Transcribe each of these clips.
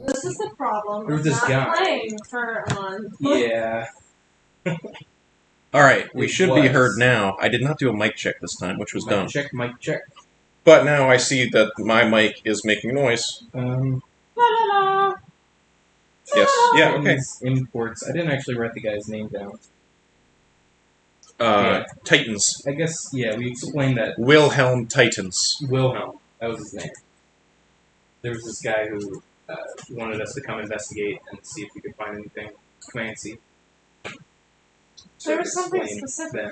This is the problem. There was I'm this not guy. playing for a month. Yeah. Alright, we should be was. heard now. I did not do a mic check this time, which was dumb. Mic check. But now I see that my mic is making noise. La la la. Yes. Yeah, okay. Imports. I didn't actually write the guy's name down. Titans. I guess, yeah, we explained that. Wilhelm Titans. Wilhelm. That was his name. There was this guy who wanted us to come investigate and see if we could find anything fancy. There was something specific.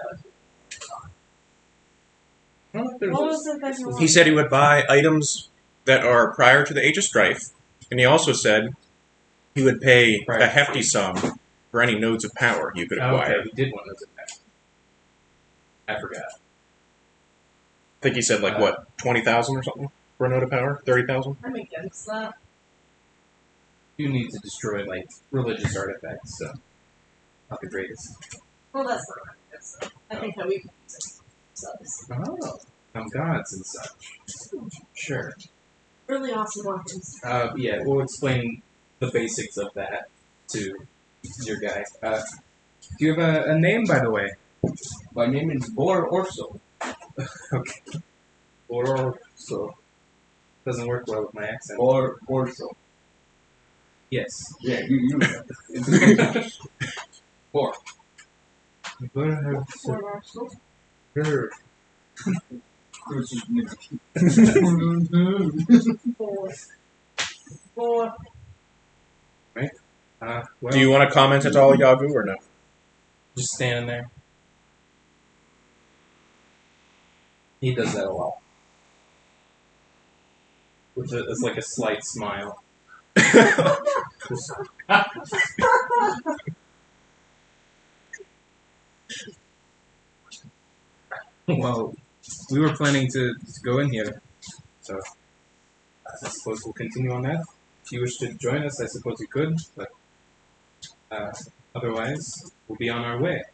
What was it that you wanted? He said he would buy items that are prior to the Age of Strife, and he also said he would pay a hefty sum for any nodes of power you could acquire. Okay, he did want nodes of power. I forgot. I think he said, like, what, 20,000 or something for a node of power? 30,000? I'm against that. You need to destroy, like, religious artifacts, so. Not the greatest. Well, that's not what I guess. So. I think that we can use it. Oh. Some gods and such. Sure. Really awesome weapons. Yeah, we'll explain the basics of that to your guy. Do you have a name, by the way? My name is Bor Orso. Okay. Orso. Doesn't work well with my accent. Bor Orso. Yes. Yeah, you. Bor. Or Sure. Four. Right? Well, Do you want to comment at all, Yagu, or no? just standing there. He does that a lot. It's like a slight smile. Well, we were planning to go in here, so I suppose we'll continue on that. If you wish to join us, I suppose you could, but otherwise, we'll be on our way.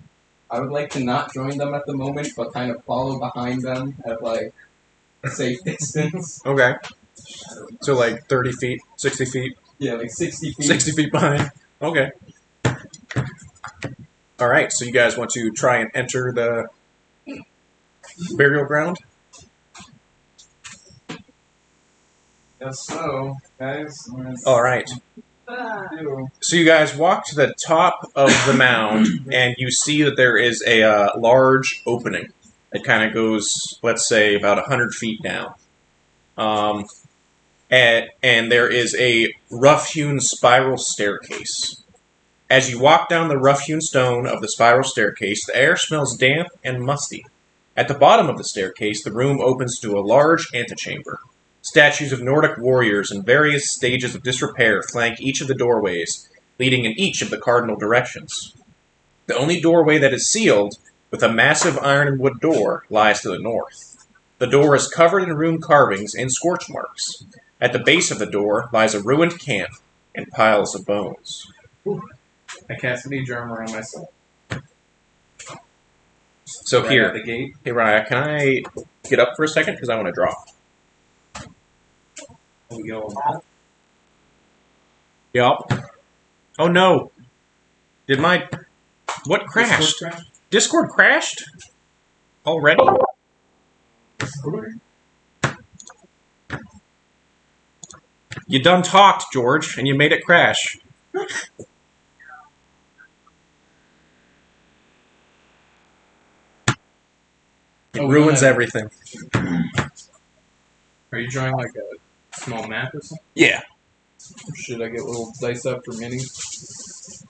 I would like to not join them at the moment, but kind of follow behind them at like a safe distance. Okay. So, like, 30 feet, 60 feet? Yeah, like 60 feet. 60 feet behind. Okay. Alright, so you guys want to try and enter the burial ground? Guess so, guys. Alright. So you guys walk to the top of the mound, and you see that there is a large opening. It kind of goes, let's say, about 100 feet down. And there is a rough-hewn spiral staircase. As you walk down the rough-hewn stone of the spiral staircase, the air smells damp and musty. At the bottom of the staircase, the room opens to a large antechamber. Statues of Nordic warriors in various stages of disrepair flank each of the doorways, leading in each of the cardinal directions. The only doorway that is sealed, with a massive iron and wood door, lies to the north. The door is covered in rune carvings and scorch marks. At the base of the door lies a ruined camp and piles of bones. I cast Mage Armor on myself. So Right here, out the gate. hey Raya, can I get up for a second? Because I want to draw. We go on that. Yup. Oh no! Did my... What crashed? Discord crashed? Already? You done talked, George, and you made it crash. It ruins everything. Are you drawing like a small map or something? Yeah. Should I get little dice up for minis?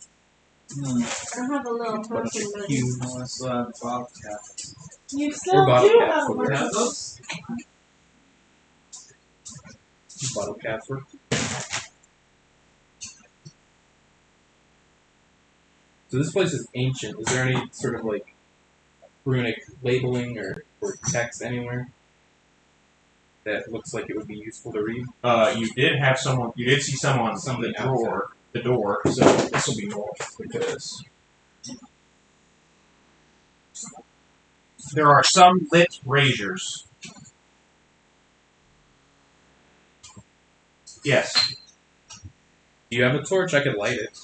I have a little person with you. You Or still bottle do caps. have a Will we have person. those? Bottle caps work. So this place is ancient. Is there any sort of like runic labeling or text anywhere that looks like it would be useful to read? You did see someone on the door, so this will be north, because there are some lit braziers. Yes. Do you have a torch? I could light it.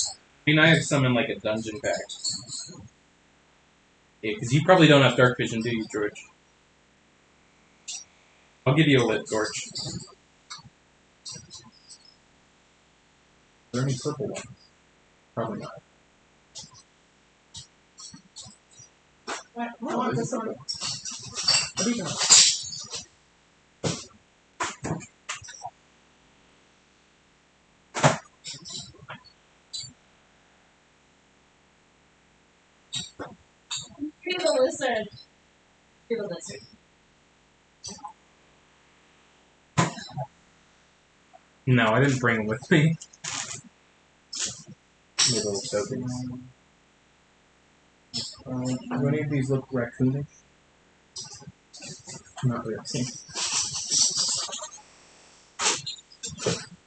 I mean, I have some in like a dungeon pack. Yeah, because you probably don't have dark vision, do you, George? I'll give you a lit torch. Are there any purple ones? Probably not. I want this one. What are you doing? Be the lizard. Be the lizard. No, I didn't bring them with me. Maybe a little soapy. Do any of these look raccoonish? Not really.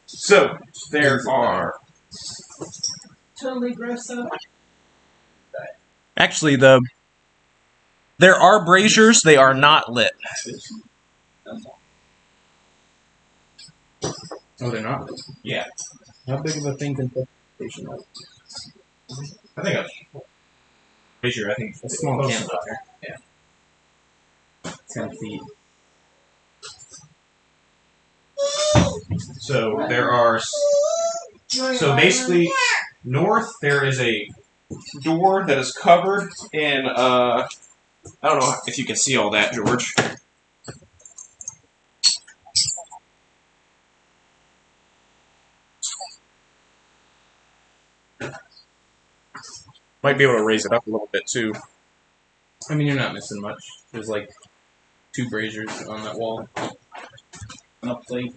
So there are Totally gross up. actually there are braziers. They are not lit. Oh, they're not? Yeah. How big of a thing can the station have? I think a brazier. I think A small campfire. Yeah. 10 feet. So there are. So basically, north there is a door that is covered in. I don't know if you can see all that, George. Might be able to raise it up a little bit too. I mean, you're not missing much. There's like 2 braziers on that wall. And a plate.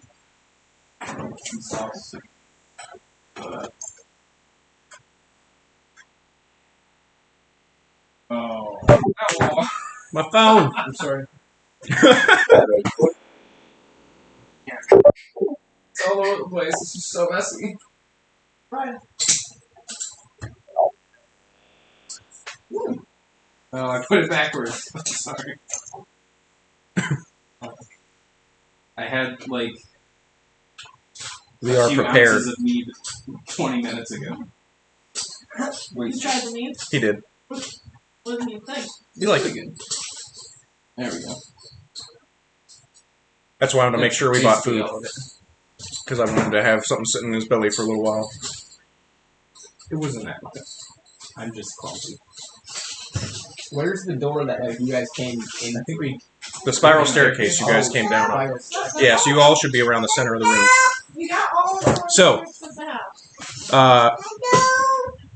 Some sauce. Oh. Ow. My phone. I'm sorry. It's all over the place. It's just so messy. Right. Oh, I put it backwards. Sorry. I had like We a are few prepared. ounces of mead 20 minutes ago. Wait, You tried the meat? He did. What did you think? You liked it good. there we go. That's why I wanted to make sure we bought Basically food all of it. because I wanted to have something sitting in his belly for a little while. It wasn't that much. I'm just clumsy. Where's the door that like you guys came in? I think we. The spiral staircase you guys came down on. Yeah, so you all should be around the center of the room. We got all the So,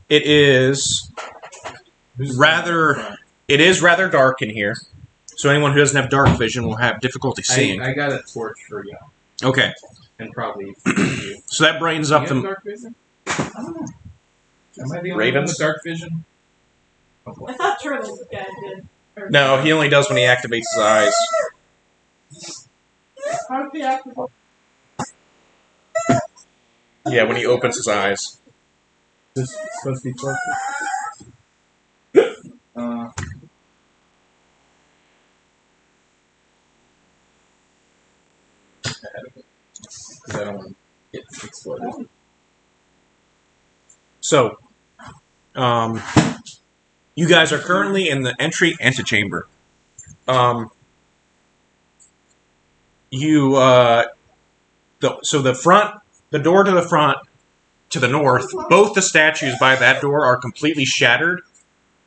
it is rather dark in here. So anyone who doesn't have dark vision will have difficulty seeing. I got a torch for you. Okay, And probably for you. so that brightens Do up you have the. dark vision? I don't know. Am I the only one Ravens? with dark vision? I thought Turtle's guy did. Or- No, he only does when he activates his eyes. How's the active? Yeah, when he opens his eyes. Is this supposed to be torch? Because I don't want to get exploded. So, you guys are currently in the entry antechamber. The door to the front, to the north, both the statues by that door are completely shattered.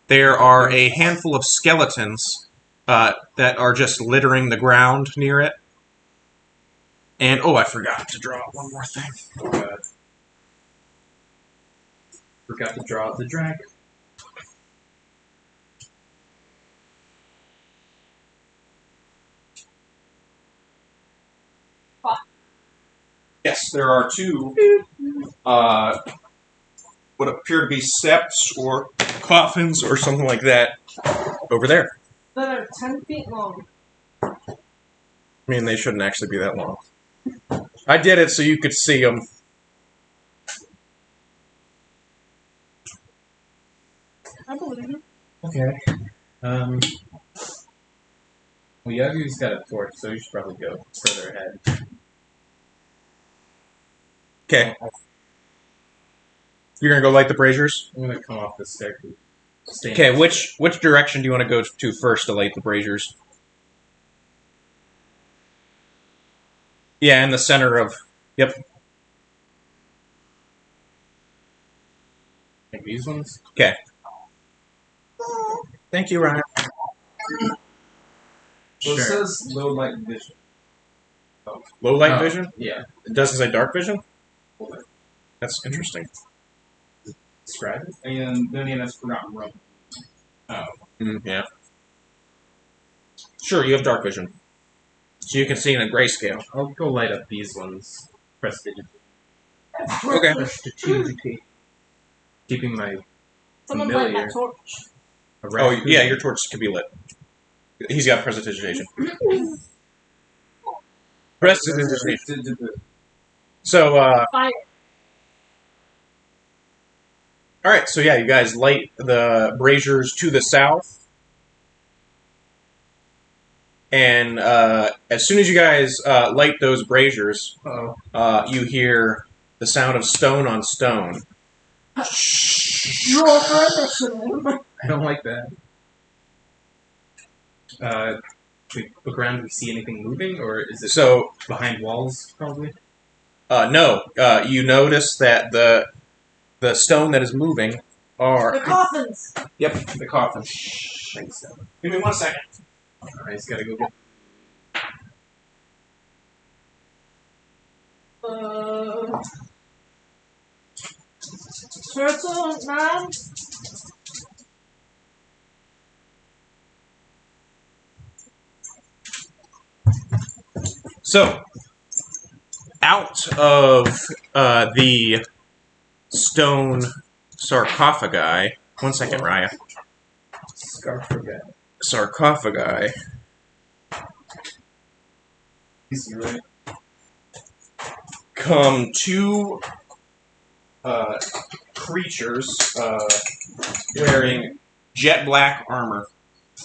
There are a handful of skeletons that are just littering the ground near it. And, oh, I forgot to draw one more thing. Oh, God. Forgot to draw out the dragon. Yes, there are 2 what appear to be steps or coffins or something like that over there. That are 10 feet long. I mean, they shouldn't actually be that long. I did it so you could see them. I believe you. Okay. Well, Yagu's got a torch, so you should probably go further ahead. Okay. You're gonna go light the braziers. I'm gonna come off the staircase. Okay. Which direction do you want to go to first to light the braziers? Yeah, in the center of. Yep. Like these ones? Okay. Thank you, Ryan. So it Sure. says low light vision. Low light Oh, vision. Yeah. It doesn't say dark vision. That's interesting. Describe it. And then he has forgotten run. Oh. Yeah. Sure, you have dark vision, so you can see in a grayscale. I'll go light up these ones. Prestige. Okay. Strategically. Keeping my Someone light familiar that torch. Oh raccoon. yeah, your torch can be lit. He's got prestidigitation. Prestidigitation. So, Fire. all right. So yeah, you guys light the braziers to the south, and as soon as you guys light those braziers, Uh-oh. you hear the sound of stone on stone. Roll for initiative. I don't like that. The ground, do we see anything moving, or is it So behind walls, probably? no, you notice that the stone that is moving The are coffins. yep the coffin. Thanks, so. Give me 1 second. I just gotta go get. Turtle man. So, out of the stone sarcophagi. 1 second, Raya. Scarf for that. Sarcophagi. You're right. Come two creatures wearing jet black armor,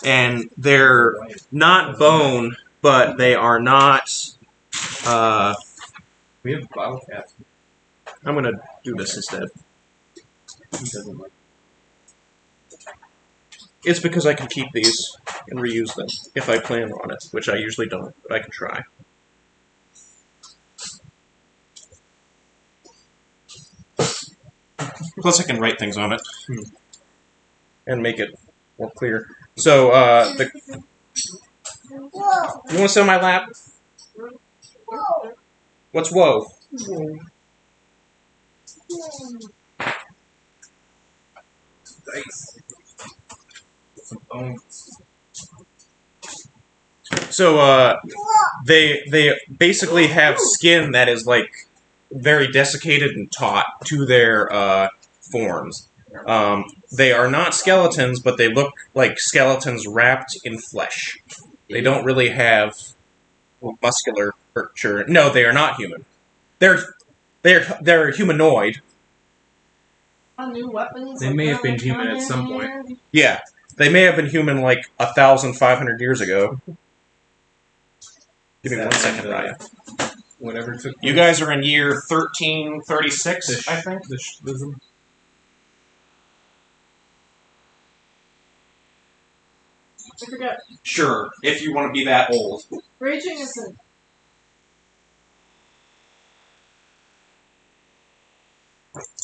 and they're not bone, but they are not. We have bottle caps. I'm gonna do this instead. He doesn't like. It's because I can keep these and reuse them if I plan on it, which I usually don't, but I can try. Plus, I can write things on it and make it more clear. So, you want to sit on my lap? What's whoa? Dice. Some bones. So, they basically have skin that is like very desiccated and taut to their forms. They are not skeletons, but they look like skeletons wrapped in flesh. They don't really have muscular structure. No, they are not human. They're humanoid. New weapons. They may have been human at some point. Yeah, they may have been human like 1,500 years ago. Give me 1 second, Ryan. Whatever took. You guys are in year 1336, I think. The schism. I forgot. Sure, if you want to be that old. Raging isn't.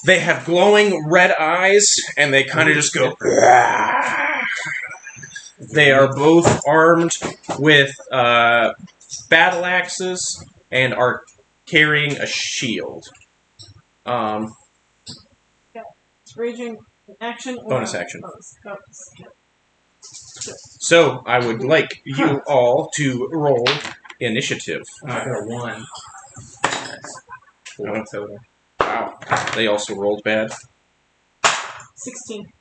They have glowing red eyes, and they kind of just go. They are both armed with battle axes and are carrying a shield. Raging action or Bonus action. bonus. So I would like you all to roll initiative. I got a 1. One total. Wow, they also rolled bad. 16.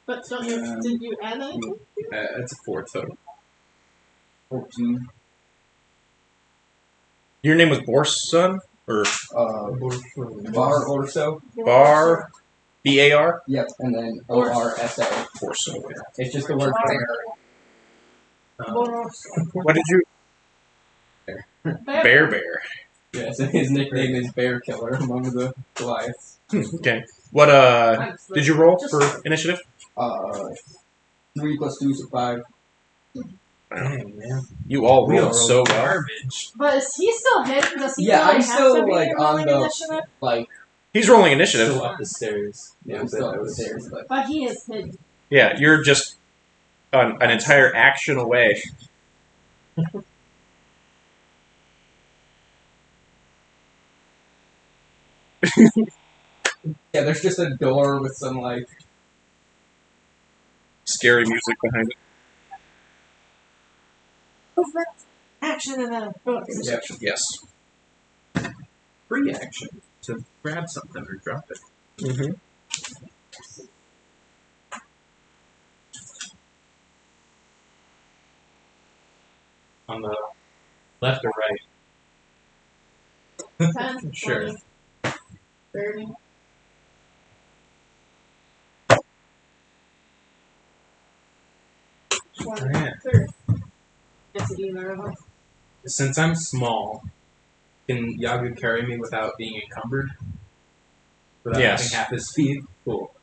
But don't you? Did you add anything? It's a 4 total. 14. Your name was Borson or Bar or so. Bar, B-A-R? Yep, and then O-R-S-O. Borson. It's just the word bear. What did you? Bear. Yeah, so his nickname is Bear Killer among the Goliaths. Okay. What did you roll for initiative? 3 + 2 is 5. Oh man, you all rolled so well. Garbage. But is he still hit? Does he Yeah, really I'm have still to be like on rolling the initiative? like. He's rolling initiative. Still up the stairs. Yeah, I'm still upstairs, but But he is hidden. Yeah, you're just an entire action away. yeah, there's just a door with some like. Scary music behind it. Action and a bonus. Reception. Yes. Free action to grab something or drop it. Mm-hmm. On the left or right? 10, Sure. 20, 30. Alright. 30. It's either of them. Since I'm small, can Yagu carry me without being encumbered? Without Yes. having half his speed? Cool.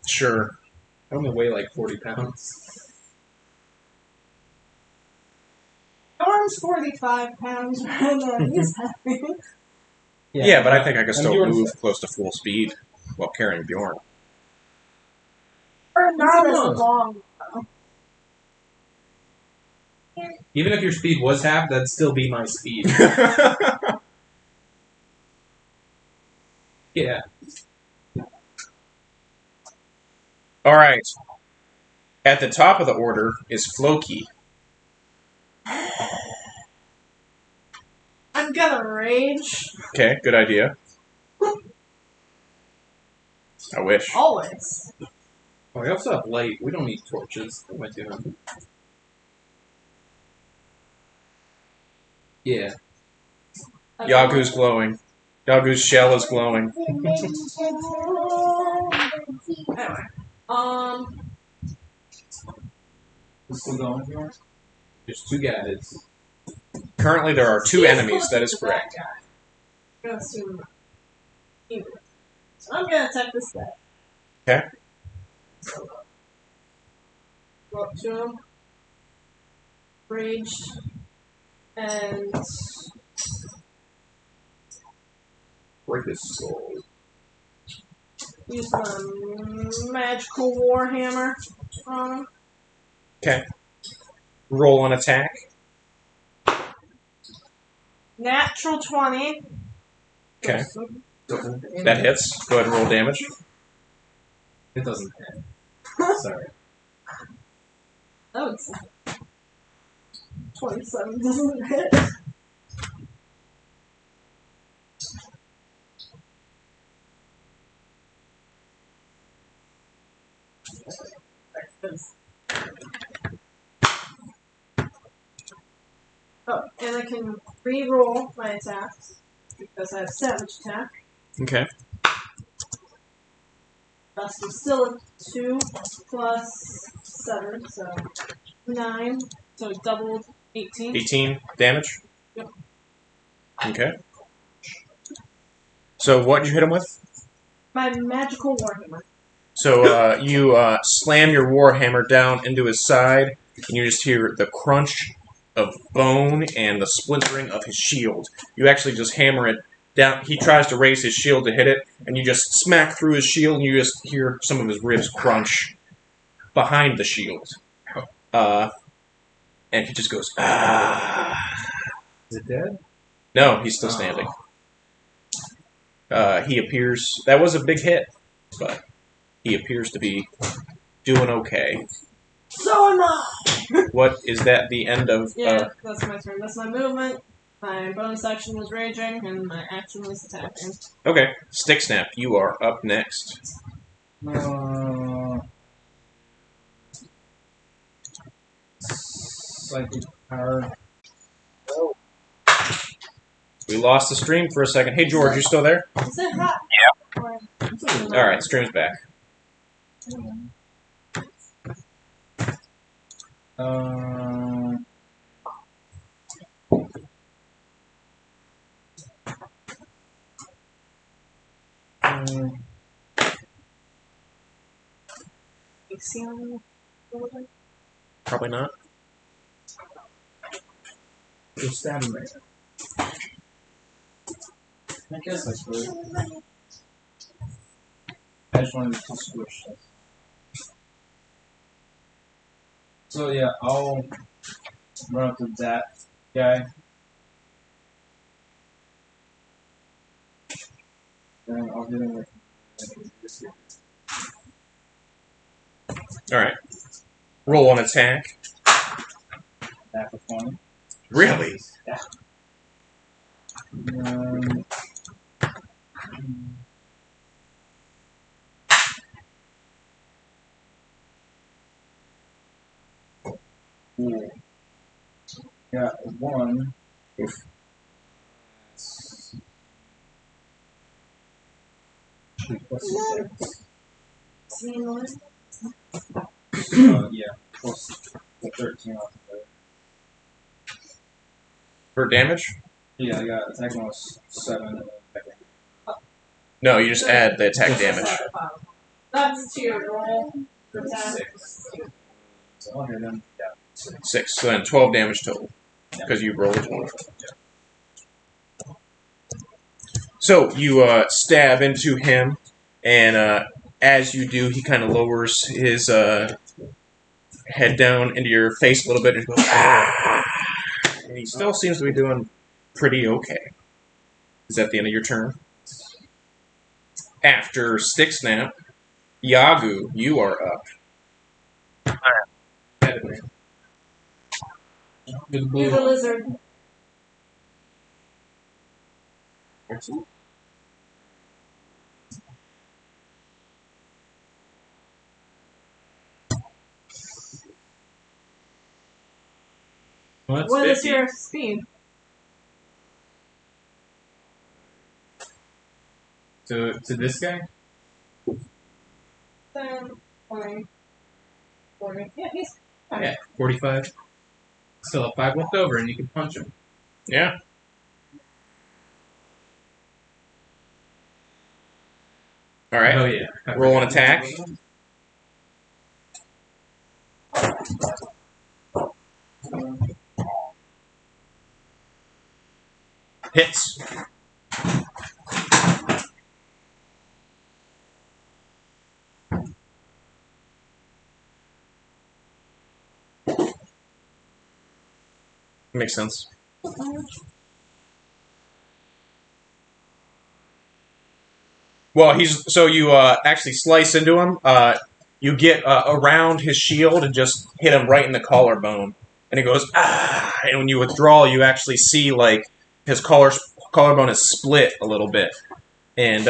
Sure. I only weigh like 40 pounds. Arm's 45 pounds, and he's heavy. Yeah, but I think I could And still Bjorn's- move close to full speed while carrying Bjorn. Or not as No. long. Even if your speed was half, that'd still be my speed. Yeah. All right. At the top of the order is Floki. I'm gonna rage. Okay, good idea. I wish. Always. Oh, we also have light. We don't need torches. What am I doing? Yeah. Yagu's glowing. Yagu's shell is glowing. Anyway. Who's still going here? There's 2 guys. Currently, there are 2 He's enemies. close That to is that correct. guy. I'm gonna assume either. So I'm gonna attack this guy. Okay. Go up to him. Rage. And Break his soul. use my magical warhammer on him. Okay. Roll an attack. Natural 20. Okay. That hits. Go ahead and roll damage. It doesn't hit. Sorry. That would suck. 27 doesn't hit. Oh, and I can re-roll my attacks because I have savage attack. Okay. That's still a 2 plus 7, so 9. So doubled 18. 18 damage? Yep. Okay. So what did you hit him with? My magical warhammer. So you slam your warhammer down into his side, and you just hear the crunch of bone and the splintering of his shield. You actually just hammer it down. He tries to raise his shield to hit it, and you just smack through his shield, and you just hear some of his ribs crunch behind the shield. And he just goes, ah. Is it dead? No, he's still standing. He appears... That was a big hit, but he appears to be doing okay. So am I! What, is that the end of... Yeah, that's my turn. That's my movement. My bonus action was raging, and my action was attacking. Okay, Stick Snap, you are up next. Psychic power. We lost the stream for a second. Hey, George, you still there? Is it hot? Yeah. Alright, stream's back. Probably not. Just stab him right. I guess I could. I just wanted to squish stuff. So yeah, I'll run up to that guy. Then I'll hit him with this. Alright. Roll an attack. Half a 20. Really? Yeah. Cool. Got one. Yeah, plus the 13 off of that. For damage? Yeah, I got attack bonus 7 and then attack. No, you just add the attack damage. That's to your roll. Attack. 6. So I'll hit him. Yeah. 6. So then 12 damage total. Because you rolled a 20. So you stab into him, and as you do, he kind of lowers his head down into your face a little bit and goes, ah! And he still seems to be doing pretty okay. Is that the end of your turn? After Stick Snap, Yagu, you are up. You're the lizard. Well, that's What is 50. your speed? To this guy? 10, 20, 40. Yeah, he's fine. Yeah, 45. Still have 5 left over, and you can punch him. Yeah. All right. Oh yeah. Roll an attack. Hits. Makes sense. Well, so you actually slice into him. You get around his shield and just hit him right in the collarbone, and he goes ah. And when you withdraw, you actually see like his collarbone is split a little bit, and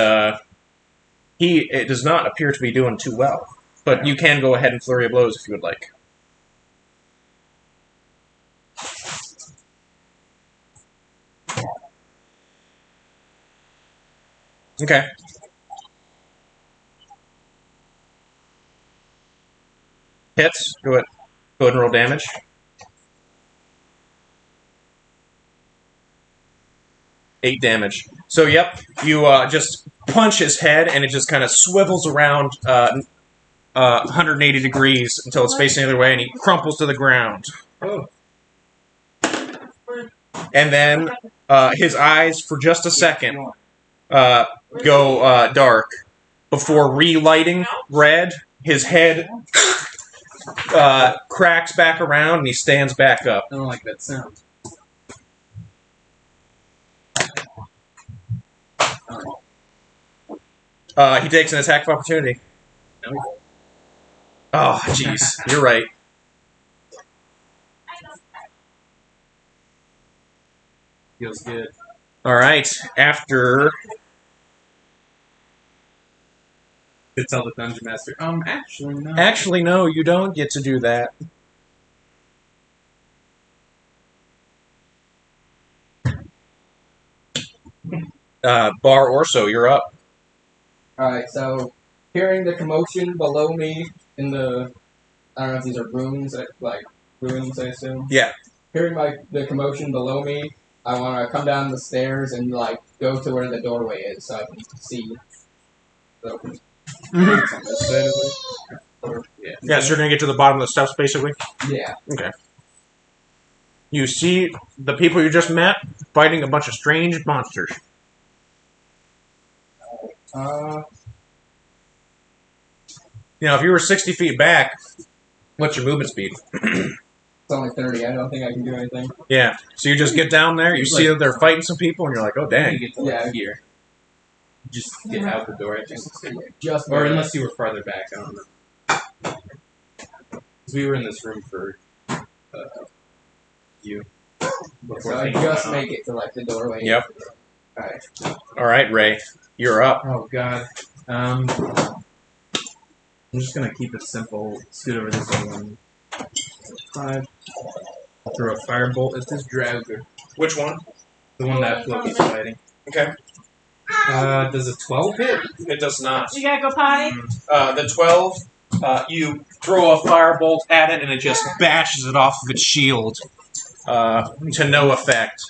it does not appear to be doing too well. But you can go ahead and flurry of blows if you would like. Okay. Hits. Go ahead and roll damage. Eight damage. So, yep, you just punch his head, and it just kind of swivels around 180 degrees until it's facing the other way, and he crumples to the ground. Oh. And then his eyes, for just a second, go dark before relighting red. His head cracks back around, and he stands back up. I don't like that sound. He takes an attack of opportunity. Oh, jeez. You're right. Feels good. All right. After... To tell the dungeon master, actually, no. Actually, no, you don't get to do that. Bar Orso, you're up. Alright, so hearing the commotion below me in the, I don't know if these are rooms, like ruins, I assume. Yeah. Hearing the commotion below me, I want to come down the stairs and like go to where the doorway is so I can see. The Yeah, so you're gonna get to the bottom of the steps, basically. yeah. Okay. You see the people you just met fighting a bunch of strange monsters. You know, if you were 60 feet back, what's your movement speed? It's only 30. I don't think I can do anything. Yeah. So you just get down there, you see that they're fighting some people, and you're like, oh, You dang. get to like here. Just get out the door, I think. Just Or unless you were farther back, I don't know. 'Cause we were in this room for you. So I just make it to like the doorway. Yep. Alright. All right, Ray. You're up. Oh god. I'm just gonna keep it simple. Scoot over this one. 5. Throw a firebolt at this Draugr. Which one? The one that Floki's fighting. Okay. Does a 12 hit? It does not. You gotta go potty? The 12, you throw a firebolt at it, and it just bashes it off of its shield to no effect.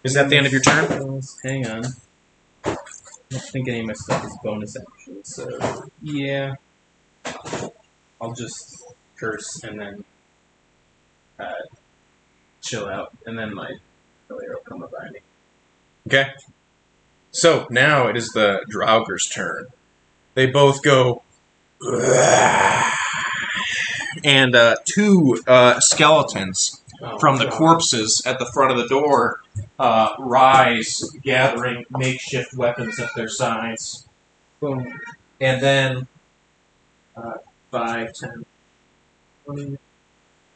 Is that the end of your turn? Hang on. I don't think any of my stuff is bonus action, so yeah. I'll just curse and then chill out, and then my player will come up behind me. Okay. So now it is the Draugr's turn. They both go, and two skeletons from the corpses at the front of the door rise, gathering makeshift weapons at their sides. Boom. And then 5, 10, 20.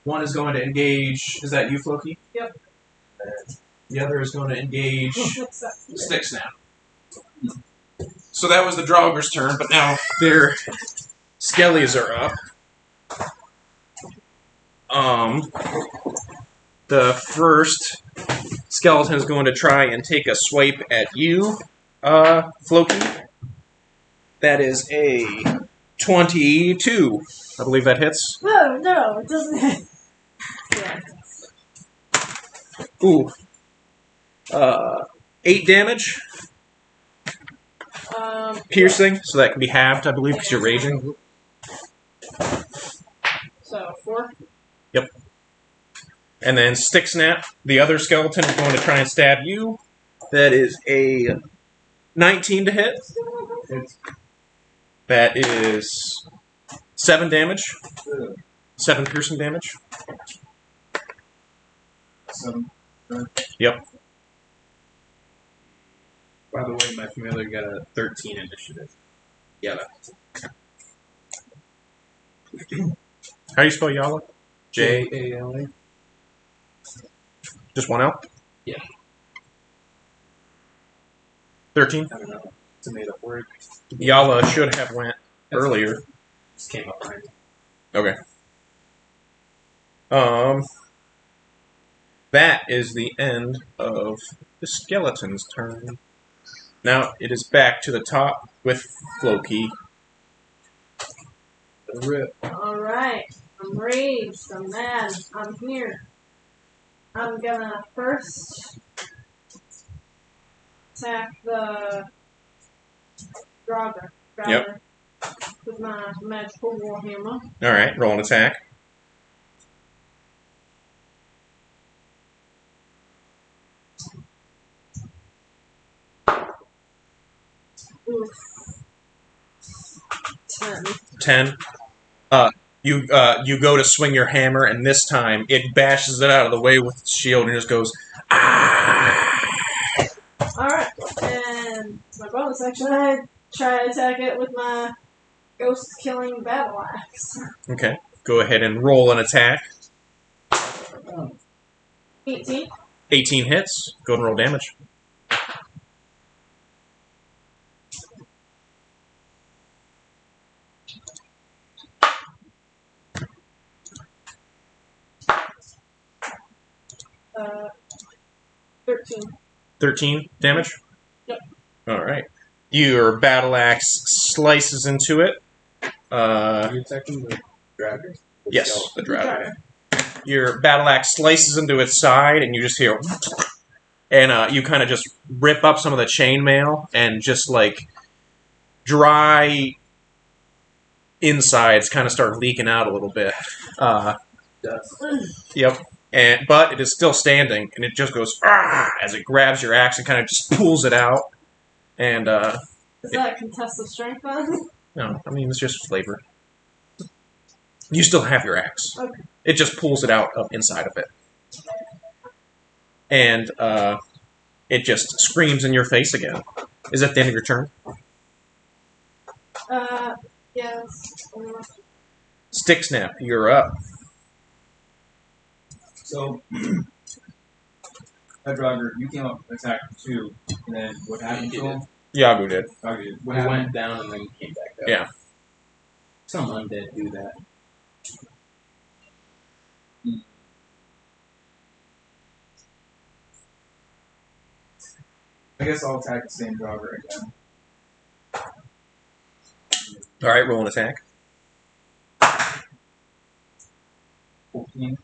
One is going to engage. Is that you, Floki? Yep. And the other is going to engage What's that? Sticks now. So that was the Draugr's turn, but now their Skellies are up. The first skeleton is going to try and take a swipe at you, Floki. That is a 22. I believe that hits. No, it doesn't hit. Yeah. Ooh. 8 damage. Piercing, so that can be halved, I believe, because you're raging. So, 4. Yep. And then Stick Snap, the other skeleton, is going to try and stab you. That is a 19 to hit. That is 7 damage. 7 piercing damage. Yep. By the way, my familiar got a 13 initiative. Yeah. How do you spell Yala? J-A-L-A. Just one L? Yeah. 13? I don't know. It's a made-up word. Yala should have went earlier. Just came up behind me. Okay. That is the end of the skeleton's turn. Now it is back to the top with Floki. Rip. Alright. I'm raged. I'm mad. I'm here. I'm gonna first attack the Draugr. Yep. With my magical warhammer. Alright, roll an attack. Oof. 10. 10. You go to swing your hammer, and this time it bashes it out of the way with its shield and just goes, ah! Alright, and my bonus action, I try to attack it with my ghost-killing battle axe. Okay, go ahead and roll an attack. 18. 18 hits. Go ahead and roll damage. Uh, 13. 13 damage? Yep. Alright. Your battle axe slices into it. Are you attacking the Draugr? Yes, skeleton. the dragon. Your battle axe slices into its side, and you just hear, and you kind of just rip up some of the chainmail, and just like dry insides kind of start leaking out a little bit. Yep. But it is still standing, and it just goes as it grabs your axe and kind of just pulls it out. And Is that contested strength then? no, I mean it's just flavor. You still have your axe. Okay. It just pulls it out of inside of it, and it just screams in your face again. Is that the end of your turn? Yes. Stick Snap, you're up. So, that Draugr, you came up and attacked him too, and then what happened to him? Yagu did. Okay, what We happened? went down and then came back up. Yeah. Some undead do that. I guess I'll attack the same Draugr again. All right, roll an attack. 14.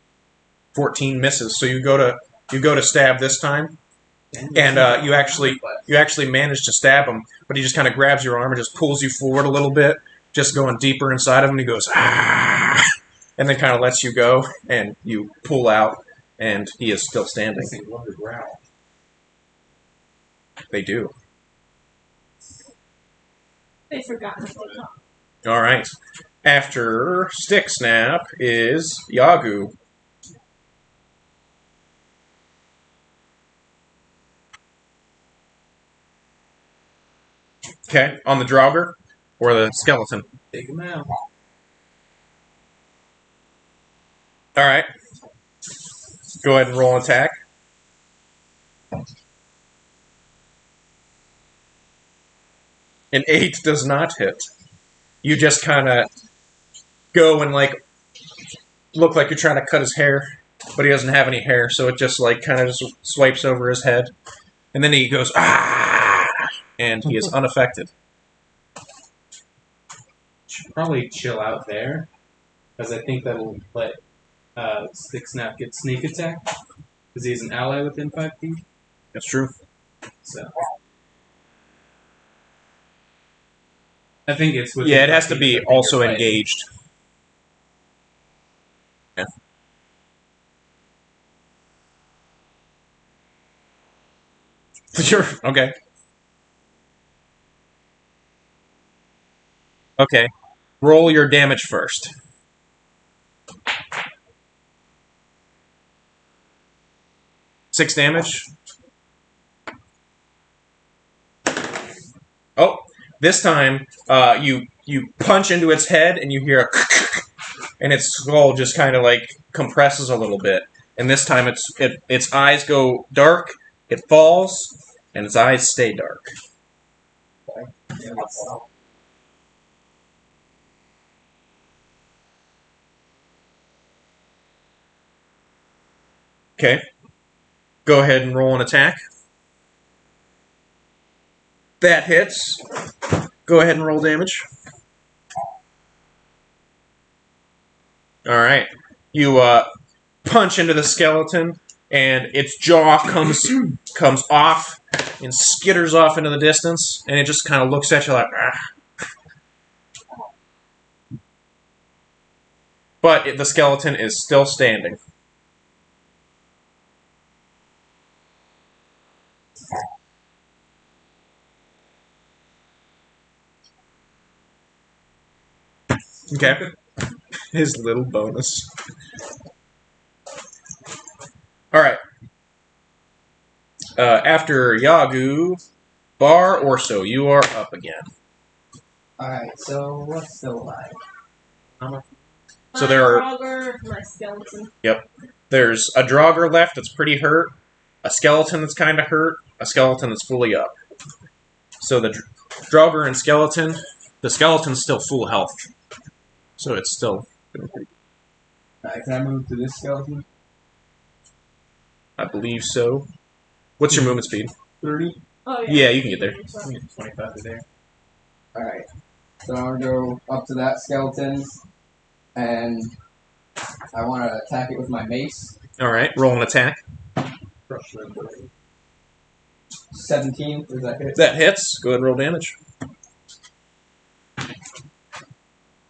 14 misses. So you go to stab this time, and you actually manage to stab him, but he just kind of grabs your arm and just pulls you forward a little bit, just going deeper inside of him. And he goes and then kind of lets you go, and you pull out, and he is still standing. These things love to growl. They do. They've forgotten. All right. After Stick Snap is Yagu. Okay, on the Draugr or the skeleton? Take them out. All right. Go ahead and roll an attack. An 8 does not hit. You just kind of go and like look like you're trying to cut his hair, but he doesn't have any hair, so it just like kind of just swipes over his head, and then he goes and he is unaffected. Should probably chill out there, because I think that'll let Stick Snap get sneak attack, because he's an ally within 5 feet. That's true. So I think it's within Yeah, it 5 has to feet be of the thing also you're fighting. engaged. Yeah. Sure. Okay. Okay. Roll your damage first. Six damage. Oh, this time you punch into its head and you hear a and its skull just kind of like compresses a little bit. And this time its eyes go dark, it falls, and its eyes stay dark. Okay. Go ahead and roll an attack. That hits. Go ahead and roll damage. Alright. You punch into the skeleton, and its jaw comes off and skitters off into the distance, and it just kind of looks at you like, ah. But the skeleton is still standing. Okay. His little bonus. Alright. After Yagu, Bar Orso, you are up again. Alright, so what's still alive? So there are- Draugr, my skeleton. There's a Draugr left that's pretty hurt, a skeleton that's kind of hurt, a skeleton that's fully up. So the Draugr and skeleton, the skeleton's still full health. So it's still doing pretty good. Alright, can I move to this skeleton? I believe so. What's your movement speed? 30? Oh yeah. Yeah, you can get there. 25 to there. Alright. So I'm gonna go up to that skeleton and I want to attack it with my mace. All right, roll an attack. Crush them. 17. Does that hit? That hits. Go ahead and roll damage.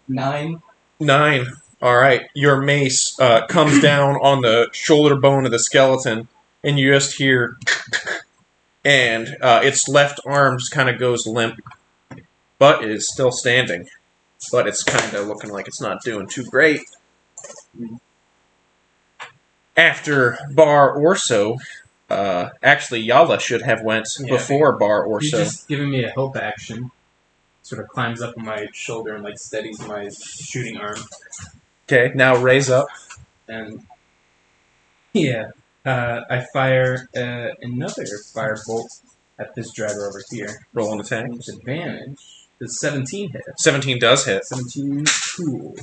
9. 9. All right, your mace comes down on the shoulder bone of the skeleton, and you just hear, and its left arm kind of goes limp, but it is still standing. But it's kind of looking like it's not doing too great. After Bar Orso, actually Yala should have went before Bar He's Orso. just giving me a help action. Sort of climbs up on my shoulder and like steadies my shooting arm. Okay, now raise up. And yeah, I fire another firebolt at this driver over here. Roll an attack. With advantage. Does 17 hit? 17 does hit. 17, cool.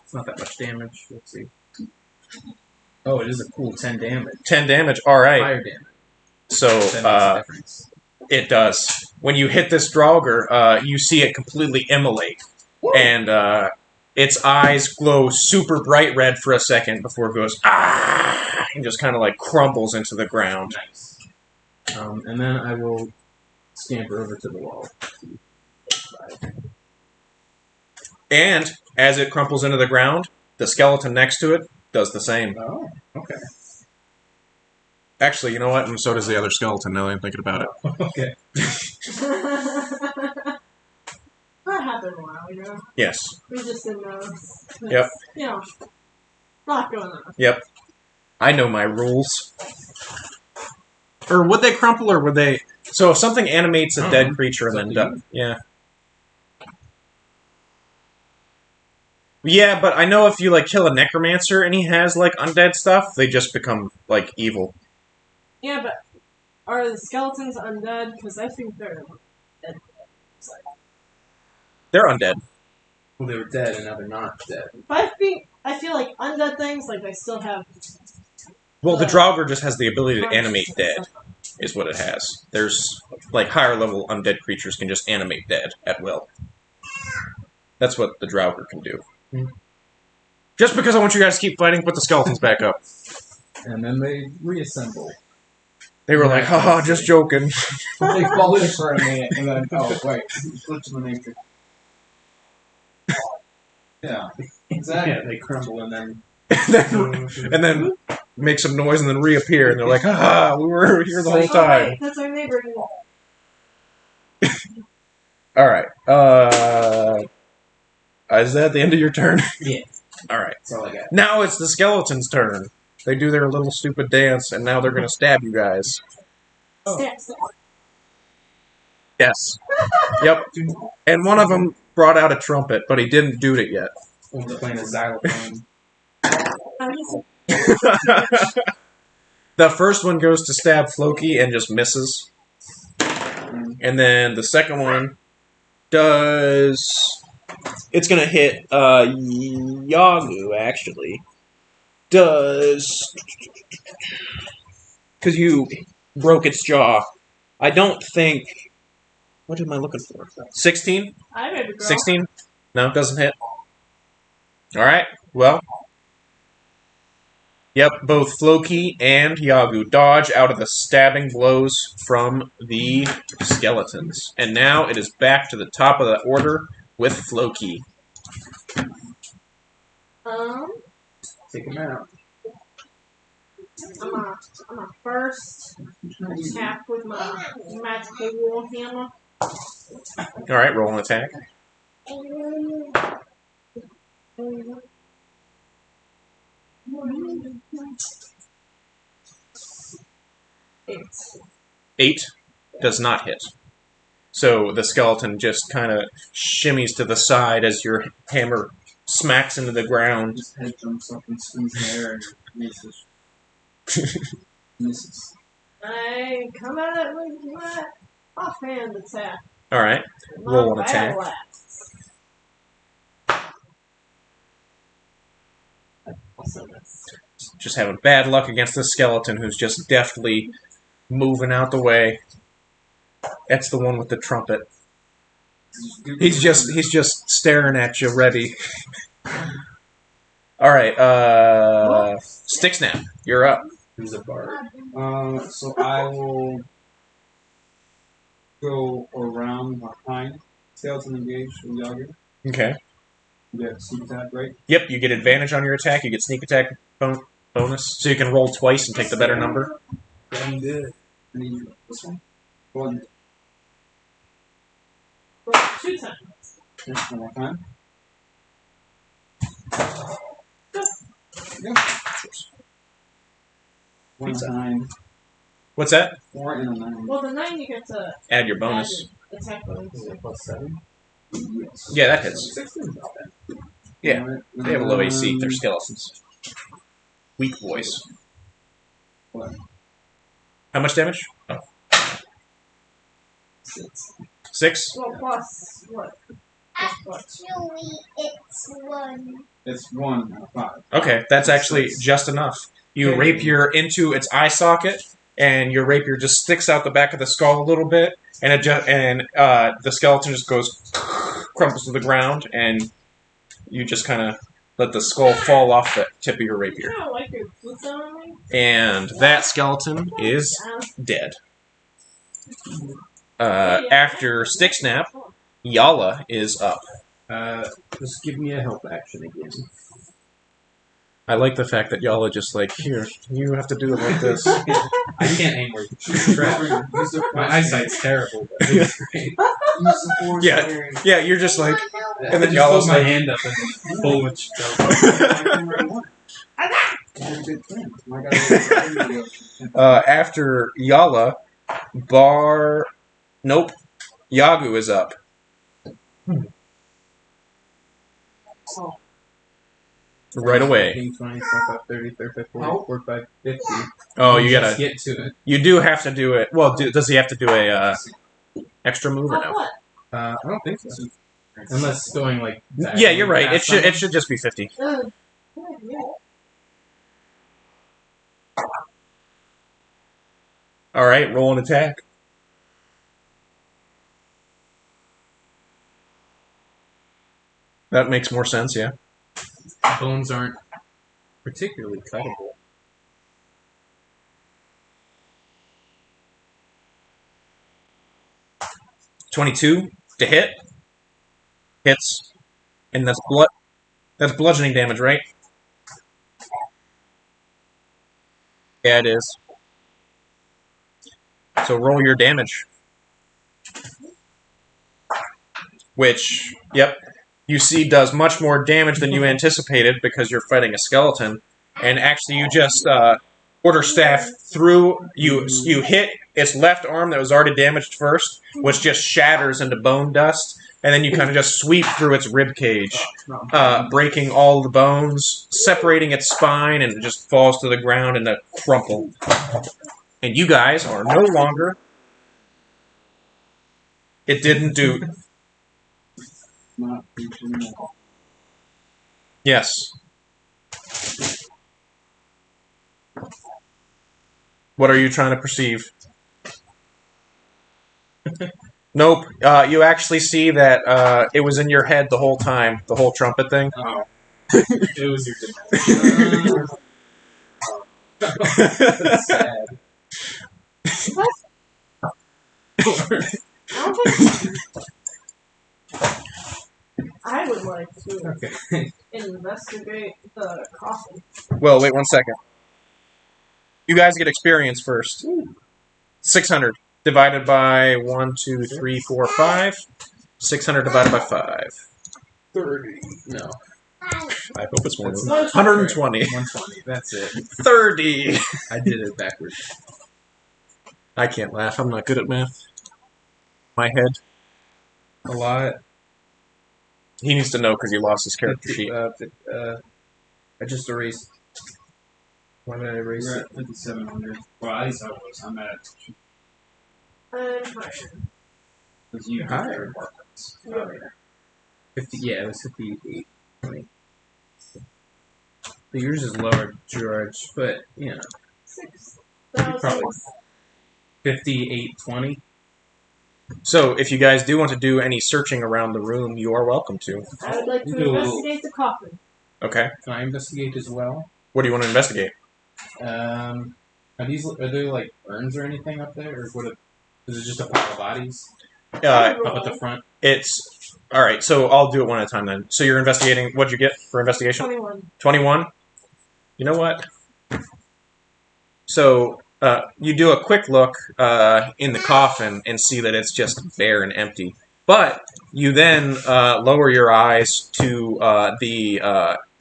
It's not that much damage. Let's see. Oh, it is a cool 10 damage. 10 damage. All right. Fire damage. So That makes a difference. it does. When you hit this Draugr, you see it completely immolate, and its eyes glow super bright red for a second before it goes ah, and just kind of like crumbles into the ground. Nice. And then I will scamper over to the wall. And as it crumples into the ground, the skeleton next to it does the same. Oh, okay. Actually, you know what? And so does the other skeleton, now that I'm thinking about it. Okay. That happened a while ago. Yes. We just didn't know. Yep. You know, not going on. Yep. I know my rules. Or would they crumple, or would they... So if something animates a dead creature and then... It's up to Yeah. Yeah, but I know if you, like, kill a necromancer and he has, like, undead stuff, they just become, like, evil. Yeah, but are the skeletons undead? Because I think they're dead. They're undead. Well, they were dead and now they're not dead. But I feel like undead things, like they still have. Well, the Draugr just has the ability to conscience animate and dead, stuff. is what it has. There's, like, higher level undead creatures can just animate dead at will. That's what the Draugr can do. Just because I want you guys to keep fighting, put the skeletons back up. And then they reassemble. They were like, haha, just joking. They falter for a minute, and then, oh, wait. Switch to the matrix. Yeah, exactly. Yeah, they crumble and then... and then make some noise and then reappear, and they're like, haha, we were here the whole Oh, time. wait, that's our neighbor. Alright, is that the end of your turn? Yeah. Alright. That's all I got. Now it's the skeleton's turn. They do their little stupid dance, and now they're gonna stab you guys. Oh. Yes. Yep. And one of them brought out a trumpet, but he didn't do it yet. One's playing a xylophone. The first one goes to stab Floki and just misses. And then the second one does... It's going to hit Yagu, actually. Does... Because you broke its jaw. I don't think... What am I looking for? 16? I made a girl. 16? No, it doesn't hit. Alright, well. Yep, both Floki and Yagu dodge out of the stabbing blows from the skeletons. And now it is back to the top of the order with Floki. Take him out. I'm a first attack with my magical war hammer. Alright, roll an attack. It's 8 does not hit. So the skeleton just kind of shimmies to the side as your hammer smacks into the ground. His head jumps up and spins in the air and misses. Misses. I come at it with my offhand attack. Alright, My roll an attack. battle axe. Also, that's Just having bad luck against the skeleton who's just deftly moving out the way. That's the one with the trumpet. He's just staring at you, ready. All right. Stick Snap. You're up. Who's a bard? So I will go around behind skeleton engaged with Yager. Okay. You get sneak attack, right? Yep. You get advantage on your attack. You get sneak attack bonus, so you can roll twice and take the better number. Damn good. I need this one. One. Roll 2 times. Okay, one more time. Yeah. One Pizza. 9. What's that? 4 and a 9. Well, the 9 you get to Add your bonus. add attack bonus. Is it +7? Yes. Yeah, that hits. 16's not bad. Yeah. Alright, They have a low AC. They're skeletons. Weak boys. What? How much damage? Oh. 6. 6? Well, plus what? Plus what? Actually, it's 1. It's 1 out of 5. Okay, that's actually just enough. You rapier into its eye socket, and your rapier just sticks out the back of the skull a little bit, and the skeleton just goes crumples to the ground, and you just kind of let the skull fall off the tip of your rapier. I don't like your boots on me. And that skeleton is dead. After Stick Snap, Yala is up. Just give me a help action again. I like the fact that Yala just like, here, you have to do it like this. I can't aim where my eyesight's terrible, but it's great. Yeah, you're just like, And And then then y'all hold was my like- hand up and pull with after Yala, nope, Yagu is up. Right away. 20, 25, 30, 35, 40, 45, 50. Oh, you Just gotta, get to it. you do have to do it. Well, does he have to do a extra move or Oh, no? what? I don't think so. Unless going like. Yeah, you're right. It past should someone. it should just be 50. All right, roll an attack. That makes more sense, yeah. Bones aren't particularly cuttable. $22 to hit. Hits. And that's bludgeoning damage, right? Yeah, it is. So roll your damage. Which, yep, you see does much more damage than you anticipated because you're fighting a skeleton. And actually you just quarterstaff through, you hit its left arm that was already damaged first, which just shatters into bone dust, and then you kind of just sweep through its rib cage, breaking all the bones, separating its spine, and it just falls to the ground in a crumple. And you guys are no longer... It didn't do... Yes. What are you trying to perceive? Nope. You actually see that it was in your head the whole time, the whole trumpet thing. Oh. It was your That's sad. I would like to Okay. investigate the coffin. Well, wait 1 second. You guys get experience first. 600 divided by 1, 2, 3, 4, 5. 600 divided by 5. 30. No. I hope it's more That's than not 120. 120. That's it. 30. I did it backwards. I can't laugh. I'm not good at math. My head. A lot. He needs to know because he lost his character sheet. I just erased. Why did I erase We're it? at 5,700. Well, at least I was. I'm at. I'm higher. Because you Higher. Yeah. 50. Yeah, it was 58. 20. But yours is lower, George. But you know, 6,000. probably 58.20. So, if you guys do want to do any searching around the room, you are welcome to. I would like to Do a little- investigate the coffin. Okay. Can I investigate as well? What do you want to investigate? Are there like urns or anything up there, or is it just a pile of bodies up at the front? It's all right. So I'll do it one at a time then. So you're investigating. What'd you get for investigation? 21. 21. You know what? So you do a quick look in the coffin and see that it's just bare and empty. But you then lower your eyes to the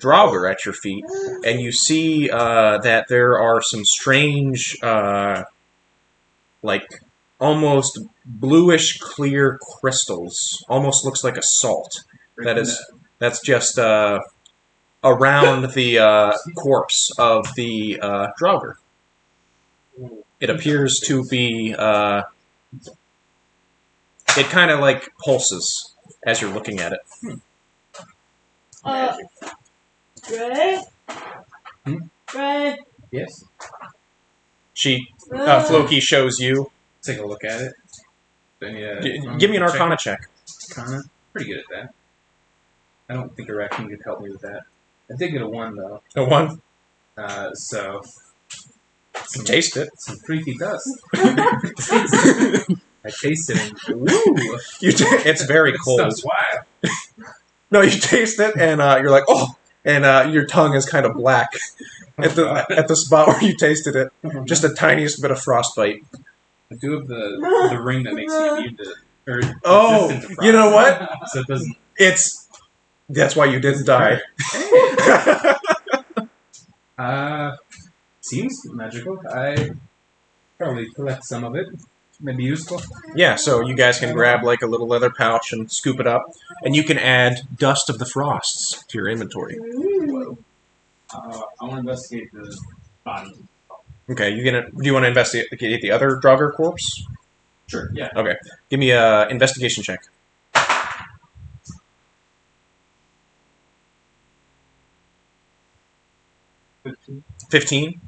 Draugr at your feet, and you see that there are some strange, like almost bluish clear crystals. Almost looks like a salt. That's just around the corpse of the Draugr. It appears to be. It kind of like pulses as you're looking at it. Ray? Hmm? Ray? Yes. Floki shows you. Take a look at it. Then, Give me an Arcana check. Arcana? Pretty good at that. I don't think a raccoon could help me with that. I did get a 1 though. A 1. So. Taste it. Some freaky dust. I tasted it. Woo! It's very cold. Stuff's wild. No, you taste it and you're like, oh, and your tongue is kind of black at the spot where you tasted it. Just the tiniest bit of frostbite. I do have the ring that makes you immune to. Or resistant to frost. You know what? So it doesn't. That's why you didn't die. Seems magical. I probably collect some of it. Maybe useful. Yeah, so you guys can grab like a little leather pouch and scoop it up, and you can add Dust of the Frosts to your inventory. I want to investigate the body. Okay, do you want to investigate the other Draugr corpse? Sure. Yeah. Okay, give me a investigation check. 15.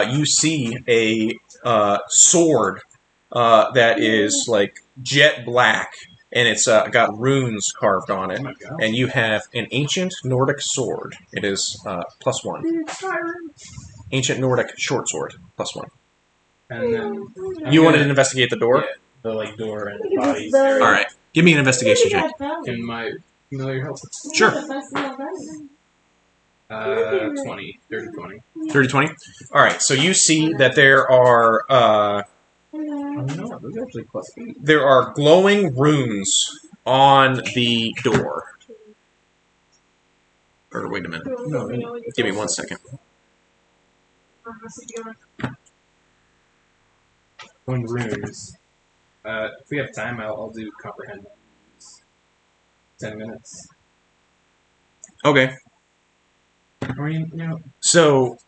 You see a sword that is like jet black, and it's got runes carved on it. Oh And you have an ancient Nordic sword. It is +1. Ancient Nordic short sword, +1. And then You wanted to investigate the door? Yeah, the like door and bodies. All right. Give me an investigation check. Can my familiar help? Sure. 20. 30, 20. 30, 20? All right. So you see that there are Oh no, those are actually +8. there are glowing runes on the door. Or wait a minute. No, Give me 1 second. Going runes. If we have time, I'll do comprehend. 10 minutes. Okay. Or you know. So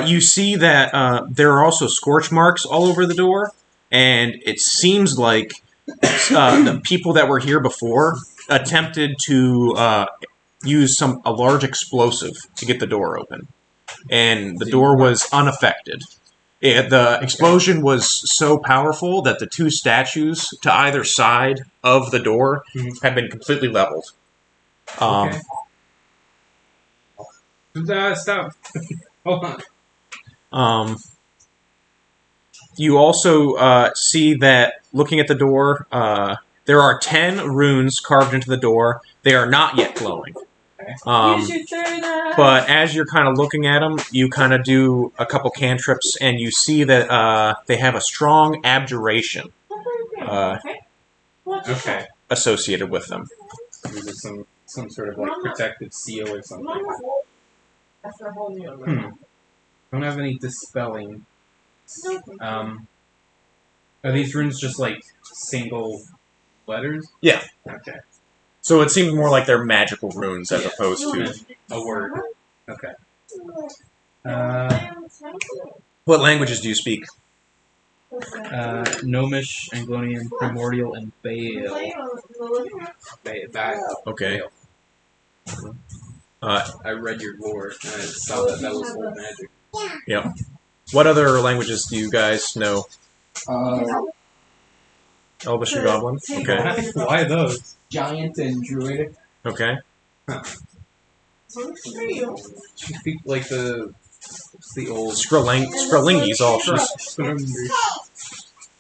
you see that there are also scorch marks all over the door, and it seems like the people that were here before attempted to use a large explosive to get the door open, and the door was unaffected. The explosion was so powerful that the two statues to either side of the door have been completely leveled. Okay. Stop. Hold on. You also see that, looking at the door, there are 10 runes carved into the door. They are not yet glowing. But as you're kind of looking at them, you kind of do a couple cantrips, and you see that they have a strong abjuration Okay. associated with them. Is it some sort of like protective seal or something? Don't have any dispelling. Are these runes just like single letters? Yeah. Okay. So it seems more like they're magical runes as opposed to... A word. Okay. What languages do you speak? Gnomish, Anglonian, Primordial, and Bale. Okay. I read your lore and I saw that was old magic. Yeah. What other languages do you guys know? Elvish or Goblin? Okay. Why those? Giant and Druid. Okay. So for you. She speak like what's the old Skrlingi's all she's.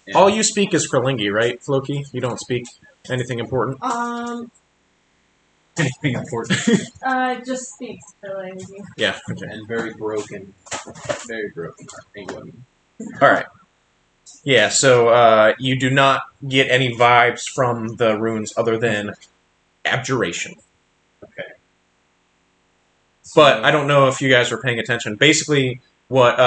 Yeah. All you speak is Skrlingi, right, Floki? You don't speak anything important? anything important. Just speak language. Yeah, okay. And very broken. Very broken England. Alright. Yeah, so you do not get any vibes from the runes other than abjuration. Okay. But I don't know if you guys were paying attention. Basically, what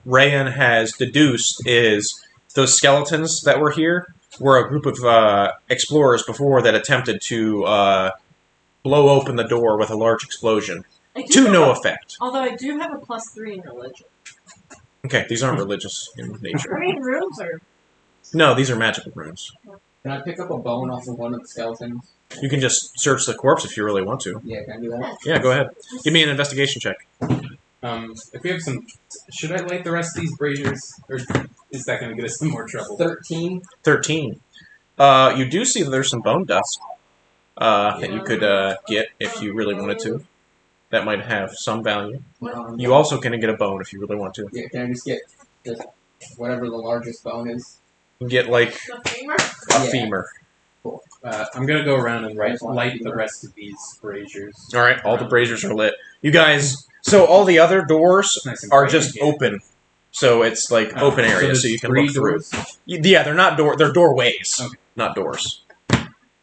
Rayan has deduced is those skeletons that were here were a group of explorers before that attempted to blow open the door with a large explosion. To no effect. Although I do have a +3 in religion. Okay, these aren't religious in nature. I mean, runes are. No, these are magical runes. Can I pick up a bone off of one of the skeletons? You can just search the corpse if you really want to. Yeah, can I do that? Yeah, go ahead. Give me an investigation check. If we have some, should I light the rest of these braziers, or is that going to get us some more trouble? 13. 13. You do see that there's some bone dust that you could get if you really wanted to. That might have some value. You also can get a bone if you really want to. Yeah, can I just get whatever the largest bone is? You can get like The femur? a Yeah. femur. I'm going to go around and light the rest of these braziers. All right, all the braziers are lit. You guys, so all the other doors Nice and are bright just here. open. So it's like open area, there's so you can 3 look through. doors? Yeah, they're not they're doorways, Okay. not doors.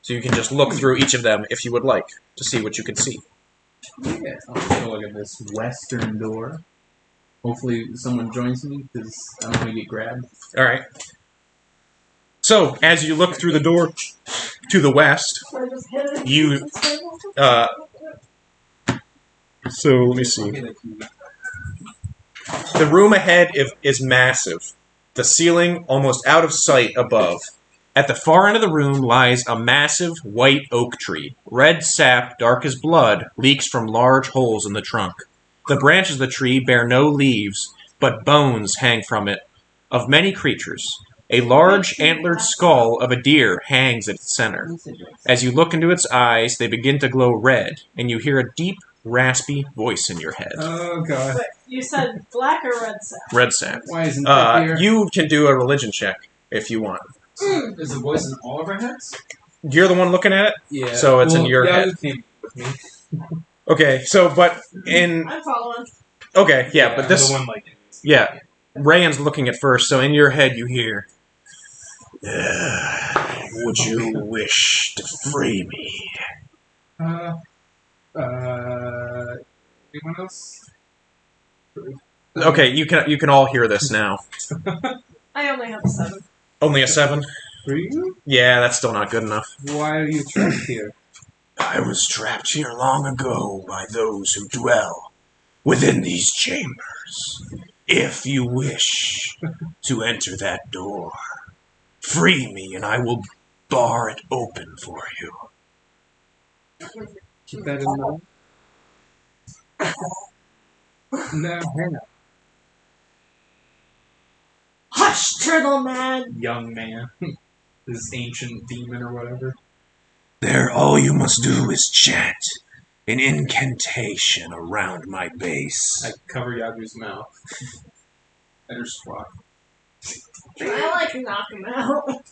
So you can just look through each of them if you would like to see what you can see. Yeah, I'll take a look at this western door. Hopefully someone joins me, because I'm going to get grabbed. All right. So as you look through the door to the west, So I just hit it. you so let me see. The room ahead is massive. The ceiling almost out of sight above. At the far end of the room lies a massive white oak tree. Red sap, dark as blood, leaks from large holes in the trunk. The branches of the tree bear no leaves, but bones hang from it, of many creatures. A large antlered skull of a deer hangs at its center. As you look into its eyes, they begin to glow red, and you hear a deep, raspy voice in your head. Oh, God. But you said black or red sap? Red sap. Why isn't that here? You can do a religion check if you want. Is the voice in all of our heads? You're the one looking at it? Yeah. So it's in your yeah, head. it came with me. Okay, so, but in... I'm following. Okay, yeah, but this... The one like Yeah, Rayan's looking at first, so in your head you hear... would you wish to free me? Anyone else? Okay, you can all hear this now. I only have a 7. Only a 7? For you? Yeah, that's still not good enough. Why are you trapped here? I was trapped here long ago by those who dwell within these chambers. If you wish to enter that door, free me and I will bar it open for you. Keep that in mind. No, hang on. Hush, turtle man! Young man. This ancient demon or whatever. There, all you must do is chant an incantation around my base. I cover Yagu's mouth. Let her squat. I like knock him out.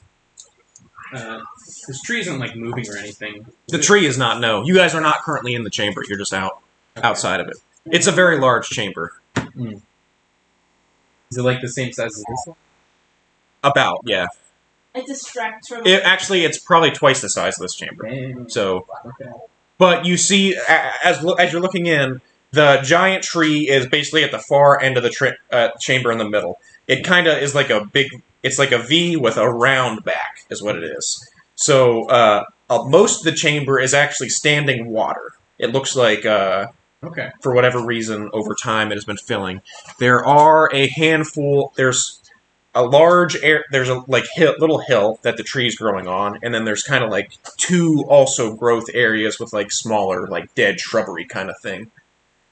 This tree isn't like moving or anything. The tree is not, no. You guys are not currently in the chamber. You're just outside of it. It's a very large chamber. Is it like the same size as this one? About, yeah. It distracts from. Actually, it's probably twice the size of this chamber. Dang. So, Okay. but you see, as you're looking in, the giant tree is basically at the far end of the chamber in the middle. It kind of is like a big. It's like a V with a round back, is what it is. So most of the chamber is actually standing water. It looks like, Okay. for whatever reason, over time it has been filling. There are a handful. There's a large there's a little hill that the tree's growing on, and then there's kind of like 2 also growth areas with like smaller like dead shrubbery kind of thing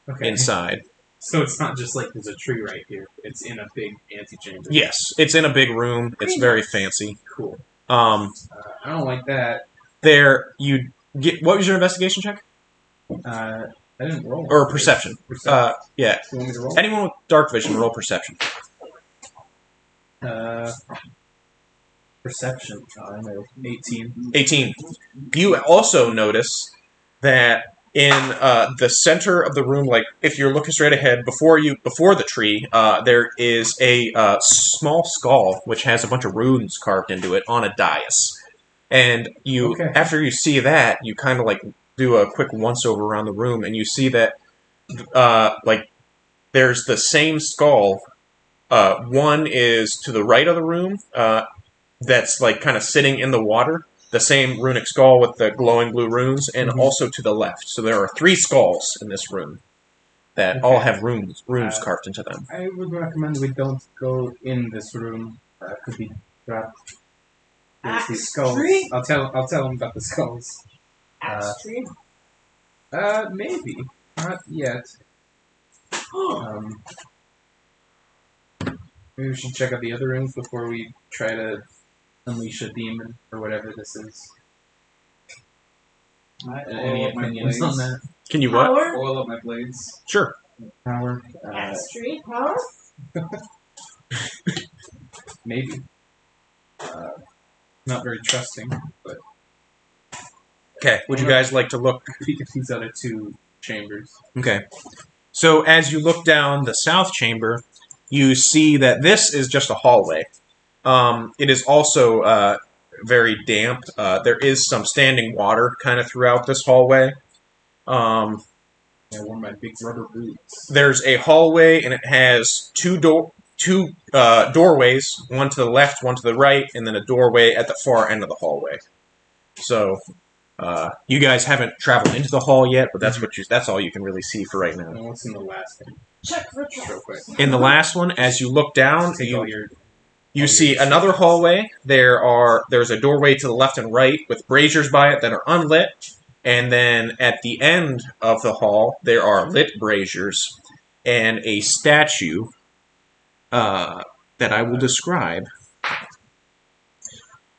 Okay. inside. So it's not just like there's a tree right here. It's in a big antechamber. Yes, it's in a big room. It's very fancy. Cool. I I don't like that. there you get. What was your investigation check? I didn't roll. Or perception. Perception. Yeah. You want me to roll? Anyone with dark vision, roll perception. Perception. I know. 18. 18. You also notice that in the center of the room, like if you're looking straight ahead, before the tree, there is a small skull which has a bunch of runes carved into it on a dais. And after you see that, you kind of like do a quick once over around the room, and you see that like there's the same skull. One is to the right of the room. That's like kind of sitting in the water, the same runic skull with the glowing blue runes, and also to the left. So there are 3 skulls in this room that all have runes carved into them. I would recommend we don't go in this room. Could be trapped. There's these skulls. Tree? I'll tell them about the skulls. Axe tree? Maybe. Not yet. Maybe we should check out the other rooms before we try to unleash a demon or whatever this is. Any opinions on that? Can you what? Power? Oil up my blades. Sure. Power? Axe tree? Power? Maybe. Not very trusting, but Okay. Would you guys like to look? peek at these other 2 chambers. Okay. So as you look down the south chamber, you see that this is just a hallway. It is also very damp. There is some standing water kind of throughout this hallway. I wore my big rubber boots. There's a hallway, and it has two doorways, one to the left, one to the right, and then a doorway at the far end of the hallway. So you guys haven't traveled into the hall yet, but that's all you can really see for right now. And what's in the last one? Check for Real traps. quick. In the last one, as you look down, Take all your... you see another hallway. There's a doorway to the left and right with braziers by it that are unlit. And then at the end of the hall, there are lit braziers and a statue that I will describe.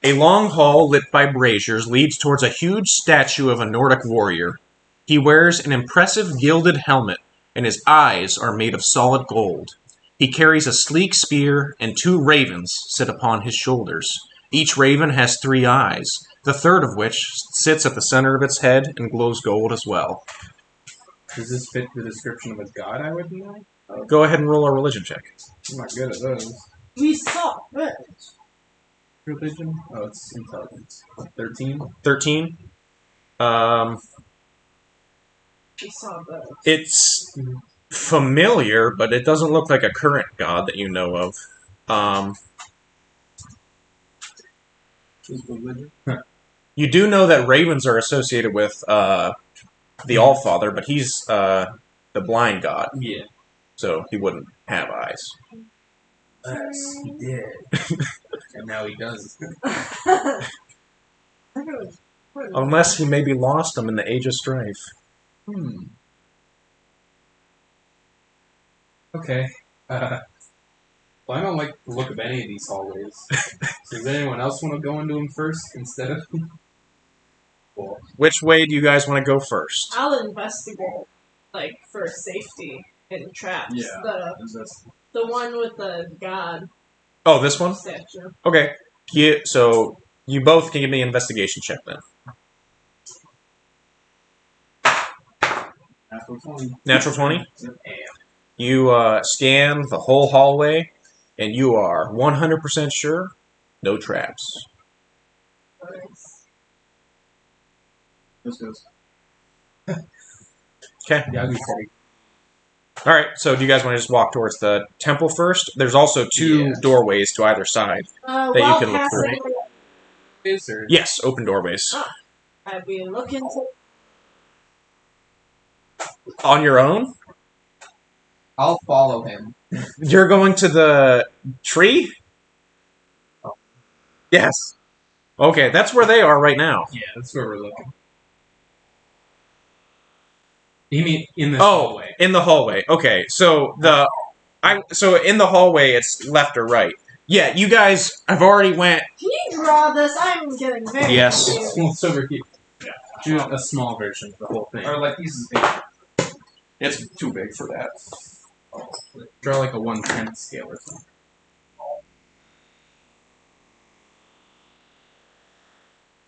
A long hall lit by braziers leads towards a huge statue of a Nordic warrior. He wears an impressive gilded helmet, and his eyes are made of solid gold. He carries a sleek spear, and 2 ravens sit upon his shoulders. Each raven has 3 eyes, the third of which sits at the center of its head and glows gold as well. Does this fit the description of a god I would know? Go ahead and roll a religion check. I'm not good at those. We saw it. Religion? Oh, it's intelligence. 13? 13. We saw it. It's familiar, but it doesn't look like a current god that you know of. Religion? You do know that ravens are associated with the Allfather, but he's the blind god, Yeah. so he wouldn't have eyes. Yes, he did. And now he does. Unless he maybe lost them in the Age of Strife. Okay. Well, I don't like the look of any of these hallways. So does anyone else want to go into them first instead of... Well, Which way do you guys want to go first? I'll investigate, like, for safety and traps. Yeah. The one with the god Oh, this one? statue. Okay. So you both can give me an investigation check then. Natural 20. Natural 20? You scan the whole hallway, and you are 100% sure no traps. This goes. Okay. yeah, I'll be steady. All right. So do you guys want to just walk towards the temple first? There's also 2 doorways to either side. That you can look through. Is there... Yes, open doorways. I've been looking to. On your own? I'll follow him. You're going to the tree? Yes. Okay, that's where they are right now. Yeah, that's where we're looking. You mean in this Oh, hallway? in the hallway. Okay, so in the hallway it's left or right. Yeah, you guys have already went. Can you draw this? I'm getting very Yes. confused. Well, it's over here. Yeah. Do a small version of the whole thing. Or like pieces of paper. It's too big for that. Draw like a 1/10 scale or something.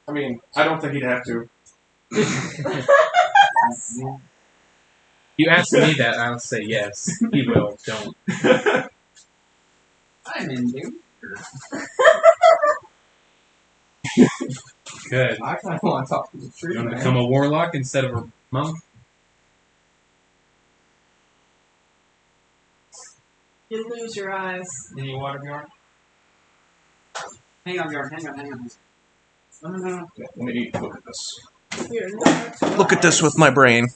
I mean, I don't think he'd have to. You ask me that, I'll say yes. He will. Don't. I'm in, dude. Good. I kind of want to talk to the tree, You want to man. become a warlock instead of a monk? You lose your eyes. Any water, Bjorn? Hang on, Bjorn. Hang on. No. Let me look at this. You're not Look at this with my brain.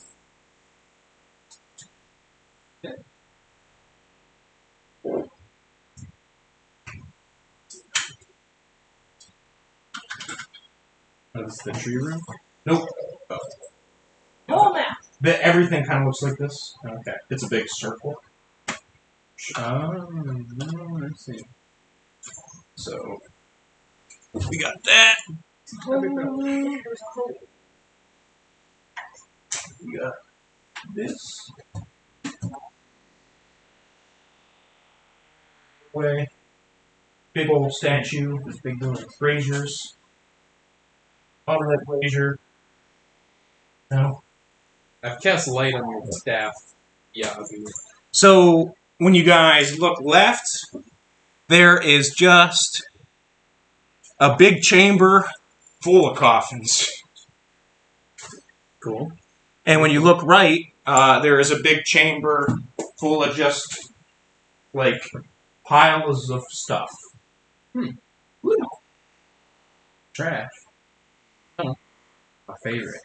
Oh, this is the tree room? Nope. whole map. Everything kind of looks like this. Okay. It's a big circle. Oh, no, I see. So we got that. There's a hole. We got this. Way. Big old statue. This big braziers. Bottom of that brazier. No. I've cast light on your staff. Yeah, I'll do it. So when you guys look left, there is just a big chamber full of coffins. Cool. And when you look right, there is a big chamber full of just like piles of stuff. Trash. Oh. My favorite.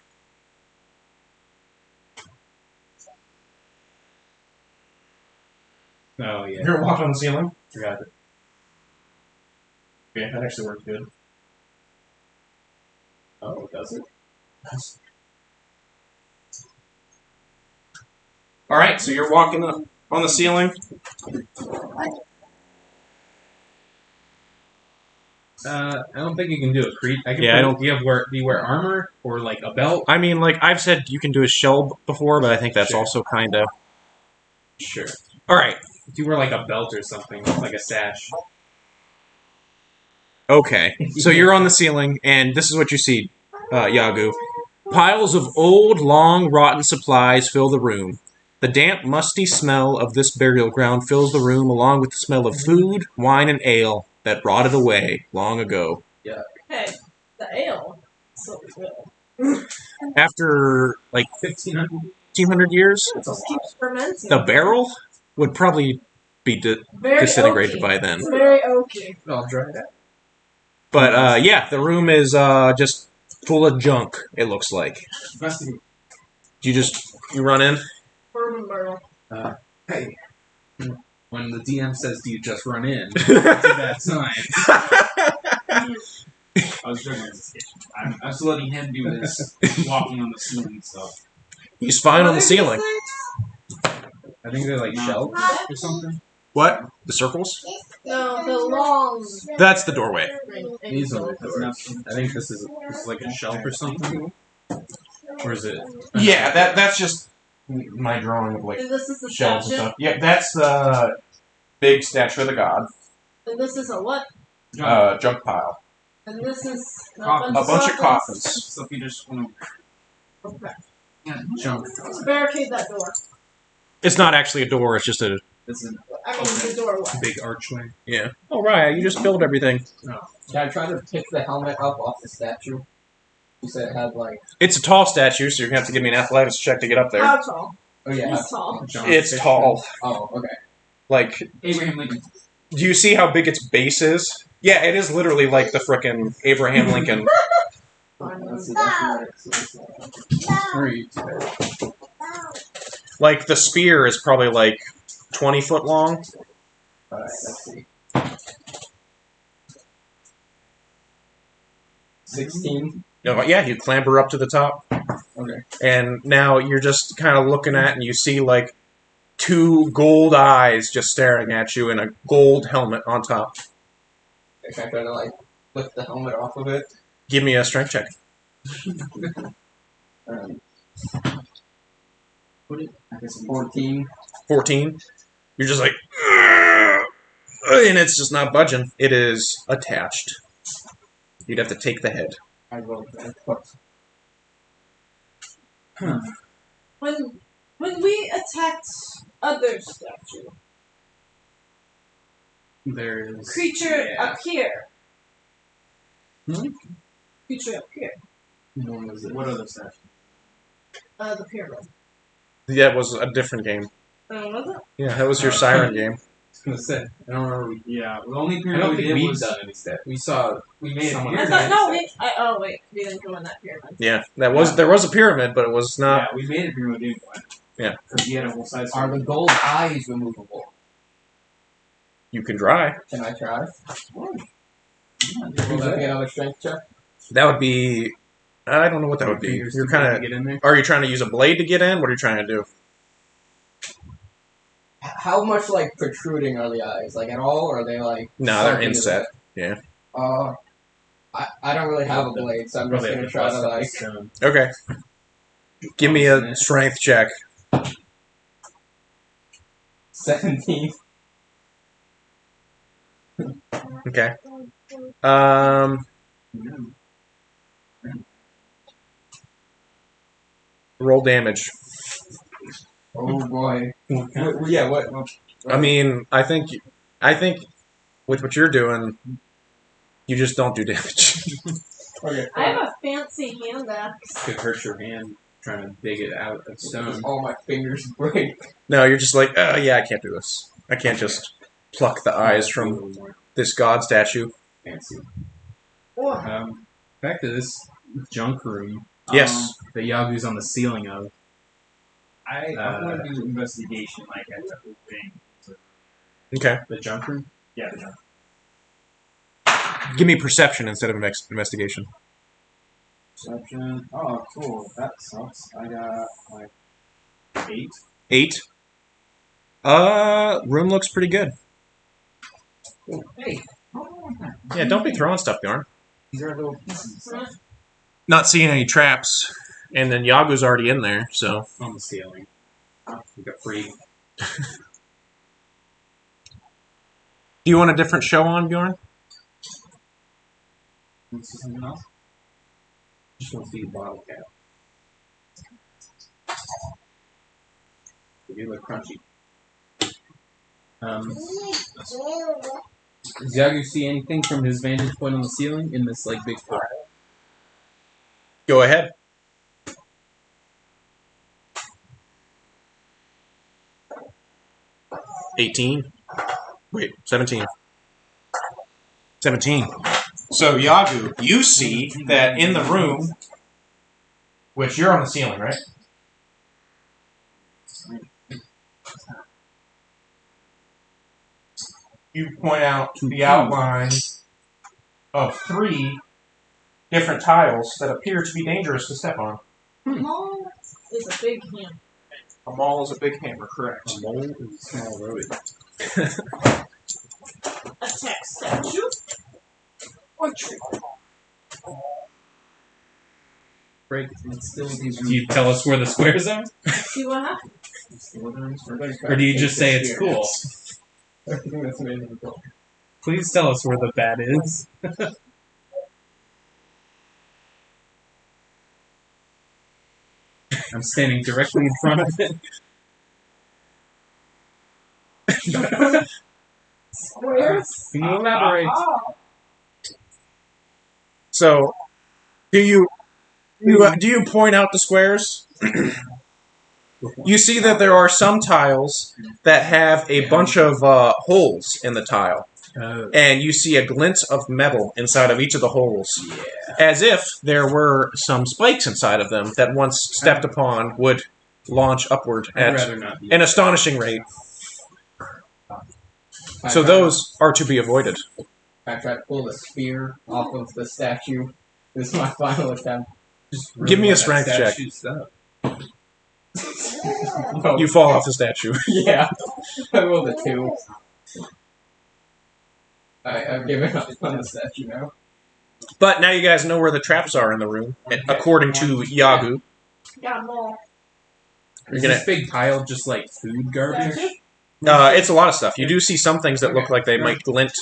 Oh, yeah. You ever walk on the ceiling? Forgot it. Yeah, that actually works good. Oh, does it? All right, so you're walking up on the ceiling. I don't think you can do a creep. I Yeah, I don't- Do you wear armor or like a belt? I mean, like I've said, you can do a shell before, but I think that's Sure. also kind of. Sure. All right. If you wear like a belt or something, like a sash. Okay. So you're on the ceiling, and this is what you see, Yagu. Piles of old, long, rotten supplies fill the room. The damp, musty smell of this burial ground fills the room, along with the smell of food, wine, and ale that rotted away long ago. Hey, the ale. So good. After like 1500. years, It just keeps fermenting. the barrel would probably be Very disintegrated oaky. by then. It's very oaky. I'll dry that. But yeah, the room is just full of junk. It looks like. You run in. Bourbon barrel. Hey. When the DM says, "Do you just run in?" That's a bad sign. I was joking. I'm still letting him do this walking on the ceiling stuff. He's fine on the ceiling. I think they're like shelves or something. What? The circles? No, the long. That's the doorway. These are the That's doors. enough. I think this is like a shelf or something. Or is it? Yeah, that's just my drawing of like And this is the shelves and statue. stuff. Yeah, that's the big statue of the god. And this is a what? Junk pile. And this is Coffin. A bunch of coffins. Stuff you just want to. Okay. Yeah, Junk. Let's barricade that door. It's not actually a door. It's just a this is I mean, the doorway. Big archway. yeah. Oh right, you just filled everything. Can I try to pick the helmet up off the statue? You said it had like. It's a tall statue, so you're gonna have to give me an athletics check to get up there. How tall? Oh yeah. He's tall. John It's Fiction. tall. Oh okay. Like, Abraham Lincoln. do you see how big its base is? Yeah, it is literally like the frickin' Abraham Lincoln. Let's see, that's Where are you? Like the spear is probably like 20 foot long. Alright, let's see. 16. No, yeah, you clamber up to the top. Okay. And now you're just kind of looking at, and you see like two gold eyes just staring at you, and a gold helmet on top. Can I try to like lift the helmet off of it? Give me a strength check. I guess 14. 14. You're just like, "Ugh," and it's just not budging. It is attached. You'd have to take the head. I rolled that. When we attacked other statue, There's creature yeah. up here. Hmm? Creature up here. When was it? What other stuff? The pyramid. That was a different game. Was it? Yeah, that was your siren game. I was gonna say. I don't remember. Yeah, the only I pyramid don't we think did we've was done any stat. We saw. we made Someone a I pyramid. thought, no, wait, we didn't go in that pyramid. Yeah, there was a pyramid, but it was not. Yeah, we made a pyramid. Didn't we? Yeah. Because he had a whole size. Are the gold eyes removable? You can try. Can I try? Yeah, Will that be another strength check? That would be. I don't know what that would be. You're kind of. get in there. Are you trying to use a blade to get in? What are you trying to do? How much like protruding are the eyes? Like at all, or are they like? No, they're sunk into inset. the- Yeah. I don't really have a blade, so I'm just Probably gonna have to try to bust up the like stone. Okay. Give me a strength check. 17. Okay. Roll damage. Oh boy. Yeah. What? I mean, I think with what you're doing, you just don't do damage. Okay. I have a fancy hand axe. Could hurt your hand trying to dig it out of stone. All my fingers break. No, you're just like, oh yeah, I can't do this. I can't just pluck the eyes A from little more this god statue. fancy. Oh, Back to this junk room Yes. that Yagu's on the ceiling of. I want to do investigation like at the whole thing. Okay. The junk room? Yeah, the jump. Give me perception instead of investigation. Perception. Oh, cool. That sucks. I got like 8. 8. Room looks pretty good. Hey. Yeah, don't be throwing stuff, Bjorn. These are little pieces. Not seeing any traps, and then Yagu's already in there, so. On the ceiling. We got free. Do you want a different show on, Bjorn? Want to see something else? Just want to see the bottle cap. They do look crunchy. Does Yagu see anything from his vantage point on the ceiling in this like big pile? Go ahead. $18. Wait, 17. 17. So, Yagu, you see that in the room, which you're on the ceiling, right? You point out the outline of 3 different tiles that appear to be dangerous to step on. Mall is a big hand. A maul is a big hammer, correct. A mole is a small rodent. Attack statue. Or tree. Break. Let's still these Do you tell us where the squares are? See what happens. Or do you just say it's cool? I think that's amazing. Cool. Please tell us where the bat is. I'm standing directly in front of it. Squares. Can you elaborate? So, do you point out the squares? You see that there are some tiles that have a bunch of holes in the tile, and you see a glint of metal inside of each of the holes, as if there were some spikes inside of them that, once stepped upon, would launch upward I'd at rather not be. an astonishing rate. I So try- those are to be avoided. I try to pull the spear off of the statue. This is my final attempt. Just Give me a ruin that strength check. statue's stuff. No. You fall off the statue. Yeah. I rolled a 2. I've given up on the statue now. But now you guys know where the traps are in the room, according to Yagu. Got a mall. Is gonna- this big pile just like food garbage? It's a lot of stuff. You do see some things that look like they might glint.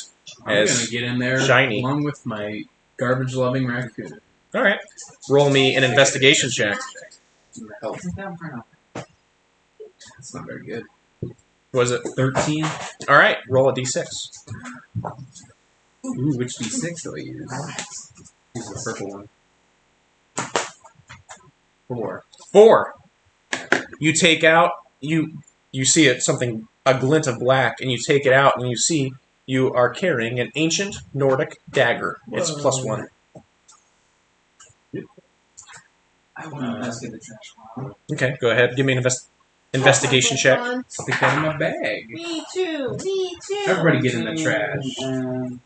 I'm As gonna get in there shiny. along with my garbage-loving raccoon. All right. Roll me an investigation check. Help. That's not very good. Was it 13. all right? Roll a d6. Ooh, which D6 do I use? Use the purple one. 4. 4. You take out you see it a glint of black, and you take it out, and you see you are carrying an ancient Nordic dagger. It's Whoa. +1. I want to investigate the trash pile. Okay, go ahead. Give me an investigation check. Stick that in my bag. Me too. Me too. Everybody get in the trash. And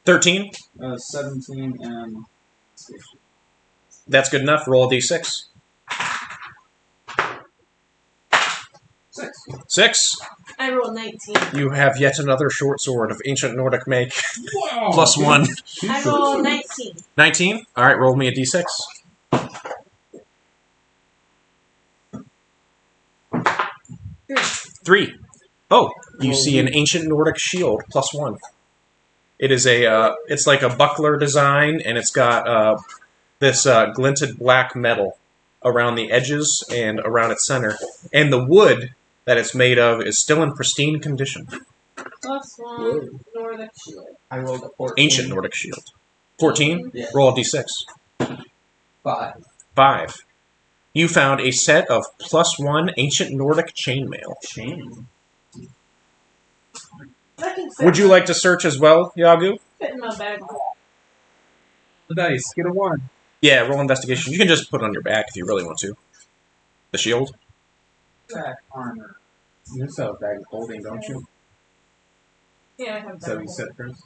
13. 17 and That's good enough. Roll a d6. 6. 6. I rolled 19. You have yet another short sword of ancient Nordic make. Whoa! +1. I rolled 19. 19. All right, roll me a d6. 3. Oh, you see an ancient Nordic shield +1. It is it's like a buckler design, and it's got this glinted black metal around the edges and around its center, and the wood that it's made of is still in pristine condition. +1 Nordic shield. I rolled a 14. Ancient Nordic shield. 14. Yeah. Roll a d6. 5. 5. You found a set of +1 ancient Nordic chainmail. Chain. That can fit Would you like to search as well, Yagu? fit in my bag? The dice. Get a 1. Yeah, roll investigation. You can just put it on your back if you really want to. The shield? Back armor. You still have a bag of holding, don't you? Yeah, I have So that. you said first.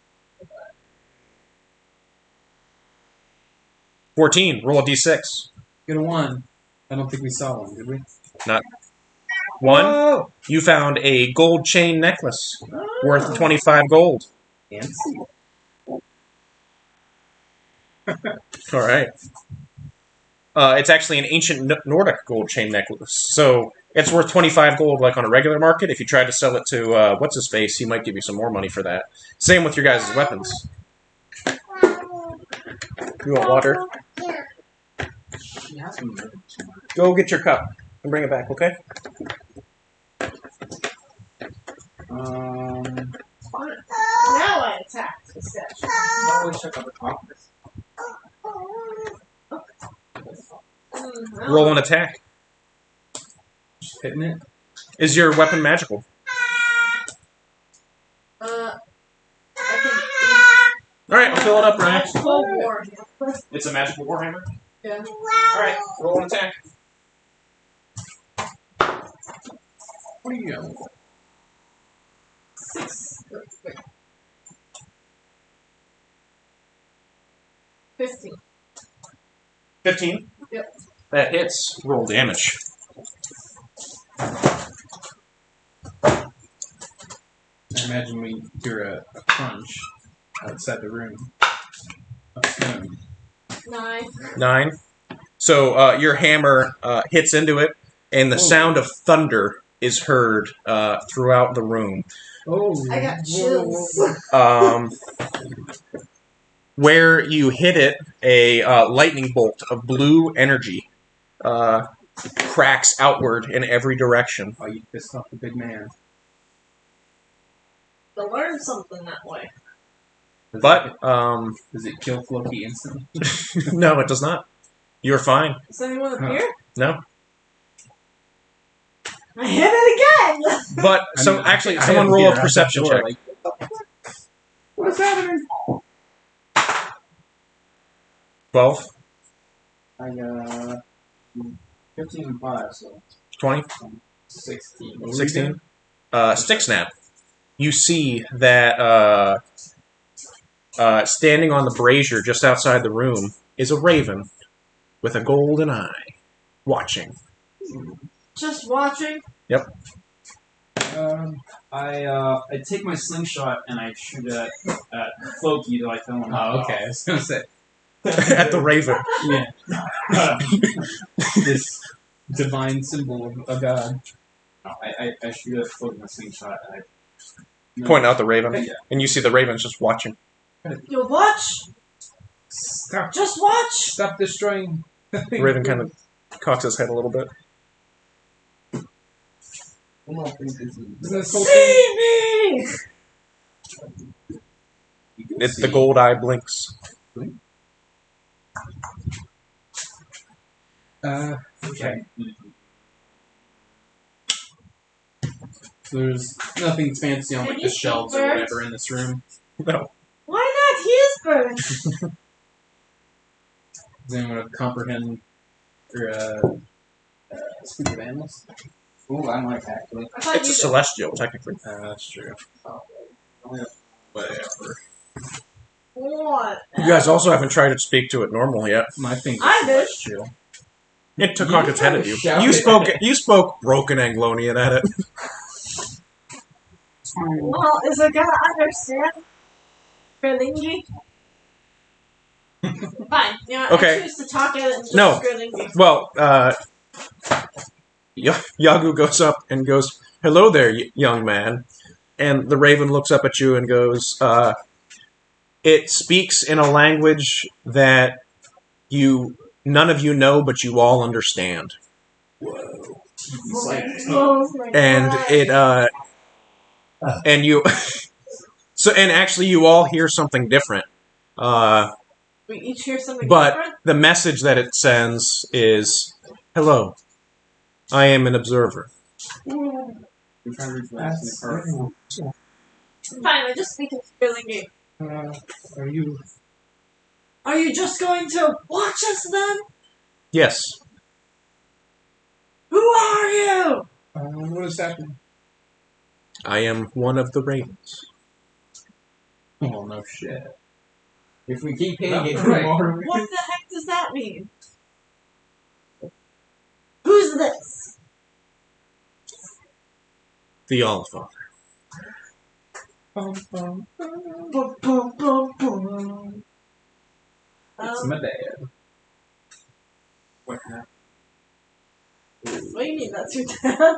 14. Roll a d6. Get a 1. I don't think we saw one, did we? 1. Oh! You found a gold chain necklace worth 25 gold. Fancy. All right. It's actually an ancient Nordic gold chain necklace. So it's worth 25 gold like on a regular market. If you tried to sell it to what's-his-face, he might give you some more money for that. Same with your guys' weapons. You want water? She has been living too much. Go get your cup and bring it back, okay? Now I attack the statue. Always check out the coffers. Roll an attack. Just hitting it. Is your weapon magical? I can All right, I'll fill it up, Ryan. Full war. It's a magical warhammer. Yeah. All right, roll an attack. What are you going? 15. 15? Yep. That hits. Roll damage. I imagine we hear a crunch outside the room. A stone. 9. 9. So your hammer hits into it, and the sound of thunder is heard throughout the room. Oh, I got chills. Where you hit it, a lightning bolt of blue energy cracks outward in every direction. Oh, you pissed off the big man. To learn something that way. But Does it kill Floki instantly? no, it does not. You're fine. Is anyone up Huh. here? No. I hit it again! But I someone had to roll get a her out perception that door, check. like, what is happening? 12, I got 15 and 5, so 20, 16. 16. Stick snap. You see that standing on the brazier just outside the room is a raven with a golden eye, watching. Just watching. I take my slingshot and I shoot at Floki till I tell him. Oh, okay. I was gonna say. At the raven. Yeah. divine symbol of a god. No, I shoot a floating a slingshot. And I Point out the raven, Yeah. and you see the raven's just watching. You watch. Stop! Just watch. Stop destroying. The raven kind of cocks his head a little bit. Isn't this whole thing? See me. It's the gold eye blinks. Okay. So there's nothing fancy on like the shelves or whatever in this room. No. Why not his bird? Does anyone comprehend or speak of animals? Ooh, I might actually. I thought It's a you celestial, technically. That's true. Whatever. what? You guys also haven't tried to speak to it normal yet. My thing. I did. Celestial. It took You cock its head at you. shouted. You spoke broken Anglonian at it. Well, is it gonna understand Berlingi? Fine. You know, Okay. I choose to talk at it and just No. Berlingi. Well, Yagu goes up and goes, "Hello there, young man." And the raven looks up at you and goes, "It speaks in a language that none of you know, but you all understand." It's like, Oh my And God. and you, and actually you all hear something different. We each hear something But different. the message that it sends is, "Hello, I am an observer." Mm. I'm trying to reach my ass in the car. Fine, I just speak in Berlingi. Are you? Are you just going to watch us then? Yes, Who are you? What is happening? I am one of the ravens. Oh no shit. If we keep hitting That's it right. more, What the heck does that mean? Who's this? The Allfather. Boom, boom, boom, boom. It's my dad. What happened? What do you mean that's your dad?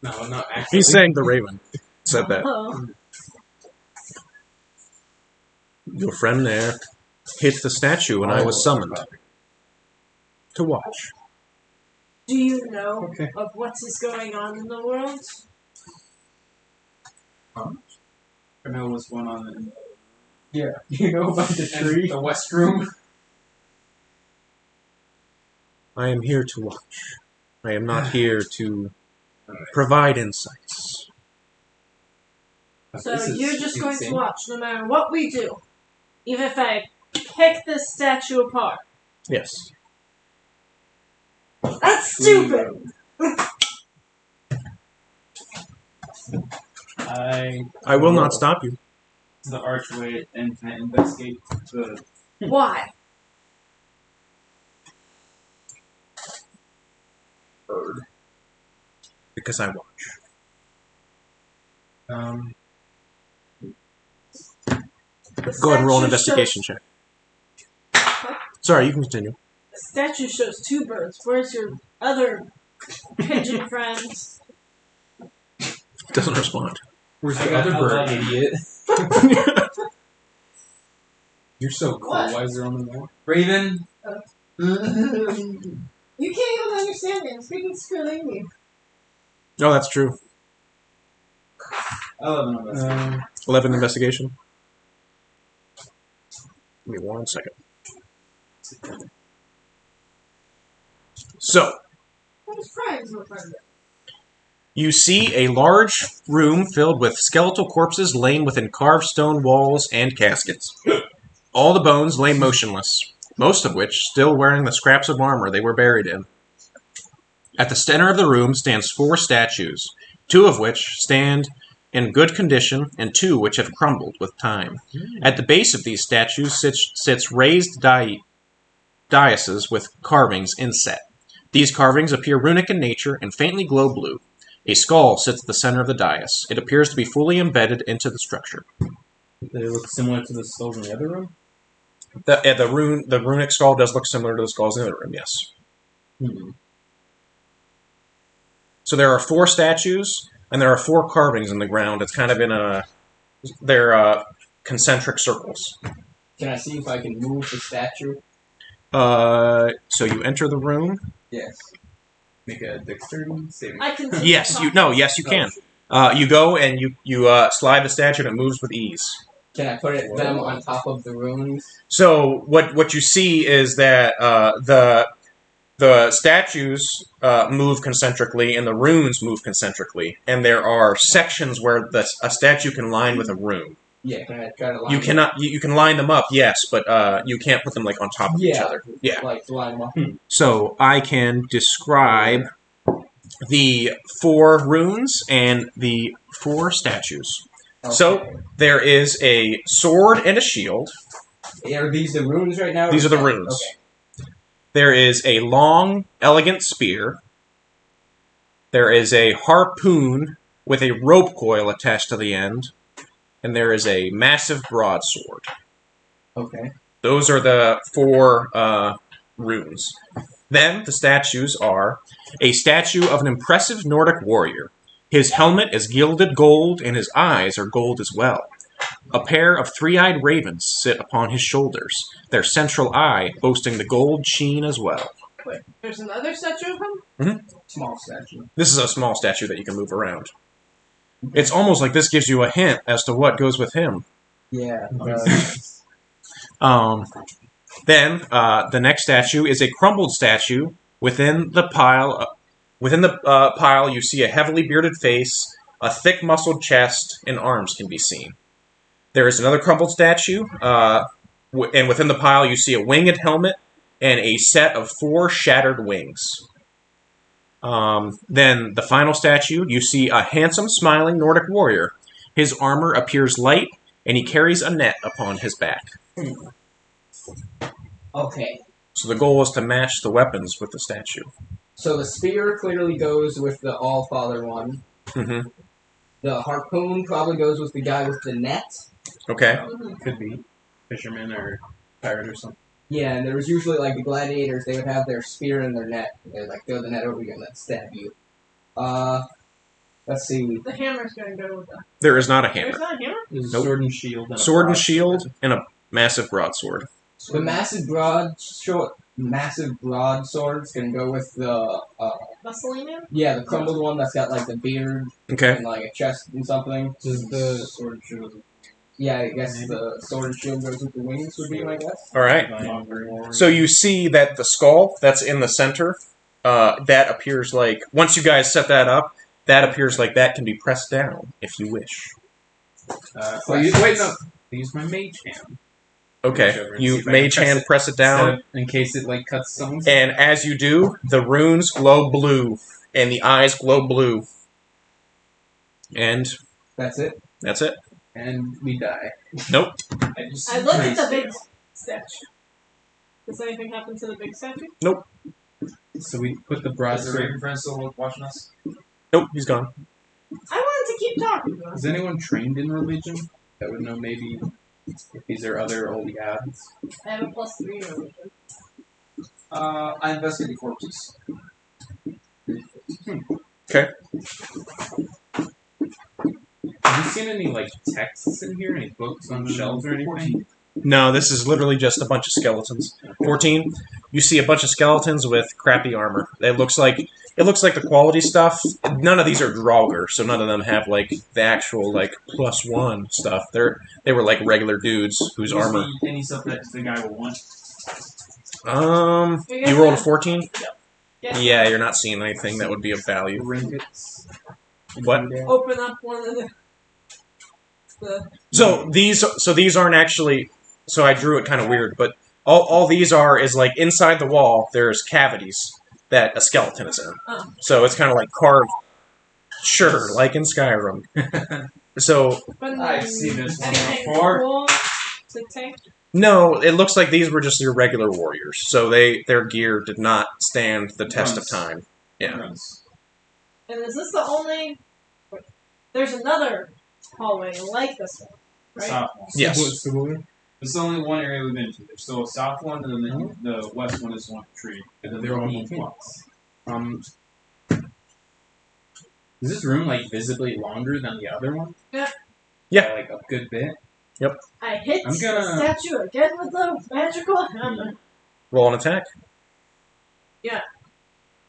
No, not actually. He's saying the raven said that. Oh. Your friend there hit the statue when I was summoned to watch. Do you know Okay. of what is going on in the world? I know what's going on in yeah, you know about the tree. the West Room. I am here to watch. I am not here to provide insights. So This is you're just going to insane. watch no matter what we do. Even if I pick this statue apart. Yes. That's stupid! I will not stop you. The archway and can I investigate the. Why? Bird. Because I watch. The Go ahead and roll an statue investigation check. Sorry, you can continue. The statue shows two birds. Where's your other pigeon friend? Doesn't respond. Where's I the got other bird, 11. idiot? You're so cool. What? Why is there only one? Raven. You can't even understand me. I'm speaking Skurlingi. No, that's true. 11 of us. 11 investigation. Give me 1 second. So, Who's friends with her? you see a large room filled with skeletal corpses laying within carved stone walls and caskets. All the bones lay motionless, most of which still wearing the scraps of armor they were buried in. At the center of the room stands 4 statues, 2 of which stand in good condition and 2 which have crumbled with time. At the base of these statues sits raised daises with carvings inset. These carvings appear runic in nature and faintly glow blue. A skull sits at the center of the dais. It appears to be fully embedded into the structure. They look similar to the skulls in the other room? The runic skull does look similar to the skulls in the other room, yes. So there are 4 statues, and there are 4 carvings in the ground. It's kind of in they're concentric circles. Can I see if I can move the statue? So you enter the room. Yes. Make a dexterity saving. I can. Yes, you can. You go and you slide the statue and it moves with ease. Can I put them on top of the runes? So what you see is that the statues move concentrically and the runes move concentrically, and there are sections where a statue can line with a rune. Yeah, can I try to line You cannot. You can line them up, yes, but you can't put them like on top of each other. Yeah. Like line them up. So I can describe the 4 runes and the 4 statues. Okay. So there is a sword and a shield. Are these the runes right now? These are the runes. Okay. There is a long, elegant spear. There is a harpoon with a rope coil attached to the end. And there is a massive broadsword. Okay. Those are the 4 runes. Then the statues are a statue of an impressive Nordic warrior. His helmet is gilded gold, and his eyes are gold as well. A pair of 3-eyed ravens sit upon his shoulders, their central eye boasting the gold sheen as well. Wait, there's another statue of him? Small statue. This is a small statue that you can move around. It's almost like this gives you a hint as to what goes with him. Yeah. Then the next statue is a crumbled statue. Within the pile, you see a heavily bearded face, a thick muscled chest, and arms can be seen. There is another crumbled statue, and within the pile you see a winged helmet and a set of 4 shattered wings. Then the final statue, you see a handsome, smiling Nordic warrior. His armor appears light, and he carries a net upon his back. Okay. So the goal is to match the weapons with the statue. So the spear clearly goes with the All-Father one. Mm-hmm. The harpoon probably goes with the guy with the net. Okay. Could be fisherman or pirate or something. Yeah, and there was usually like the gladiators, they would have their spear and their net. They'd like throw the net over you and then stab you. Let's see. The hammer's gonna go with that. There is not a There's hammer. not a hammer? There's Nope. a sword and shield. And Sword and shield and a massive broadsword. The massive broadsword's gonna go with the Muscly man? the crumbled one that's got like the beard Okay. and like a chest and something. Does the sword and shield Yeah, I guess the sword and shield goes with the wings would be my guess. All right. So you see that the skull that's in the center, that appears like, once you guys set that up, that appears like that can be pressed down if you wish. Wait, no. Use my mage hand. Okay. Whichever, and see You if I can mage press hand it. press it down, In case it like cuts someone's. and as you do, the runes glow blue, and the eyes glow blue. And That's it. that's it. And we die. Nope. I look at the big statue. Does anything happen to the big statue? So we put the Is the broadsword. Raven friend still watching us? Nope, he's gone. I wanted to keep talking to him. Is anyone trained in religion that would know maybe if these are other old gods? I have a +3 religion. I investigated corpses. Okay. Have you seen any like texts in here? Any books on shelves or anything? No, this is literally just a bunch of skeletons. 14. You see a bunch of skeletons with crappy armor. It looks like the quality stuff. None of these are Draugr, so none of them have like the actual like +1 stuff. They were like regular dudes whose armor. Any stuff that the guy will want. You rolled a 14? Yes. Yeah, you're not seeing anything that would be of value. Trinkets. What? Open up one of the So these aren't actually. So I drew it kind of weird, but all these are is like inside the wall. There's cavities that a skeleton is in. Oh. So it's kind of like carved. Sure, like in Skyrim. So But I've seen this one anything before. cool to take? no, it looks like these were just your regular warriors. So their gear did not stand the test of time. Yeah. Runs. And is this the only? There's another hallway like this one, right? South one. Yes. It's the only one area we've been to. There's still a south one, and then the west one is one tree. And then they're all equal. Is this room like visibly longer than the other one? Yeah. Yeah. By, like a good bit. I hit I'm the gonna- statue again with the magical hammer. Roll an attack.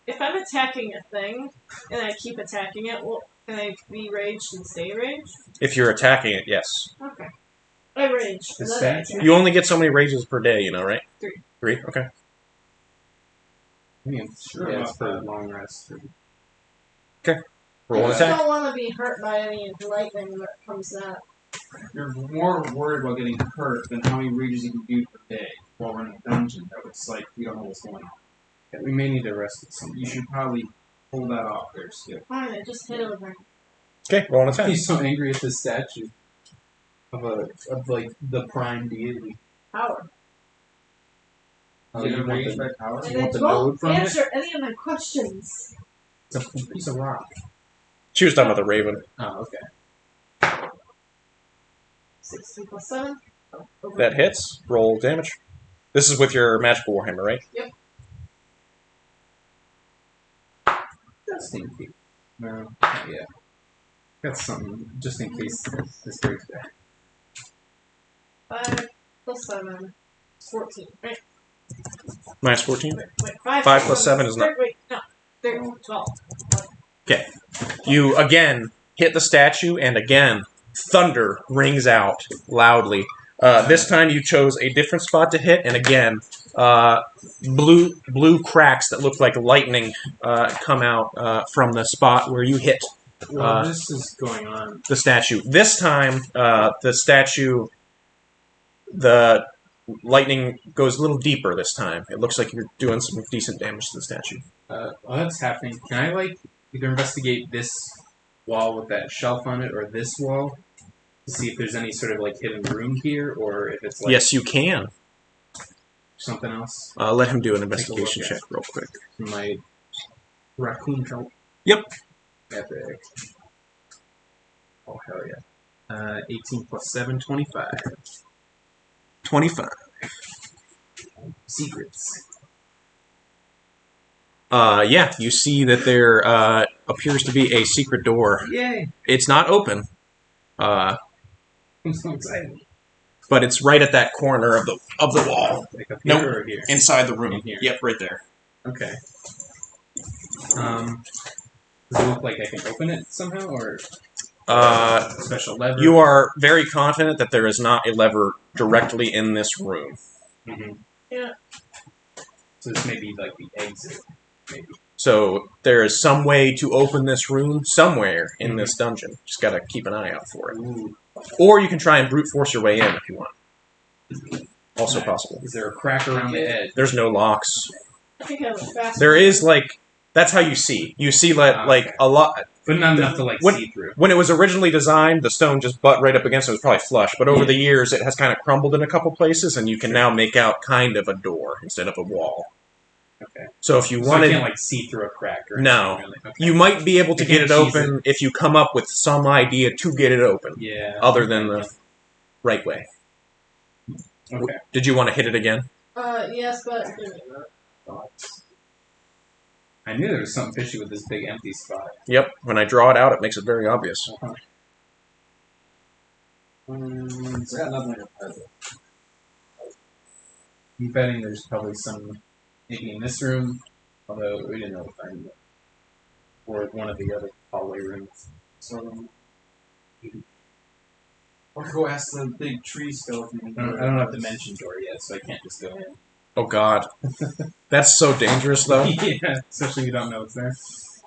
If I'm attacking a thing and I keep attacking it, can I be raged and stay raged? If you're attacking it, yes. Okay. I rage. The and then I statue? attack. You only get so many rages per day, you know, right? 3. 3? Okay. I mean, Sure yeah, about it's for that. long rest. Roll an I just attack. don't want to be hurt by any lightning that comes out. You're more worried about getting hurt than how many rages you can do per day while we're in a dungeon. That it's like we don't know what's going on. Yeah, we may need to rest at some You point. should probably pull that off there, Skip. Fine, I just hit it with her. Okay, roll an attack. He's so angry at this statue of like the prime deity. Power. Oh, Get you want enraged the- by power? And You want it the won't node from it? answer any of my questions. It's a piece of rock. She was talking about the raven. Oh, okay. 16 plus 7. Oh, over. That hits. Roll damage. This is with your magical warhammer, right? Just in case. No, not yet. Got something just in case this breaks back. 5 plus 7. 14. Right? Minus 14. Wait, 5, 5 plus 7 is not. Wait, no. 12. You again hit the statue, and again, thunder rings out loudly. This time you chose a different spot to hit, and again, blue cracks that look like lightning come out from the spot where you hit Well, this is going on. the statue. This time, the lightning goes a little deeper this time. It looks like you're doing some decent damage to the statue. While that's happening, can I like either investigate this wall with that shelf on it, or this wall, to see if there's any sort of like hidden room here, or if it's like Yes, you can. something else? Let him do an investigation look at check real quick. My raccoon trout. Yep. Epic. Oh hell yeah. 18 plus 7, 25. 25. Secrets. Yeah, you see that there appears to be a secret door. Yay! It's not open, I'm so excited. but it's right at that corner of the wall, Like up Nope. here or here? inside the room. In here. Yep, right there. Okay. Does it look like I can open it somehow, or a special lever? You are very confident that there is not a lever directly in this room. Mm-hmm. Yeah. So this may be like the exit, maybe. So there is some way to open this room somewhere in this dungeon. Just gotta keep an eye out for it. Ooh. Or you can try and brute force your way in if you want. Also possible. Is there a crack around the edge? There's no locks. I think I was fast. There is like that's how you see. You see like Okay. a lot. But not enough to like What- see through. When it was originally designed, the stone just butt right up against it. It was probably flush. But over Yeah. the years, it has kind of crumbled in a couple places, and you can now make out kind of a door instead of a wall. Okay. So if you So I wanted, can't like see through a crack or No. anything, really. Okay. you might be able to You get it can't cheese open if you come up with some idea to get it open, Yeah. other than the right way. Okay. Did you want to hit it again? Yes, but give me that. Thoughts? I knew there was something fishy with this big empty spot. Yep. When I draw it out, it makes it very obvious. I got nothing like a puzzle. I'm betting there's probably some maybe in this room, although we didn't know to find it. Or one of the other hallway rooms. So, or go ask the big tree skeleton. I don't have dimension door yet, so I can't just go in. Oh God, that's so dangerous though. Yeah, especially if you don't know it's there.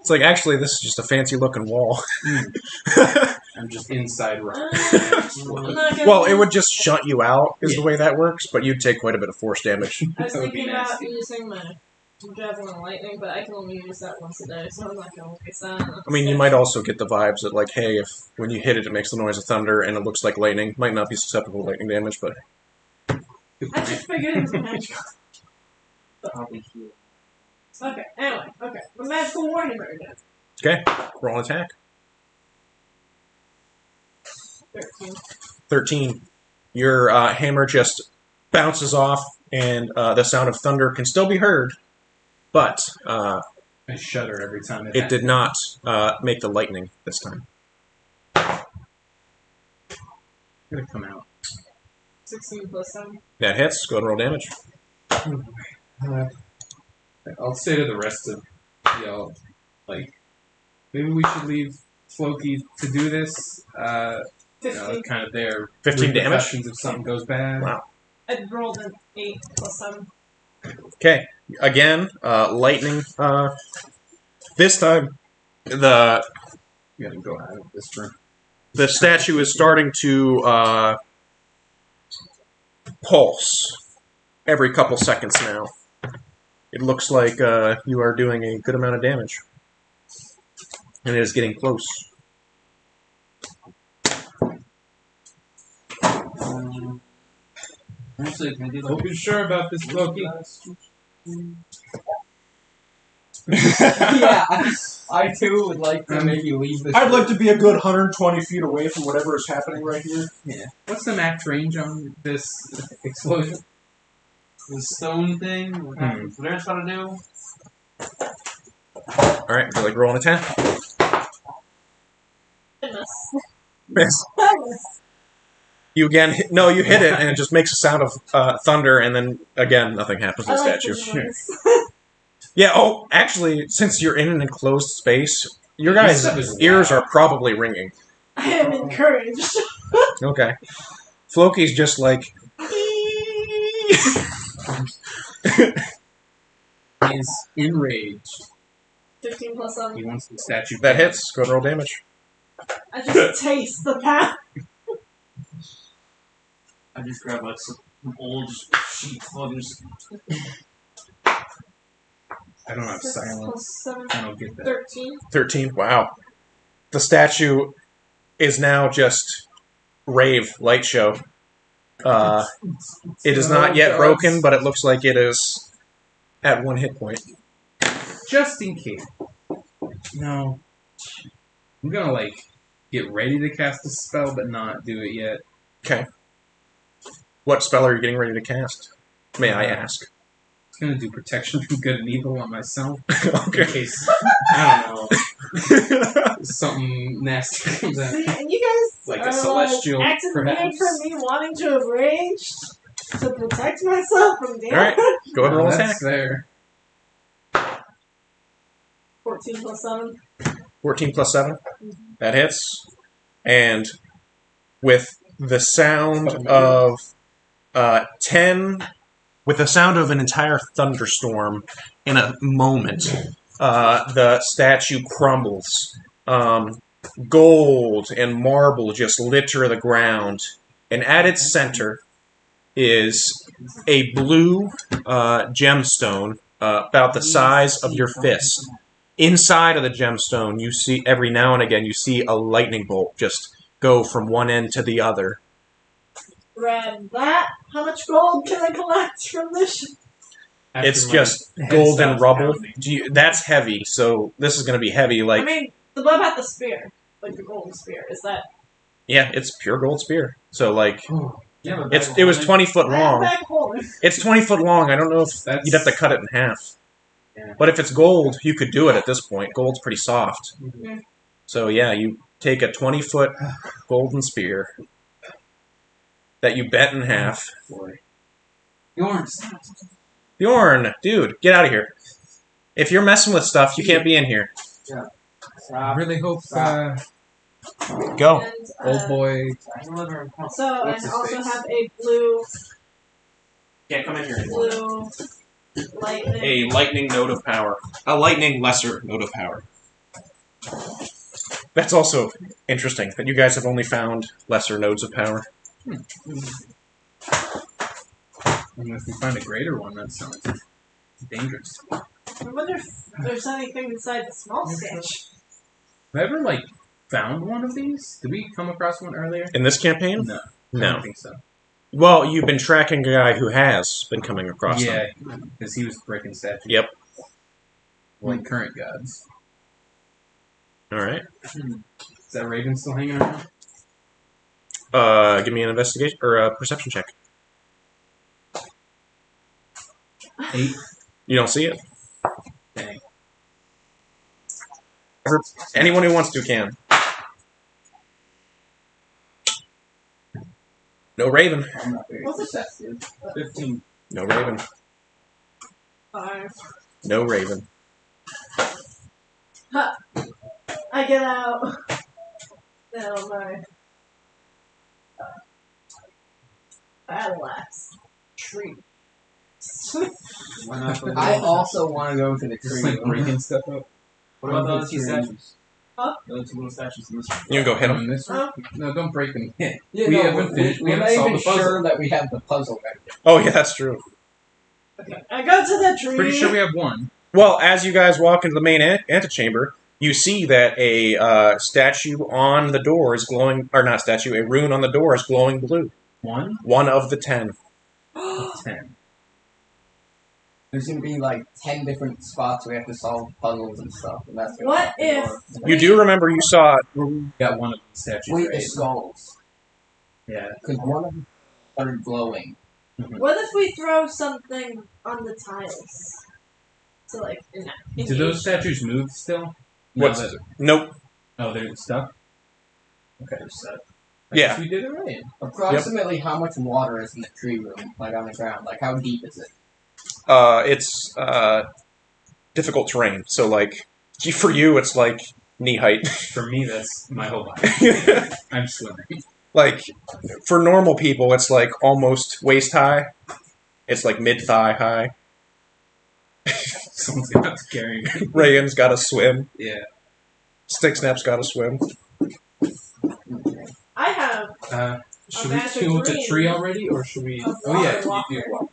It's like actually, this is just a fancy looking wall. I'm just inside rock. I'm not gonna Well, it would just shut you out, is the Yeah. way that works, but you'd take quite a bit of force damage. I was That would be thinking about nasty. using my javelin lightning, but I can only use that once a day, so I'm not gonna waste that. I mean, you might also get the vibes that, like, hey, if when you hit it, it makes the noise of thunder and it looks like lightning. Might not be susceptible to lightning damage, but Good I point. just figured it was magical. Probably heal. Okay, anyway, okay. The magical warhammer again. okay. Roll an attack. 13. 13. Your hammer just bounces off, and the sound of thunder can still be heard, but I shudder every time it It happens. did not make the lightning this time. It's gonna come out. 16 plus 7. That hits. Go and roll damage. I'll say to the rest of y'all, like, maybe we should leave Floki to do this. 15. Kind of their 15 damage? repercussions if something goes bad. Wow. I rolled an 8 plus 7. Okay. Again, lightning. This time, the You gotta go out of this room. statue is starting to pulse every couple seconds now. It looks like you are doing a good amount of damage. And it is getting close. Actually, can I do Hope you're sure about this, Floki. Yeah, I too would like to make you leave the I'd like to be a good 120 feet away from whatever is happening right here. Yeah. What's the max range on this explosion? the stone thing? Whatever it's gotta do? Alright, would you like to roll an attack? Goodness. Miss. Goodness. You again hit, no, you hit it and it just makes a sound of thunder and then again nothing happens to I the like statue. the noise. Yeah, oh, actually, since you're in an enclosed space, your This guys' stuff is ears loud. are probably ringing. I am encouraged. Okay. Floki's just like He's enraged. 15 plus 7. He wants the statue. that hits. Go and roll damage. I just taste the path. I just grab like some old sheet cloth and just I don't have 6 silence. plus 7. I don't get that. 13. 13. Wow. The statue is now just rave light show. It is not yet broken, but it looks like it is at 1 hit point. Just in case. No. I'm gonna, like, get ready to cast a spell, but not do it yet. Okay. What spell are you getting ready to cast? May I ask? It's gonna do protection from good and evil on myself. Okay. In case, I don't know, something nasty comes out. See, and you guys Like are a celestial, acting weird perhaps. for me wanting to have raged to protect myself from damage. Alright. Go ahead and roll an attack. That's there. 14 plus 7. 14 plus 7. That hits. And with the sound of 10, with the sound of an entire thunderstorm in a moment, the statue crumbles. Gold and marble just litter the ground. And at its center is a blue gemstone about the size of your fist. Inside of the gemstone, you see every now and again you see a lightning bolt just go from one end to the other. Grab that. How much gold can I collect from this? It's After just my head gold and stops rubble. pounding. That's heavy, so this is going to be heavy. Like, I mean, what about the spear? Like the golden spear? Is that? yeah, it's pure gold spear. So like, yeah, but it was 20 foot I have long. back holder. It's 20 foot long. I don't know if That's- you'd have to cut it in half. Yeah. But if it's gold, you could do it at this point. Gold's pretty soft. Yeah. So yeah, you take a 20-foot golden spear that you bent in half. yours. Bjorn, dude, get out of here. If you're messing with stuff, you can't be in here. I really hope Go. And, old boy. So What's and his also face? have a blue Can't come in here anymore. blue lightning. A lightning note of power. A lightning lesser note of power. That's also interesting, that you guys have only found lesser nodes of power. I mean, if we find a greater one, that sounds dangerous. I wonder if there's anything inside the small stitch. Have I ever, like, found one of these? Did we come across one earlier? In this campaign? No. I No. don't think so. Well, you've been tracking a guy who has been coming across them. Yeah, because he was breaking statues. Yep. Like current gods. Alright. Is that Raven still hanging around? Give me an investigation, or a perception check. 8. You don't see it. Dang. Anyone who wants to can. No Raven. I'm not very What's it? perceptive. 15. No Raven. 5. No Raven. Ha! I get out. No, my battle axe. Tree. Why not? I also want to go to the Just tree like room. breaking stuff up. What about the other two Tree. statues? Huh? The other two little statues in this room. You can go hit him. In this room? No, don't break them yet. Yeah, We no, haven't finished. We We're not haven't solved even the puzzle. sure that we have the puzzle ready. Oh yeah, that's true. Okay, I go to the tree. Pretty sure we have one. Well, as you guys walk into the main antechamber, you see that a statue on the door is glowing, or not statue, a rune on the door is glowing blue. One? One of the 10. 10. There's gonna be like 10 different spots we have to solve puzzles and stuff, and that's gonna What take if more. You do remember you saw We got one of the statues, Wait, the right? skulls. Yeah. Because one of them started glowing. What if we throw something on the tiles? So like, Do those statues move still? What's- No, that- Nope. Oh, they're stuck? Okay, they're stuck. I Yeah. guess we did it right. Approximately how much water is in the tree room, like on the ground? Like how deep is it? It's difficult terrain. So like, for you, it's like knee height. For me, that's my whole body. I'm swimming. Like, for normal people, it's like almost waist high. It's like mid thigh high. Someone's gonna have to carry me. Reagan's got to swim. Yeah. Stick Snap's got to swim. I have Should we magic kill the ring. tree already, or should we? A Oh yeah, water you do.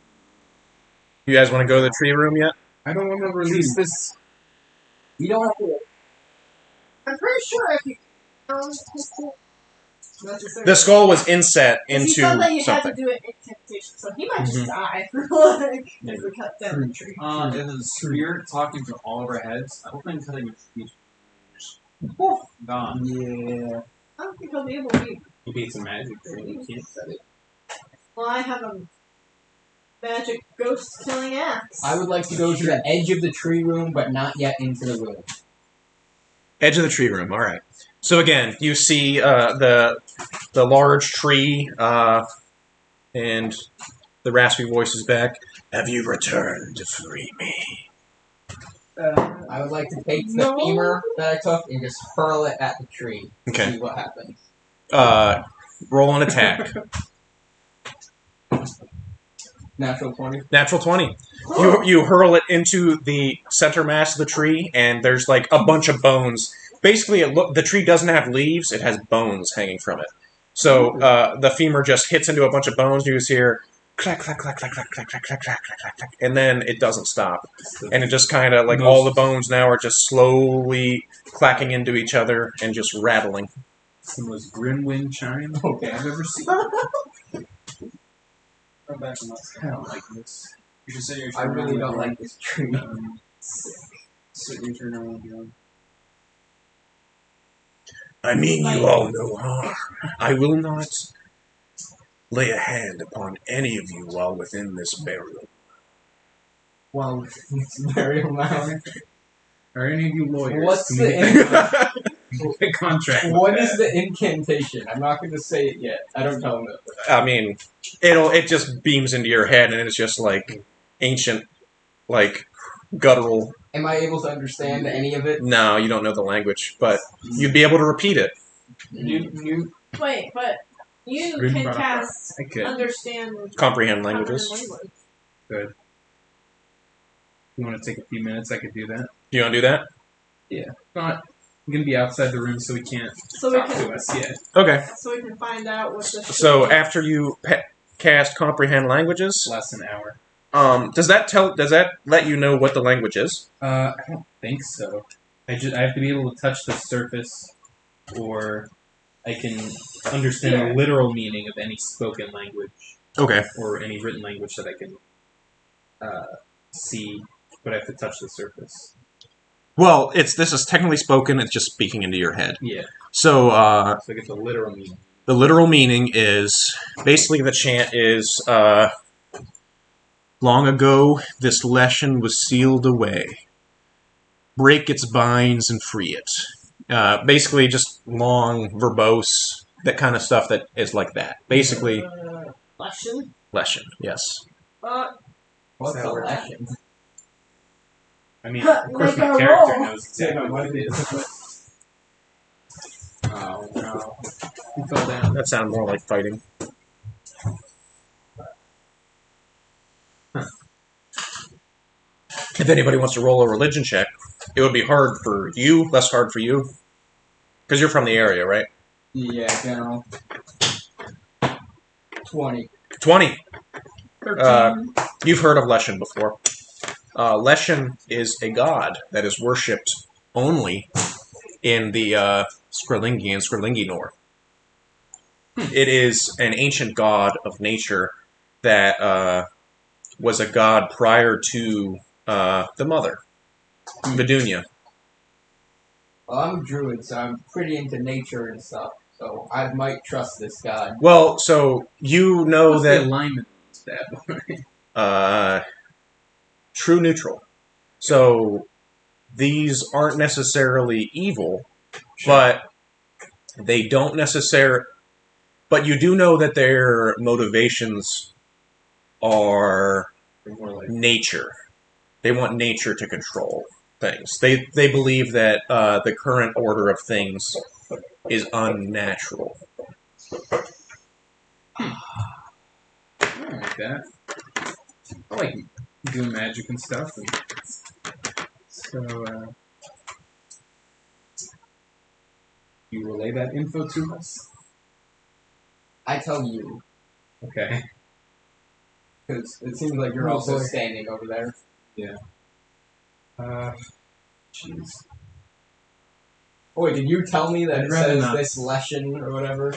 You guys want to go to the tree room yet? I don't want to release this. You don't have to. I'm pretty sure if you The skull was inset he into said that you had something. to do it incantation, so he might Mhm. just die. Like, if we cut down the tree. Is a spirit talking to all of our heads? I don't think cutting a tree. Gone. Yeah. I don't think I'll be able to beat. You beat some magic, right? You can't cut it. Well, I have a magic ghost killing axe. I would like to go to the edge of the tree room, but not yet into the room. Edge of the tree room. All right. So again, you see the large tree, and the raspy voice is back. Have you returned to free me? I would like to take the femur that I took and just hurl it at the tree. Okay. See what happens. Roll an attack. Natural 20. Natural 20. You hurl it into the center mass of the tree, and there's like a bunch of bones. Basically, the tree doesn't have leaves; it has bones hanging from it. So the femur just hits into a bunch of bones. You just hear clack, clack, clack, clack, clack, clack, clack, clack, clack, clack, clack, and then it doesn't stop. And it just kind of like all the bones now are just slowly clacking into each other and just rattling. It's the most grim wind chime Okay. I've ever seen. Come back and let's kind of like this. You should say your I really don't like this tree. Sit your turn around, John. I mean you all no harm. I will not lay a hand upon any of you while within this burial. Well, it's very loud. Are any of you lawyers? What's Can the we get a contract? What is the incantation? I'm not going to say it yet. I don't tell him that. I mean, it just beams into your head, and it's just like ancient, like guttural. Am I able to understand any of it? No, you don't know the language, but you'd be able to repeat it. You Wait, but you Grim can rock. cast I could. understand Comprehend languages. language. You want to take a few minutes? I could do that. You want to do that? Not. I'm gonna be outside the room, so we can't So we talk to can, us yet. Okay. so we can find out what the. So after you cast comprehend languages, Less than an hour. does that let you know what the language is? I don't think so. I have to be able to touch the surface, or I can understand the literal meaning of any spoken language Okay. or any written language that I can see, but I have to touch the surface. Well, this is technically spoken. It's just speaking into your head. Yeah. So So I get the literal meaning. the literal meaning is basically the chant is long ago this lesson was sealed away. break its binds and free it. Basically, just long, verbose, that kind of stuff that is like that. Basically, Lesson. lesson. Yes. What's a lesson? I mean, of course, Make my a character roll. knows exactly what it is. Oh no, he fell down. That sounded more like fighting. If anybody wants to roll a religion check, it would be hard for you, less hard for you, because you're from the area, right? Yeah, general. 20. 20. 13. You've heard of Leshen before. Leshen is a god that is worshipped only in the Skrlingi and Skrlingi North. It is an ancient god of nature that was a god prior to the mother, Vidunia. Well, I'm a druid, so I'm pretty into nature and stuff. So I might trust this god. Well, so you know What's the that alignment of this bad boy? true neutral. So these aren't necessarily evil, but they don't necessarily. But you do know that their motivations are More like nature. They want nature to control things. They believe that the current order of things is unnatural. I like that. I like doing magic and stuff. So, you relay that info to us? I tell you, Okay. because it seems like you're Oh, also boy. standing over there. Jeez. Oh, wait, did you tell me that I'd it rather says not. this lesson or whatever?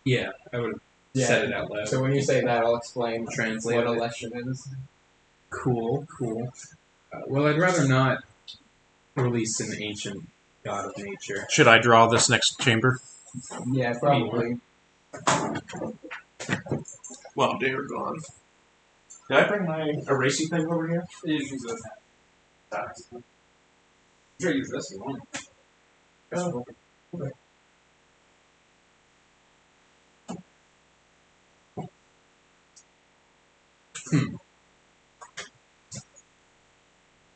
Yeah, I would have said it out loud. So when you say that, I'll explain Translate what a it. lesson is. Cool. Well, I'd rather not release an ancient god of nature. Should I draw this next chamber? Yeah, probably. Well, they are gone. Did I bring my erasing thing over here? You use those. Sure, use this one. Oh, okay.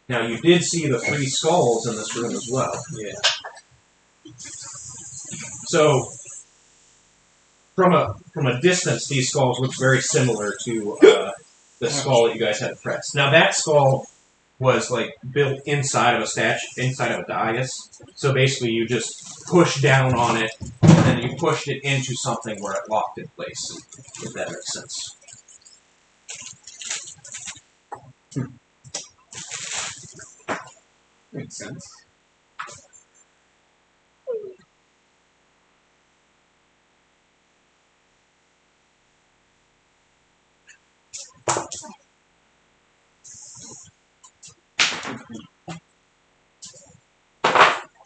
Now, you did see the 3 skulls in this room as well. Yeah. So, from a distance, these skulls look very similar to the skull that you guys had pressed. Now, that skull was like built inside of a statue, inside of a dais. So basically, you just push down on it, and then you pushed it into something where it locked in place. If that makes sense. Makes sense.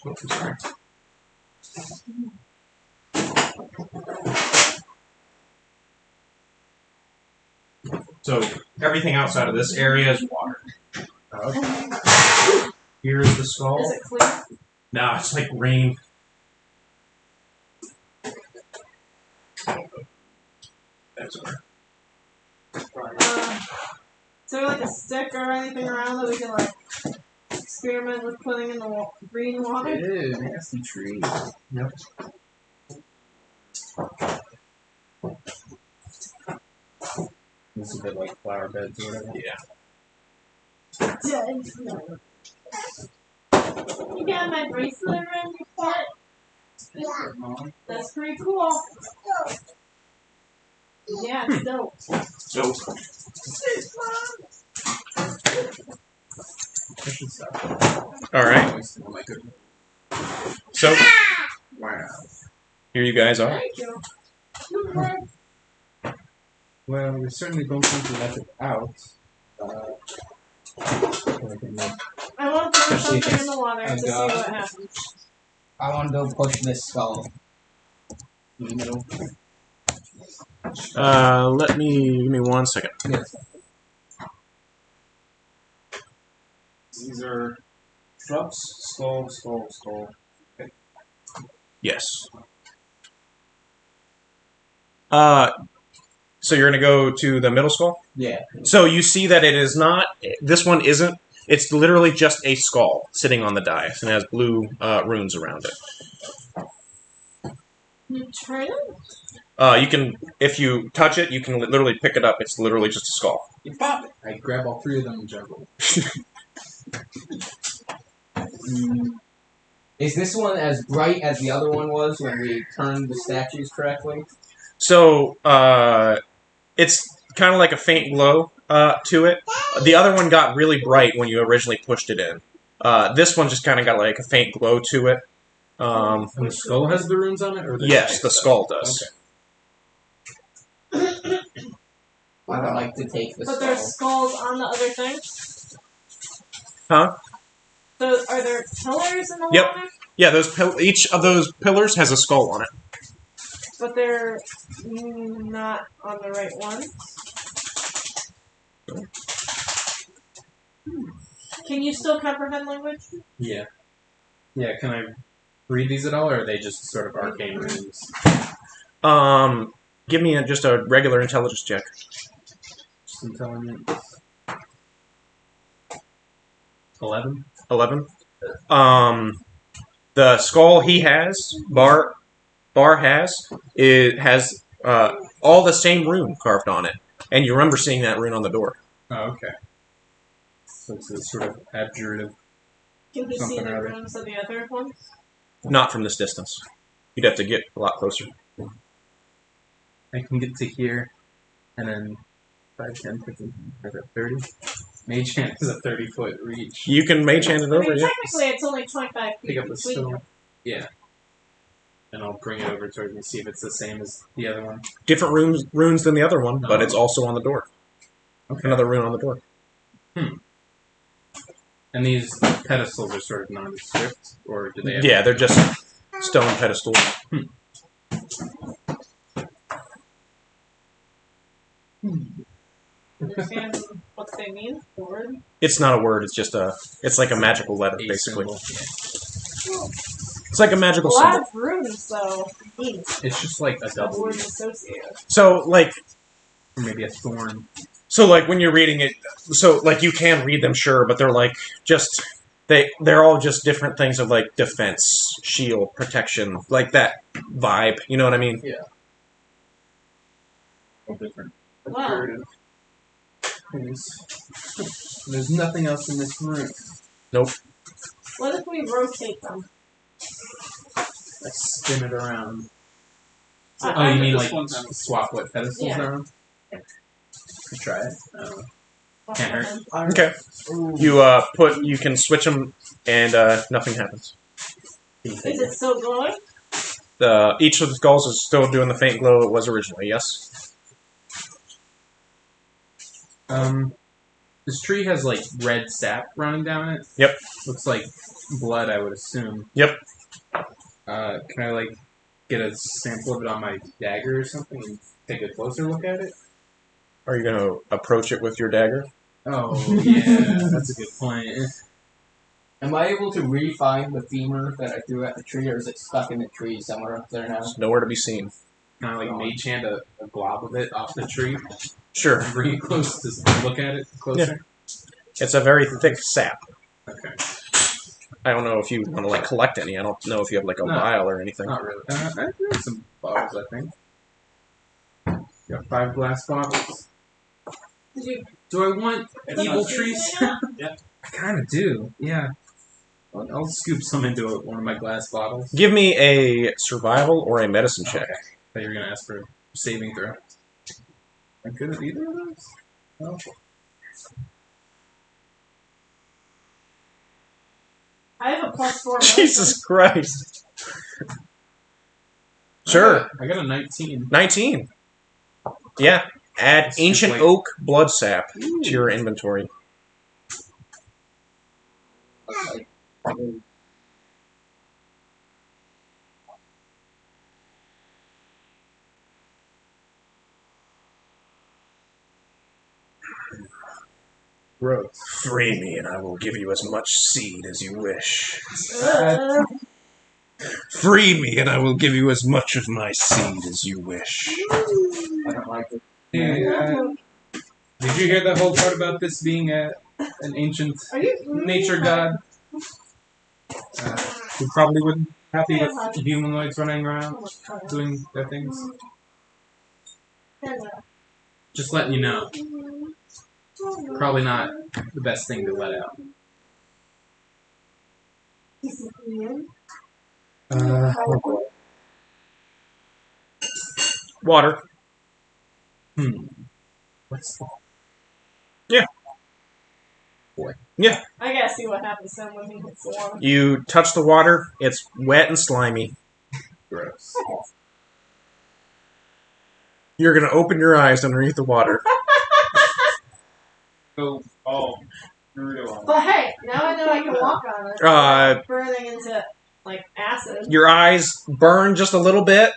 Oh, I'm sorry. So everything outside of this area is water. Here's the skull. Is it clear? No, it's like rain. That's all right. Is there like a stick or anything around that we can like experiment with putting in the green water? Ew, nasty tree. Yep. This is a bit like flower beds or whatever. Yeah. Dead. No. You got my bracelet around your foot? Yeah. That's pretty cool. Yeah, it's dope. So I should stop. all right. Oh my goodness. So Wow. here you guys are. Thank you. Well, we certainly don't want to let it out. I want to throw Especially something in the water to and, see what happens. I want to go push this skull. In the middle. Give me 1 second. Yes. These are Shrubs, skull, skull, skull. Yes. So you're going to go to the middle skull? Yeah. So you see that it is not, this one isn't, it's literally just a skull sitting on the dais and has blue runes around it. You turn it? You can, if you touch it, you can literally pick it up. It's literally just a skull. You pop it. I grab all three of them and juggle. Is this one as bright as the other one was when we turned the statues correctly? So, it's kind of like a faint glow to it. The other one got really bright when you originally pushed it in. This one just kind of got like a faint glow to it. And the skull has the runes on it? Or Yes, the skull does. Okay. I would like to take the But skull. there's skulls on the other thing? Huh? So are there pillars in the Yep. water? Yeah, each of those pillars has a skull on it. But they're not on the right one. Can you still comprehend language? Yeah. Yeah, can I read these at all, or are they just sort of arcane runes? Give me just a regular intelligence check. Just intelligence. 11? 11. The skull he has, Bar has, it has all the same rune carved on it. And you remember seeing that rune on the door. Oh, okay. So it's a sort of abjurative. Can you see Something the or other. runes of the other ones? Not from this distance. You'd have to get a lot closer. I can get to here, and then 5, 10, 15, 30. Mage hand is a 30-foot reach. You can mage hand it I over, mean, yeah. technically it's only 25 feet Pick up the between stone. you. Yeah. And I'll bring it over towards me, see if it's the same as the other one. Different runes than the other one, but it's also on the door. Okay. Another rune on the door. And these pedestals are sort of nondescript, or do they have... Yeah, they're just stone pedestals. Understand what they mean? The word? It's not a word, it's like a magical letter, A basically. symbol. It's like a magical A lot symbol. of runes, though. Means It's just like a of double, words associated. So, like, or maybe a thorn. when you're reading it, you can read them, sure, but they're like just they're all just different things of like defense, shield, protection, like that vibe. You know what I mean? All different. Wow. Abjurative things. There's nothing else in this room. What if we rotate them? I spin it around. I- Oh, you mean this like one's on- swap what pedestals Yeah. are on? Could try it. Can't hurt. Okay. You can switch them, and nothing happens. Is it still glowing? Each of the skulls is still doing the faint glow it was originally. Yes. This tree has like red sap running down it. Yep. Looks like blood, I would assume. Yep. Can I like get a sample of it on my dagger or something and take a closer look at it? Are you gonna approach it with your dagger? Oh yeah, that's a good point. Am I able to re-find the femur that I threw at the tree, or is it stuck in the tree somewhere up there now? It's nowhere to be seen. Kind of like mage hand a glob of it off the tree, Sure. bring it close to look at it closer. It's a very thick sap. Okay, I don't know if you want to like collect any. I don't know if you have like a No. vial or anything. not really. I have some bottles, I think. Got 5 glass bottles. Did you Do I want evil trees? Yeah. I kind of do. Yeah. I'll scoop some into one of my glass bottles. Give me a survival or a medicine check. Okay. Thought you were gonna ask for a saving throw. Am I good at either of those? No. I have a +4. Jesus Christ. Sure. I got a 19. 19. Yeah. Add It's just ancient like- oak blood sap to your inventory. Gross. Free me, and I will give you as much seed as you wish. Free me, and I will give you as much of my seed as you wish. I don't like it. Hey, did you hear the whole part about this being an ancient Are you nature god? Who probably wouldn't be happy with humanoids running around doing their things. Just letting you know. Probably not the best thing to let out. Water. What's that? I gotta see what happens then when he hits the water. You touch the water, it's wet and slimy. Gross. You're going to open your eyes underneath the water. Oh, brutal. But hey, now I know I can walk on it. Burning into like acid. Your eyes burn just a little bit.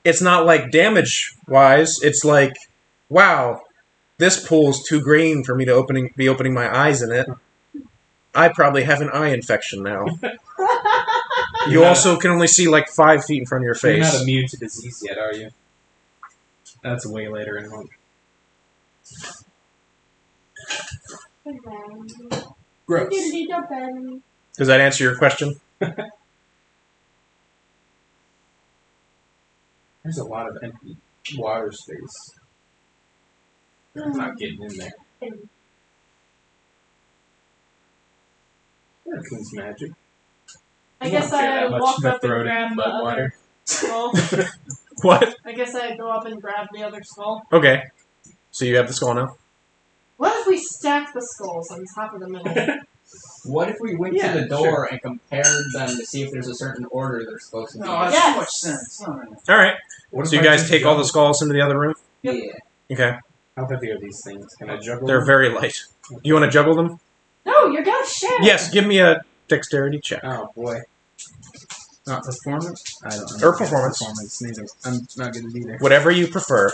It's not like damage-wise. It's like, wow, this pool's too green for me to be opening my eyes in it. I probably have an eye infection now. You also can only see like 5 feet in front of your You're face. not immune to disease yet, are you? That's way later in life. Gross. Does that answer your question? There's a lot of empty water space. I'm not getting in there. Everything's magic. I guess I Much walk to up and throw it grab in the mud other water. skull. What? I guess I go up and grab the other skull. Okay. So you have the skull now? What if we stack the skulls on top of the middle? What if we went Yeah, to the door and compared them to see if there's a certain order they're supposed to be No, in? that's Yes. too much sense. No. All right. What So if you I guys just take all the juggle? skulls into the other room? Yeah. Okay. How heavy are these things? Can I juggle They're them? very light. You want to juggle them? No, you're gonna share. Yes, give me a dexterity check. Oh boy. Not performance? I don't know. Or performance. Performance, neither. I'm not good at either. Whatever you prefer.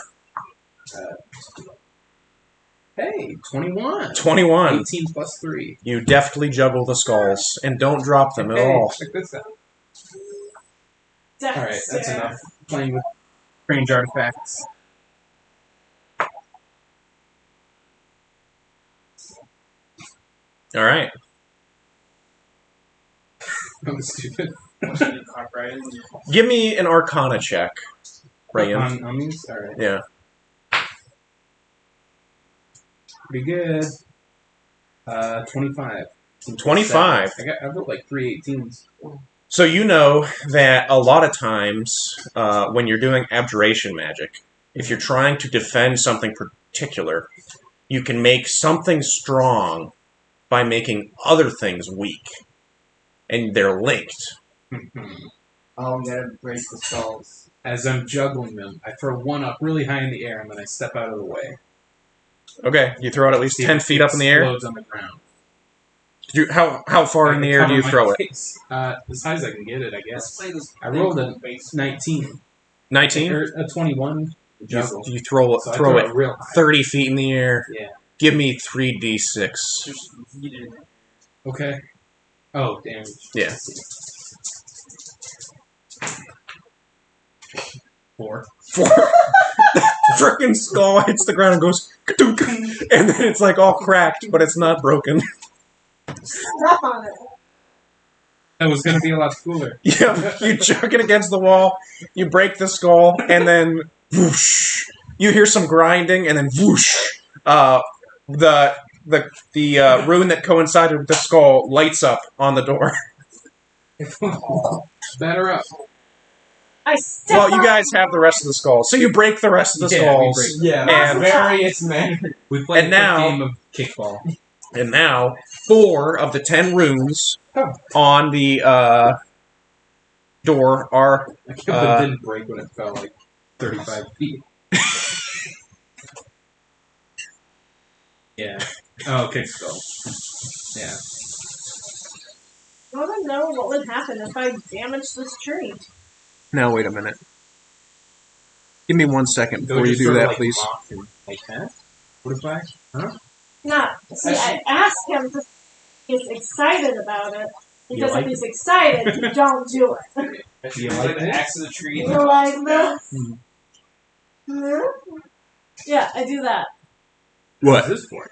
Hey, 21. 21. 18 plus 3. You deftly juggle the skulls and don't drop them at Hey, all. check this out. Dex Alright, that's save. enough. Playing with strange artifacts. All right. I'm stupid. Give me an Arcana check, Rayan. On these? Alright. Yeah. Pretty good. 25. 25. I wrote like 3 18s. So you know that a lot of times when you're doing abjuration magic, if you're trying to defend something particular, you can make something strong by making other things weak. And they're linked. Oh, you gotta break the skulls. As I'm juggling them, I throw one up really high in the air and then I step out of the way. Okay, you throw it at least See if 10 it feet up in the air? explodes on the ground. How far in the air do you throw it? Face. As high as I can get it, I guess. Let's play this. I rolled a 19. 19? Or a 21. Juggle. You throw it, So I throw it real high. 30 feet in the air. Yeah. Give me 3d6. Just eat it. Okay. Oh, damage. Yeah. 4. 4. The frickin' skull hits the ground and goes, ka-dunk, and then it's like all cracked, but it's not broken. Step on it. That was gonna be a lot cooler. Yeah, you chuck it against the wall, you break the skull, and then whoosh. You hear some grinding, and then whoosh. The rune that coincided with the skull lights up on the door. Batter up. I step Well, you on guys have the rest of the skulls, so you break the rest of the Yeah, we skulls. break Yeah, And- various manner. We played And a quick now- game of kickball. And now, 4 of the 10 runes on the door are I can't believe it didn't break when it fell like 35 feet. Yeah. Oh, kick skull. Yeah. I want to know what would happen if I damaged this tree. Now, wait a minute. Give me 1 second Go before you just do sort of, that, like, please. mock and like that? What if I? Huh? not. See, I ask him to he's excited about it. Because like if he's excited, you don't do it. Do you It's like the this? axe of the tree. You like this? Yeah, I do that. What? What's this for?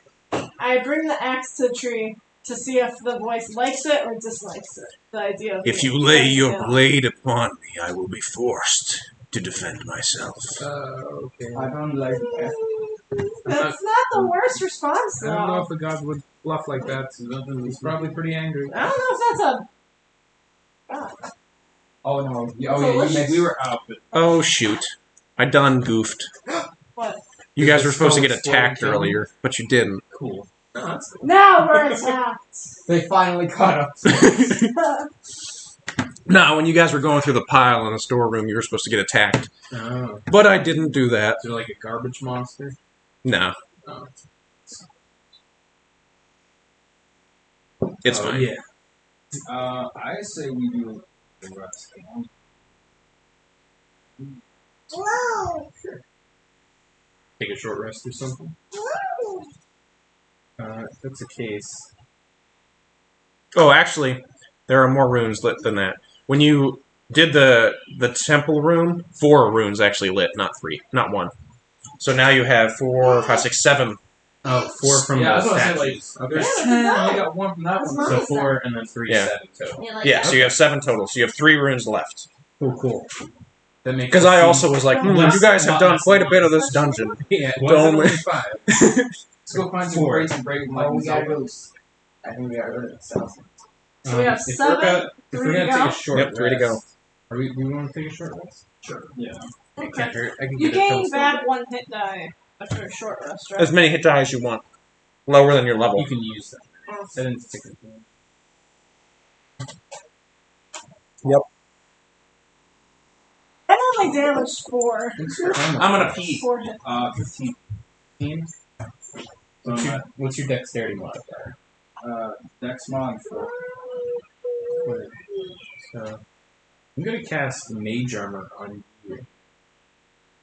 I bring the axe to the tree to see if the voice likes it or dislikes it. The idea of If it. you lay Like, your yeah. blade upon me, I will be forced to defend myself. Okay. I don't like that. That's not the worst response, I though. don't know if a god would bluff like that. He's probably pretty angry. I don't know if that's a. God. Oh no. Oh yeah, Delicious. you missed. We were out, but Oh shoot. I done goofed. What? You guys were supposed to get Skull attacked exploding kill earlier, but you didn't. Cool. Oh, that's cool. Now we're attacked! They finally caught up. No, when you guys were going through the pile in the storeroom, you were supposed to get attacked. Oh. But I didn't do that. Is there like a garbage monster? No. Oh. It's Oh, fine. Yeah. I say we do the rest. Whoa! Take a short rest or something? If that's the case. Oh, actually, there are more runes lit than that. When you did the temple rune, 4 runes actually lit, not 3, not 1. So now you have 4, 5, 6, 7. Oh, 4 from Yeah, I was the gonna say, statues. Okay. There's Yeah, 10. look at I that. got one from that That's one. nice. So 4 and then 3, Yeah. 7 total. You like Yeah, that? so you have 7 total. So you have 3 runes left. Cool. That makes Because it I seem- also was like, Well, you guys have done quite a bit of this dungeon. Yeah, it was Don't- only 5. Let's go find some 4. crates and break them like Oh, we gotta Zelda. I think we got rid of the cells. So we have if 7, If we're 3 to gonna take go. a short Yep, 3 to go. rest- Do we want to take a short rest? Yeah. It can't hurt. I can You get a gain toast. back 1 hit die after a short rest, right? As many hit die as you want. Lower than your level. You can use that. Oh. That didn't stick with me. I'm only damaged 4. I'm gonna pee. 4 hit. 15. 15? What's your dexterity modifier? Dex mod for So, I'm gonna cast Mage Armor on you.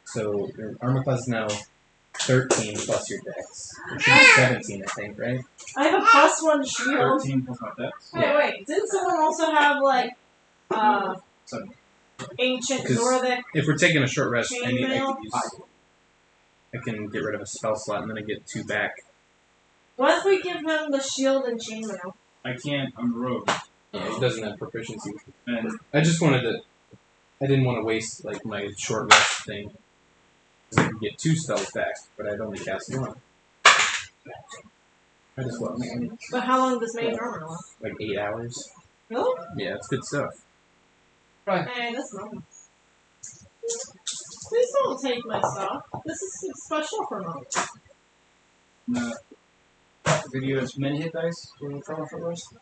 So, your armor class is now 13 plus your dex. It should be 17, I think, right? I have a +1 shield. 13 plus my dex. Wait. Didn't someone also have, like, Seven. ancient 'Cause- Nordic? If we're taking a short rest, I Chainmail? could use. I can get rid of a spell slot and then I get 2 back. What if we give him the shield and chainmail? I can't. I'm rogue. It doesn't have proficiency. And I just wanted to. I didn't want to waste like my short rest thing. 'Cause I could get 2 spells back, but I'd only cast 1. I just want But how long does mage armor last? like 8 hours. Really? Yeah, it's good stuff. Hey, that's normal. Please don't take my stuff. This is special for me. did you have many hit dice for short rest?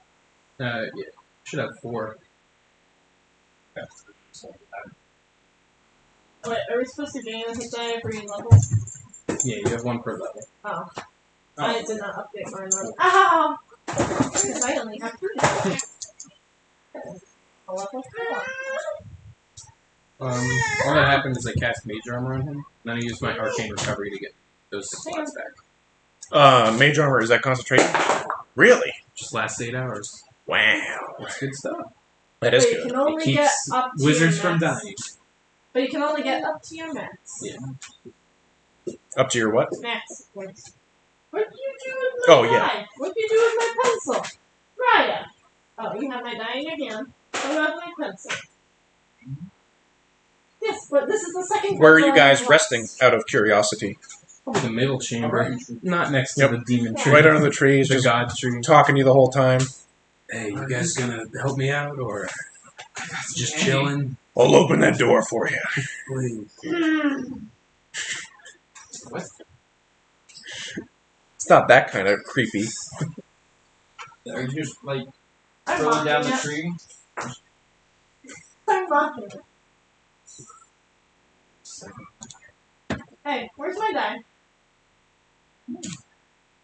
Yeah, should have 4. Wait, are we supposed to gain a hit die every level? Yeah, you have 1 per level. Oh. I did not update my level. Ow! Because I only have 3. A level 4. All that happened is I cast Mage Armor on him, and then I used my Arcane Recovery to get those slots back. Mage armor, is that concentration? Really? Just last 8 hours. Wow. It's good stuff. That is But you good. can only It get keeps up to wizards your from max. dying. But you can only get up to your max. Yeah. Up to your what? Max points. What did you do with my Oh, yeah. die? What did you do with my pencil? Raya! Oh, you have my dying again. So you have my pencil. Yes, but this is the second Where are pencil you I guys have resting, lost. out of curiosity? Probably the middle chamber. Not next to Yep. the demon Yeah. tree. Right under the trees, the just god tree. talking to you the whole time. Hey, you guys gonna help me out or just chilling? I'll open that door for you. Please. It's not that kind of creepy. Are you just like I'm throwing down mocking the it. tree? I'm mocking it. Hey, where's my die?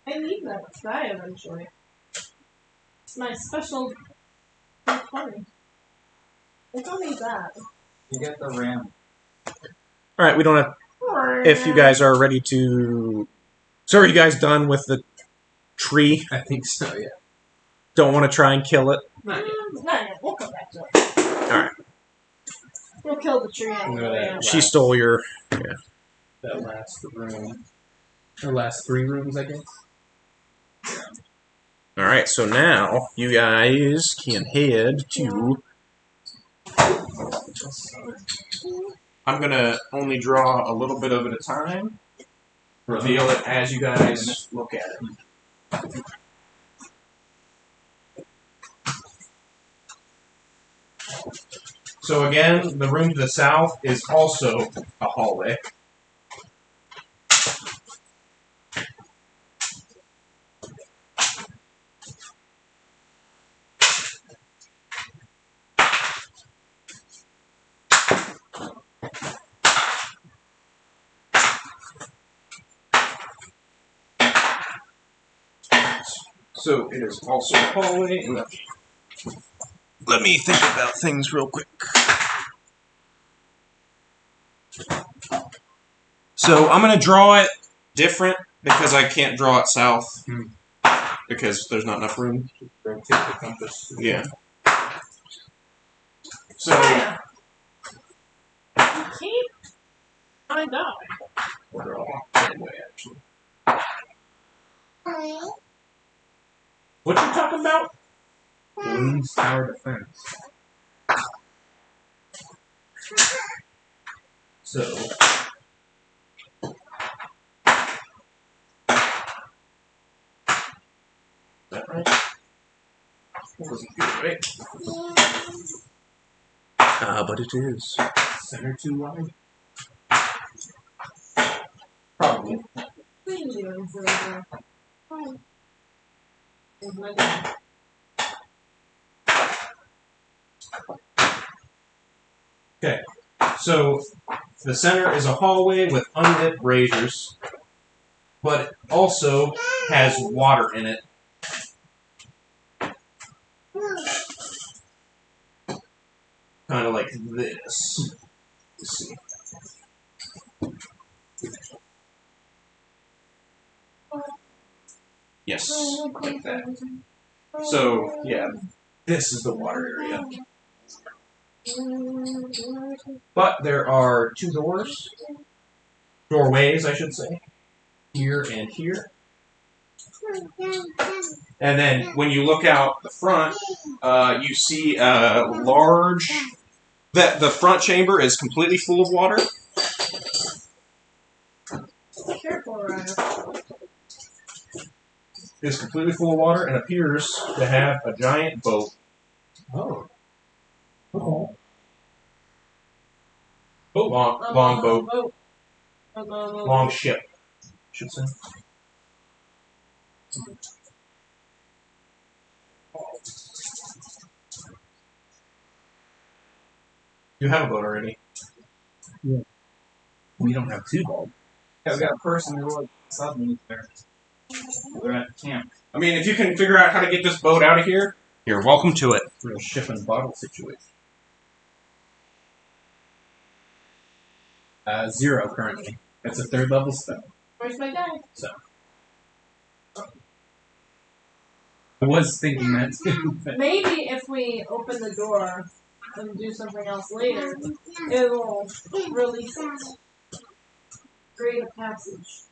I need that die eventually. It's my special D20. I don't need that. You get the ram. Alright, we don't have... If you guys are ready to... So are you guys done with the tree? I think so, yeah. Don't want to try and kill it? Not yet. Not yet. We'll come back to it. Alright. We'll kill the tree on the No, way that- out. She stole your... That last room. Or last 3 rooms, I guess. Alright, so now you guys can head to... I'm gonna only draw a little bit of it at a time. Reveal it as you guys look at it. So again, the room to the south is also a hallway. So it is also a hallway. Let me think about things real quick. So I'm going to draw it different because I can't draw it south because there's not enough room. Rotate the compass. Yeah. So China. You keep. I die. we'll draw that way actually. What you talking about? Balloons tower defense. So. Is that right? That wasn't good, right? But it is. Center too wide. Probably. Please do it for the There's my dad. Okay. So the center is a hallway with unlit braziers, but it also has water in it. Kind of like this. Let's see. Yes, like that. So, yeah, this is the water area. But there are 2 doors. Doorways, I should say. Here and here. And then when you look out the front, you see a large... The front chamber is completely full of water. Careful, Ryan. It is completely full of water and appears to have a giant boat. Oh. Long boat. Long ship, I should say. You have a boat already. We don't have 2 bulbs. Yeah, we got a person who was suddenly there. They're at camp. I mean, if you can figure out how to get this boat out of here, you're welcome to it. Real ship and bottle situation. 0 currently. It's a 3rd level spell. Where's my dad? I was thinking that too. But Maybe if we open the door and do something else later, it will release it. Create a passage.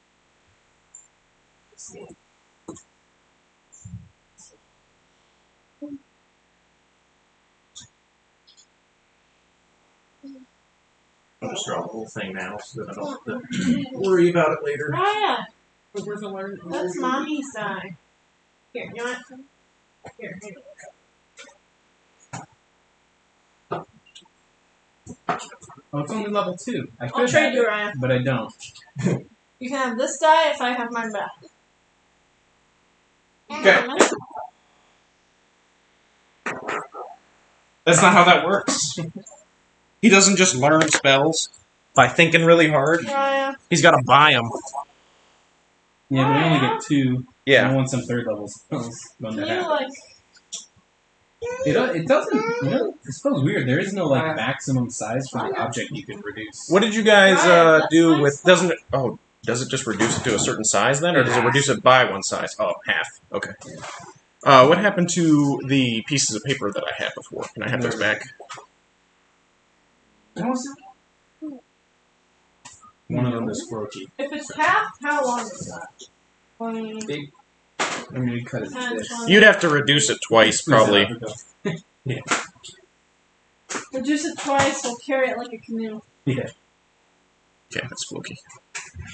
Let's see. I'll just draw the whole thing now so that I don't have to worry about it later. Raya! That's mommy's side. Here, you want some? Here. oh, it's only level 2. I I'll could trade have you, it, Ryan. but I don't. You can have this die if I have mine back. Okay. That's not how that works. He doesn't just learn spells by thinking really hard. Raya. He's got to buy them. Yeah, but I only get 2. Yeah. I want some 3rd level spells when Can that you, happens. like... It doesn't, you know, it smells weird. There is no, like, maximum size for the object you can reduce. What did you guys Ryan, that's do nice. with... Doesn't it... Oh, does it just reduce it to a certain size then? Or does it reduce it by 1 size? Oh, half. Okay. What happened to the pieces of paper that I had before? Can I have those back? One of them is croaky. If it's half, how long is that? 20, Big. I'm gonna cut it 10, this. 20. You'd have to reduce it twice, probably. Reduce it twice, we'll carry it like a canoe. Yeah. Okay, that's spooky.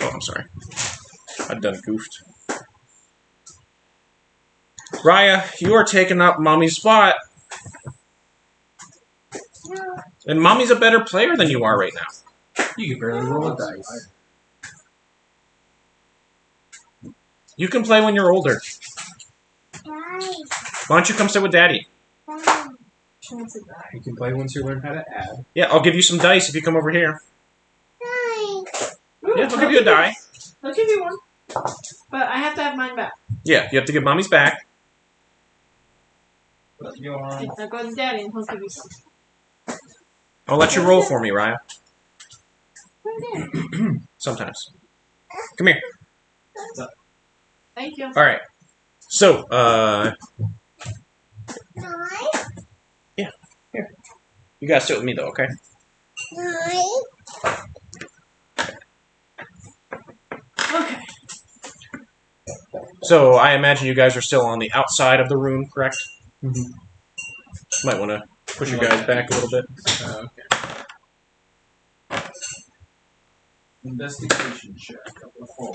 Oh, I'm sorry. I done goofed. Raya, you are taking up Mommy's spot. And Mommy's a better player than you are right now. You can barely roll a dice. You can play when you're older. Why don't you come sit with Daddy? Chance of that. You can play once you learn how to add. Yeah, I'll give you some dice if you come over here. Ooh, Yeah, I'll give you a die. I'll give you one. But I have to have mine back. Yeah, you have to give Mommy's back. Put your arm. Now go to Daddy and he'll give you some. I'll let you roll for me, Raya. Okay. Sometimes. Come here. Thank you. Alright. So, yeah, here. You gotta sit with me, though, okay? Okay. So, I imagine you guys are still on the outside of the room, correct? Mm-hmm. Might want to push your guys back a little bit. Okay. Investigation check. Oh,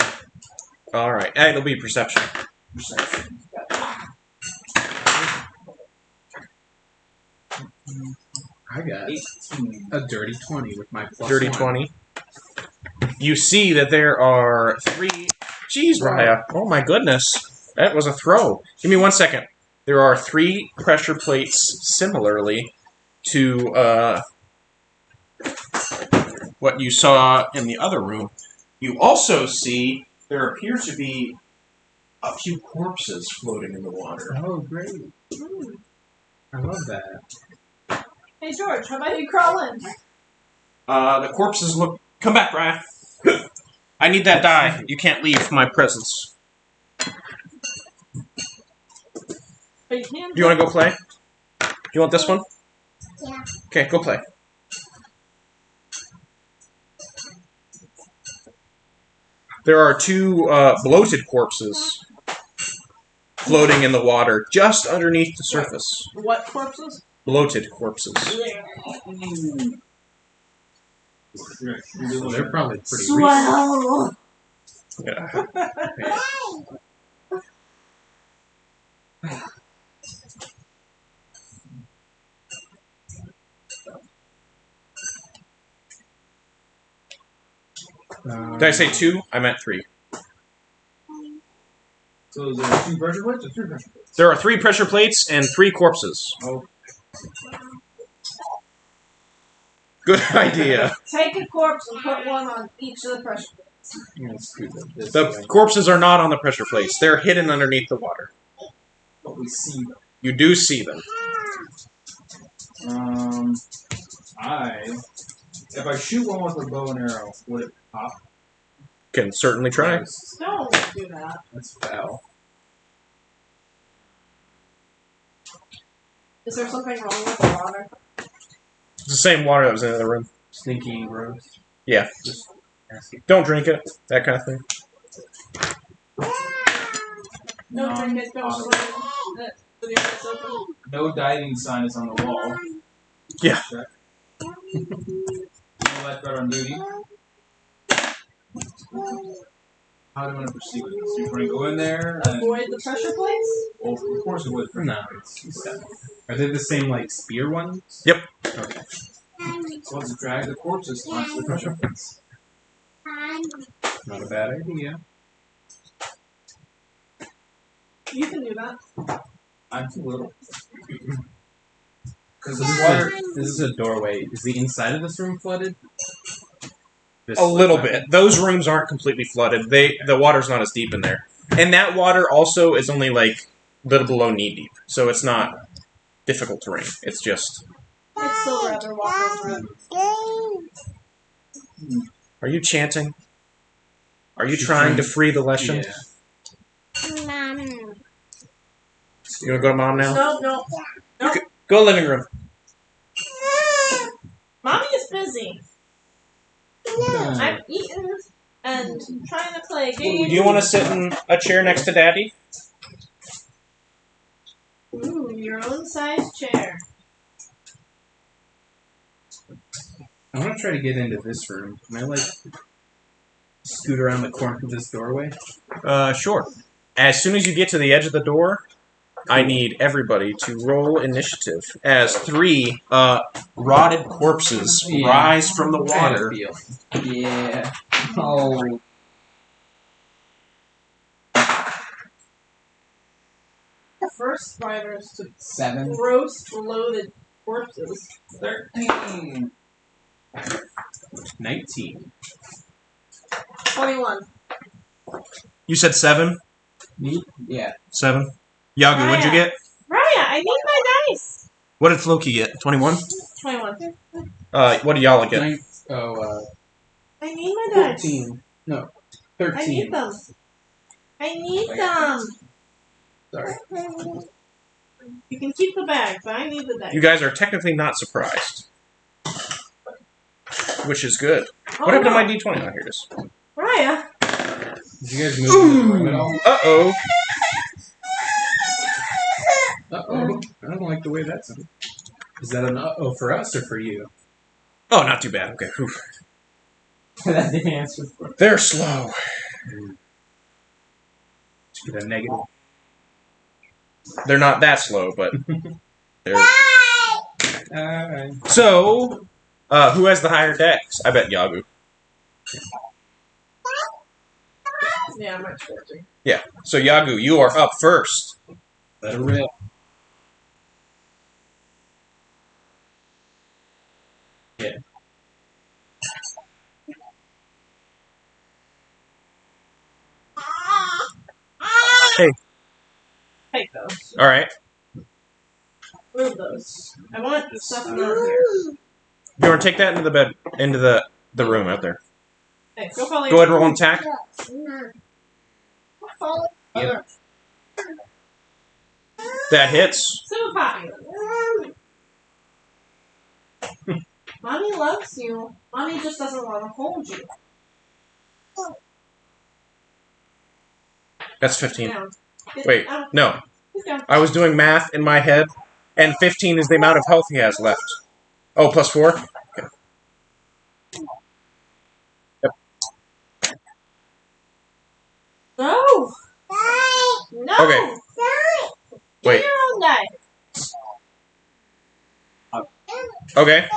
Alright, it'll be perception. perception. I got 18. a dirty 20 with my plus Dirty 1. 20. You see that there are 3... Jeez, Raya. Oh my goodness. That was a throw. Give me 1 second. There are 3 pressure plates similarly to what you saw in the other room. You also see there appear to be a few corpses floating in the water. Oh, great. I love that. Hey George, how about you crawl in? The corpses look... Come back, Raya. I need that die. You can't leave my presence. But you can. Do you want to go play? Do you want this one? Yeah. Okay, go play. There are 2 bloated corpses floating in the water just underneath the surface. What corpses? Bloated corpses. Well, they're probably pretty recent. Swell. Yeah. Did I say 2? I meant 3. So is there 2 pressure plates or 3 pressure plates? There are 3 pressure plates and 3 corpses. Oh. Good idea. Take a corpse and put one on each of the pressure plates. Let's do this The way. corpses are not on the pressure plates. They're hidden underneath the water. But we see them. You do see them. If I shoot one with a bow and arrow, would it pop? Can certainly try. Don't do that. That's foul. Is there something wrong with the water? It's the same water that was in the other room. Sneaky and gross. Yeah. Just nasty. Don't drink it. That kind of thing. No, drink it, don't swim it. With your eyes open. No diving sign is on the wall. Yeah. Check. No lifeguard on duty. How do you want to proceed with this? You want to go in there and... Avoid the pressure plates? Well, of course it would. No, it's are they the same, like, spear ones? Yep. Okay. So let's drag the corpses onto the pressure plates. Not a bad idea. You can do that. I'm too little. Because So the this, water... this is a doorway. Is the inside of this room flooded? Just A little like bit. Those rooms aren't completely flooded. The water's not as deep in there. And that water also is only like a little below knee deep. So it's not difficult terrain. It's just... I'd still rather walk over it. Are you chanting? Are you trying to free the that. Leshen? Yeah. You want to go to mom now? No. Go living room. Mommy is busy. I've eaten and trying to play a game. Do you want to sit in a chair next to Daddy? Ooh, your own size chair. I want to try to get into this room. Can I, like, scoot around the corner of this doorway? Sure. As soon as you get to the edge of the door, I need everybody to roll initiative as 3 rotted corpses rise from the water. Yeah. Oh. The first spiders to 7. roast loaded corpses. 13. 19. 21. You said 7? Me? Yeah. 7. Yagu, what'd you get? Raya, I need my dice. What did Floki get? 21? 21. What did y'all get? I need my dice. 14. No. I 13. need them. I need them. Sorry. You can keep the bag, but I need the dice. You guys are technically not surprised. Which is good. Oh, What happened to no. my D20? Oh, here it is. Raya. Did you guys move to the room at all? Uh-oh. Uh-oh. I don't like the way that sounds. Is that an uh-oh for us or for you? Oh, not too bad. Okay. Whew. That didn't answer. They're slow. Just get a negative. They're not that slow, but they're... Alright. So, who has the higher dex? I bet Yagu. Yeah, I'm at 40. Yeah. So, Yagu, you are up first. Let her rip. Yeah. Hey. Take those. All right. Move those. I want the stuff not here. You want to take that into the bed, into the room out there. Hey, go follow Go ahead, roll an attack. Yep. That hits. So popular. Mommy loves you. Mommy just doesn't want to hold you. That's 15. Down. Wait, Down. no. Get down. I was doing math in my head, and 15 is the amount of health he has left. Oh, plus 4? Okay. Yep. No! No! Okay. Wait. Get your own die. Okay.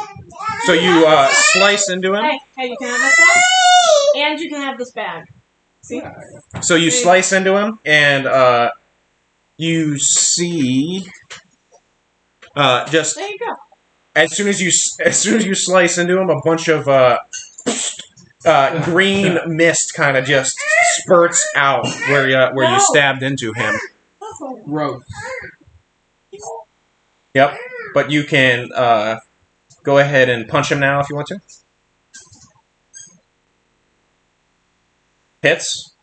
So you slice into him. Hey, you can have this one, and you can have this bag. See? So you slice into him, and you see just There you go. as soon as you slice into him, a bunch of green mist kind of just spurts out where you stabbed into him. Gross. Yep. But you can go ahead and punch him now if you want to. Hits.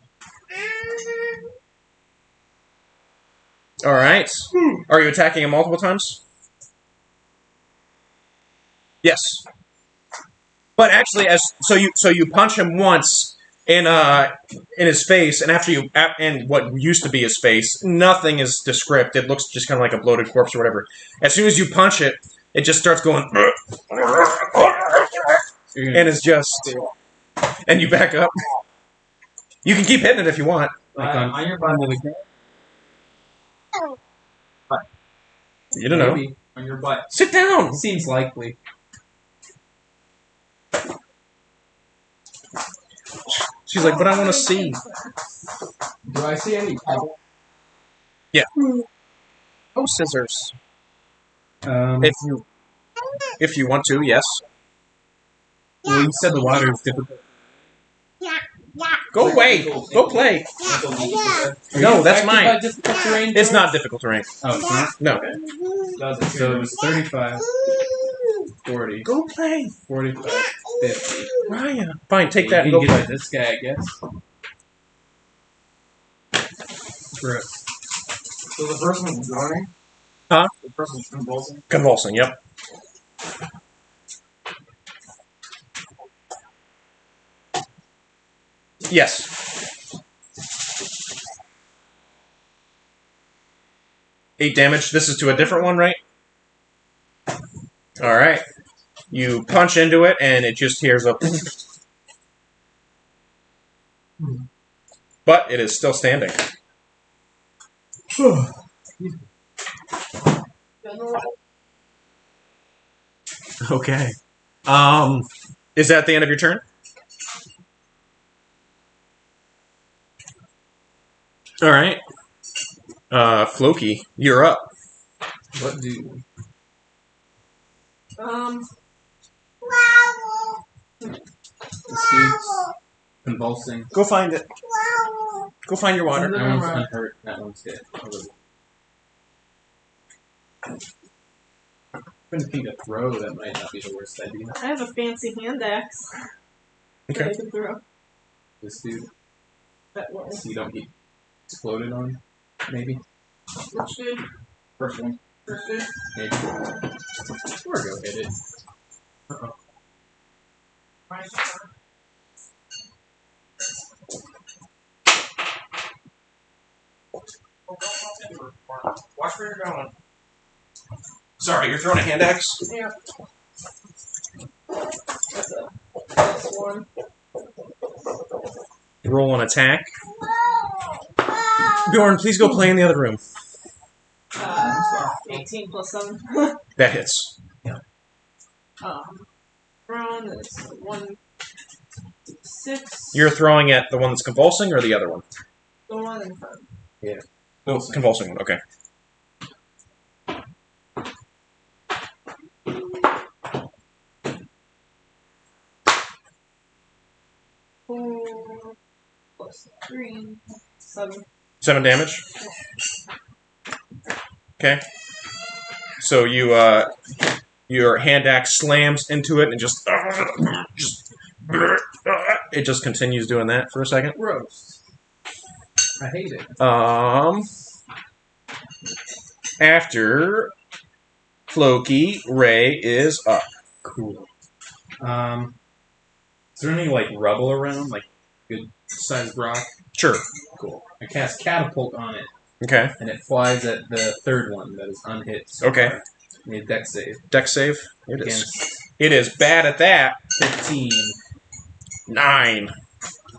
All right. Are you attacking him multiple times? Yes. But actually, so you punch him once in his face, and and what used to be his face, nothing is descript. It looks just kind of like a bloated corpse or whatever. As soon as you punch it, it just starts going, and it's just, and you back up. You can keep hitting it if you want. On your butt. You don't know. Maybe. On your butt. Sit down. Seems likely. She's like, but I want to see. Do I see any pebble? Yeah. Oh, scissors. If you want to, yes. Well, you said the water is difficult. Go away. Go play. No, that's mine. It's not difficult terrain. Oh, it's not? No. So it was 35, 40, Go play. 45, 50. Ryan. Fine, take You that and can go get play. to this guy, I guess. Gross. So the first one's groaning? Huh? The first one's convulsing? Convulsing, yep. Yes. 8 damage. This is to a different one, right? Alright. You punch into it, and it just hears a... But it is still standing. Okay. Is that the end of your turn? Alright. Floki, you're up. What do? This dude's convulsing. Go find it. Go find your water. That one's unhurt. That one's hit. I'm trying to think of throw. That might not be the worst idea. I have a fancy hand axe that Okay. I can throw. This dude, That way. so you don't get exploded on, maybe? Which dude? First one. First dude? Maybe. Or go hit it. Uh-oh. Watch where you're going. Sorry, you're throwing a hand axe? Yeah. That's a +1. Roll an attack. Bjorn, please go play in the other room. 18 plus 7. That hits. Run is 1, 6. You're throwing at the one that's convulsing or the other one? The one in front. Oh, convulsing one, okay. Four plus 3, 7. 7 damage? Okay. So you, your hand axe slams into it and it just continues doing that for a second. Roast. I hate it. After Floki, Ray is up. Cool. Is there any, like, rubble around? Like, good sized rock? Sure. Cool. I cast Catapult on it, Okay. and it flies at the third one that is unhit. So Okay. far. Need a dex save. Dex save. It is. Against It is bad at that. 15. 9.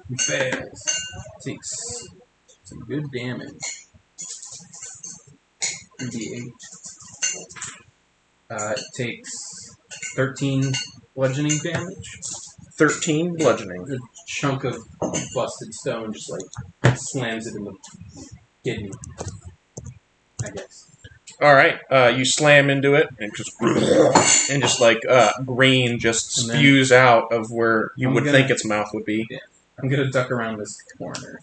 He fails. Takes some good damage. 3d8. It takes 13 bludgeoning damage. 13 bludgeoning. A chunk of busted stone just like slams it in the kidney. I guess. All right. You slam into it and just like green just And then- spews out of where you I'm would gonna- think its mouth would be. I'm gonna duck around this corner.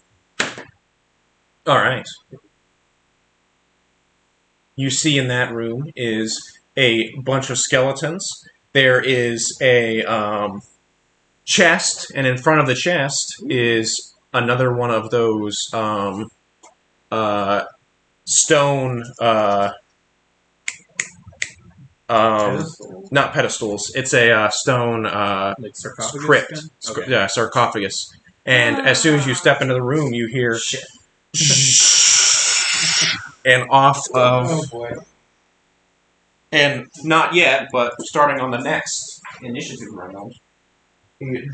All right. You see in that room is a bunch of skeletons. There is a chest, and in front of the chest is another one of those stone. Pedestal? Not pedestals. It's a stone Like sarcophagus? crypt. kind? Okay. Yeah, sarcophagus. And as soon as you step into the room, you hear Shit. and off of Oh boy. and not yet, but starting on the next initiative round,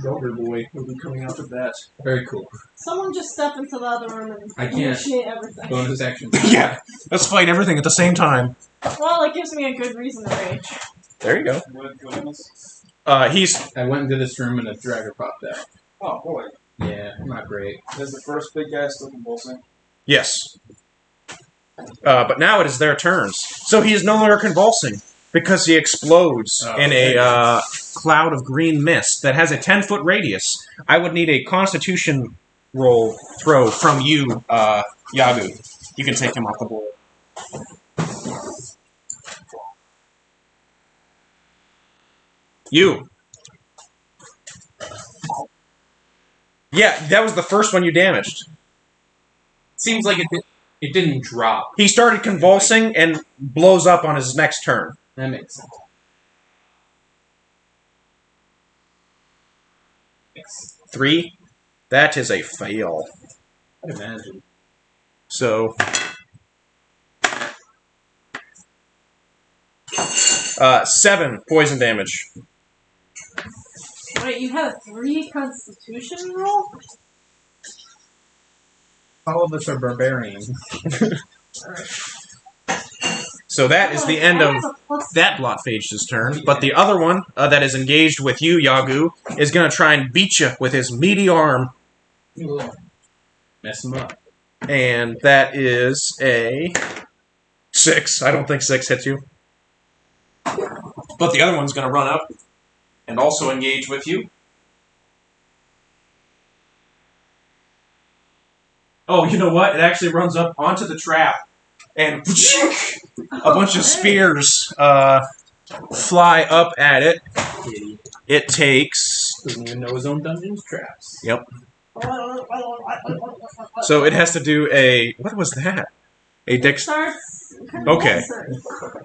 Joker Boy will be coming out of that. Very cool. Someone just step into the other room and I can't. initiate everything. Bonus action. Yeah, let's fight everything at the same time. Well, it gives me a good reason to rage. There you go. What is this? He's I went into this room and a dragger popped out. Oh, boy. Yeah, not great. Is the first big guy still convulsing? yes, but now it is their turns. So he is no longer convulsing because he explodes Oh, in a cloud of green mist that has a 10-foot radius. I would need a Constitution roll throw from you, Yagu. You can take him off the board. You. Yeah, that was the first one you damaged. Seems like it did. It didn't drop. He started convulsing and blows up on his next turn. That makes sense. 3. That is a fail. I'd imagine. So, 7 poison damage. Wait, you had a 3 Constitution roll? All of us are barbarians. So that is the end of that Blotphage's turn. But the other one that is engaged with you, Yagu, is going to try and beat you with his meaty arm. Mess him up. And that is a 6. I don't think 6 hits you. But the other one's going to run up and also engage with you. Oh, you know what? It actually runs up onto the trap, and a bunch of spears fly up at it. It takes... Doesn't even know his own dungeon's traps. Yep. So it has to do a... What was that? A dex... Okay.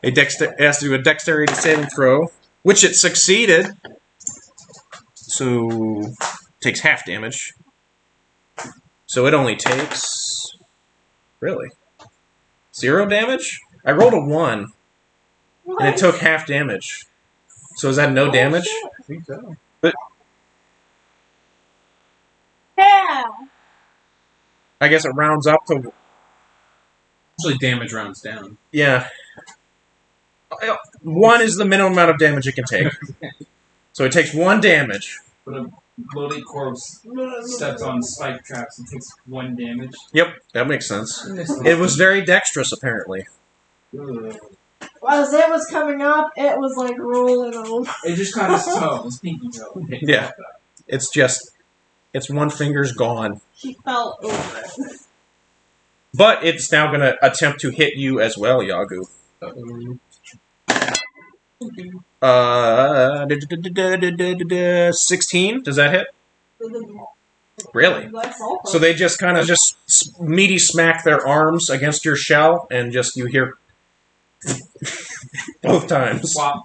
It has to do a dexterity saving throw, which it succeeded. So takes half damage. So it only takes... Really? 0 damage? I rolled a 1, and it took half damage. So is that no damage? I think so. Yeah! I guess it rounds up to... Usually damage rounds down. Yeah. 1 is the minimum amount of damage it can take. So it takes 1 damage. But a bloody corpse steps on spike traps and takes 1 damage. Yep, that makes sense. It was very dexterous, apparently. Ugh. As it was coming up, it was like rolling over. It just caught his toe, his pinky toe. Yeah. It's just... Its one finger's gone. She fell over it. But it's now going to attempt to hit you as well, Yagu. 16? Does that hit? Really? That's all. So they just kind of just meaty smack their arms against your shell, and just you hear both times. Swap.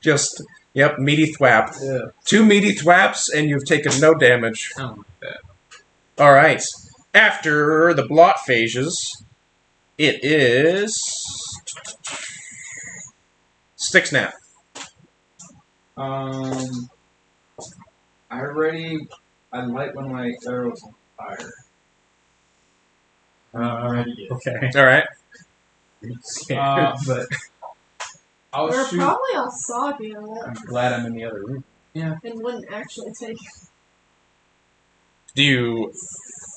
Just, yep, meaty thwap. Yeah. 2 meaty thwaps, and you've taken no damage. I don't like that. All right. After the blot phases, it is stick snap. I light one of my arrows on fire. Okay. All right. But I'll We're shoot. probably all soggy on I'm that glad I'm in the other room. and wouldn't actually take Do you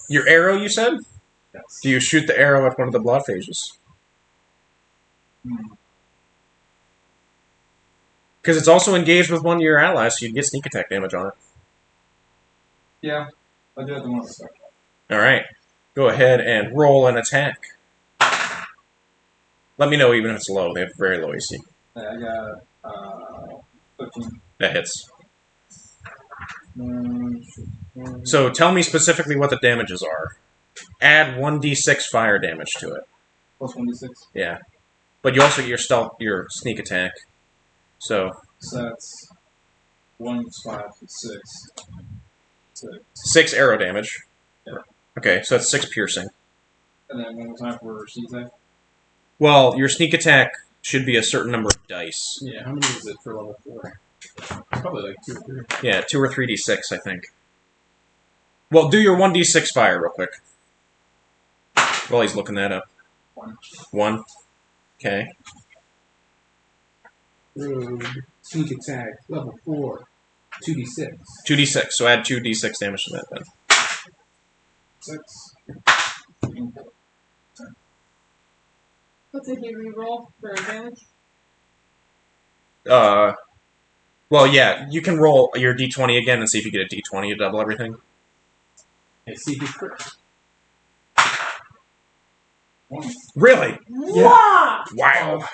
your arrow? You said. Yes. Do you shoot the arrow at one of the blot phases? Because it's also engaged with one of your allies, so you get sneak attack damage on it. Yeah, I'll do it the one that's stuck. All right. Go ahead and roll an attack. Let me know even if it's low. They have very low AC. I got 13. That hits. So tell me specifically what the damages are. Add 1d6 fire damage to it. Plus 1d6. Yeah. But you also get your stealth, your sneak attack. So So that's 1 is 5 is 6. 6 arrow damage. Yeah. Okay, so that's 6 piercing. And then one more time for sneak attack. Well, your sneak attack should be a certain number of dice. Yeah, how many is it for level 4? Probably like 2 or 3. Yeah, 2 or 3d6, I think. Well, do your 1d6 fire real quick. While he's looking that up. 1. 1. Okay. Rogue, sneak attack, level 4, 2d6. 2d6, so add 2d6 damage to that then. 6. What's a he reroll for advantage? Well, yeah, you can roll your d20 again and see if you get a d20 to double everything. I see he's correct. 1. Really? Wow! Wow.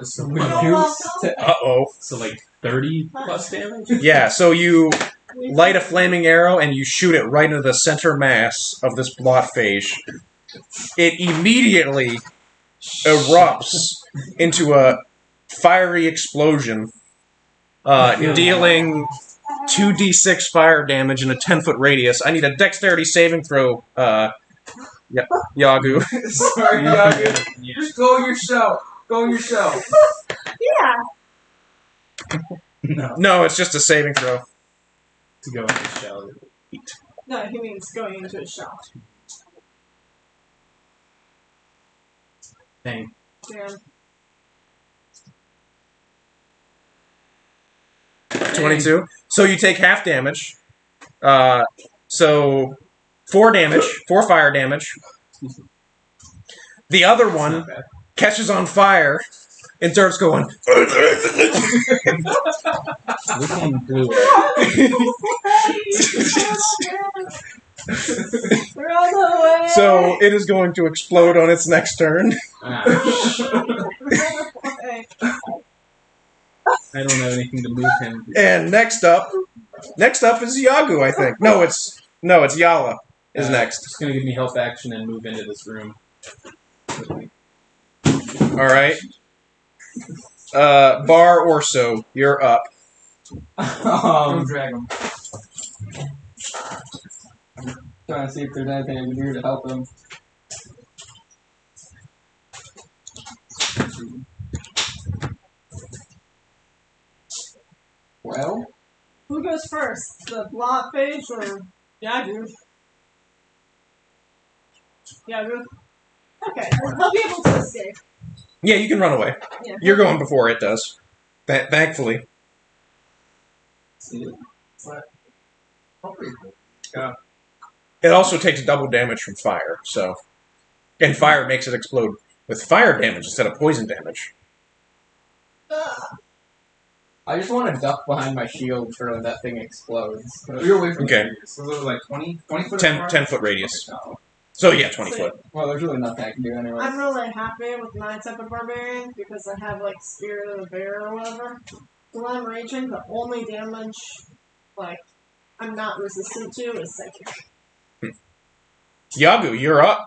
So You're we welcome. Uh-oh. so like 30 plus damage? Yeah, so you light a flaming arrow and you shoot it right into the center mass of this blot phage. it immediately erupts into a fiery explosion, dealing 2d6 fire damage in a 10-foot radius. I need a dexterity saving throw, Yagu. Sorry, Yagu. Just go yourself. Go yourself. Yeah. No. No, it's just a saving throw. To go in the shell. No, he means going into a shop. Dang. Damn. 22. So you take half damage. So 4 damage, 4 fire damage. The other It's one not bad. catches on fire and starts going. This one blew it. We're on the way. So it is going to explode on its next turn. Ah, I don't have anything to move him. And next up is Yagu, I think. No, it's Yala is next. Just gonna give me help action and move into this room. All right. Bar Orso, you're up. Don't drag him. Trying to see if there's anything I can do to help him. Well, Who goes first? The block page or Yagu? Yagu? Okay, he'll be able to escape. Yeah, you can run away. Yeah. You're going before it does. Thankfully. It also takes double damage from fire, so. And fire makes it explode with fire damage instead of poison damage. I just want to duck behind my shield for when that thing explodes. You're away from Okay. the radius. So it was like 20 foot 10 foot radius. So yeah, 20 foot. Well, there's really nothing I can do anyway. I'm really happy with my type of barbarian because I have like Spirit of the Bear or whatever. So when I'm raging, the only damage like I'm not resistant to is psychic. Yagu, you're up.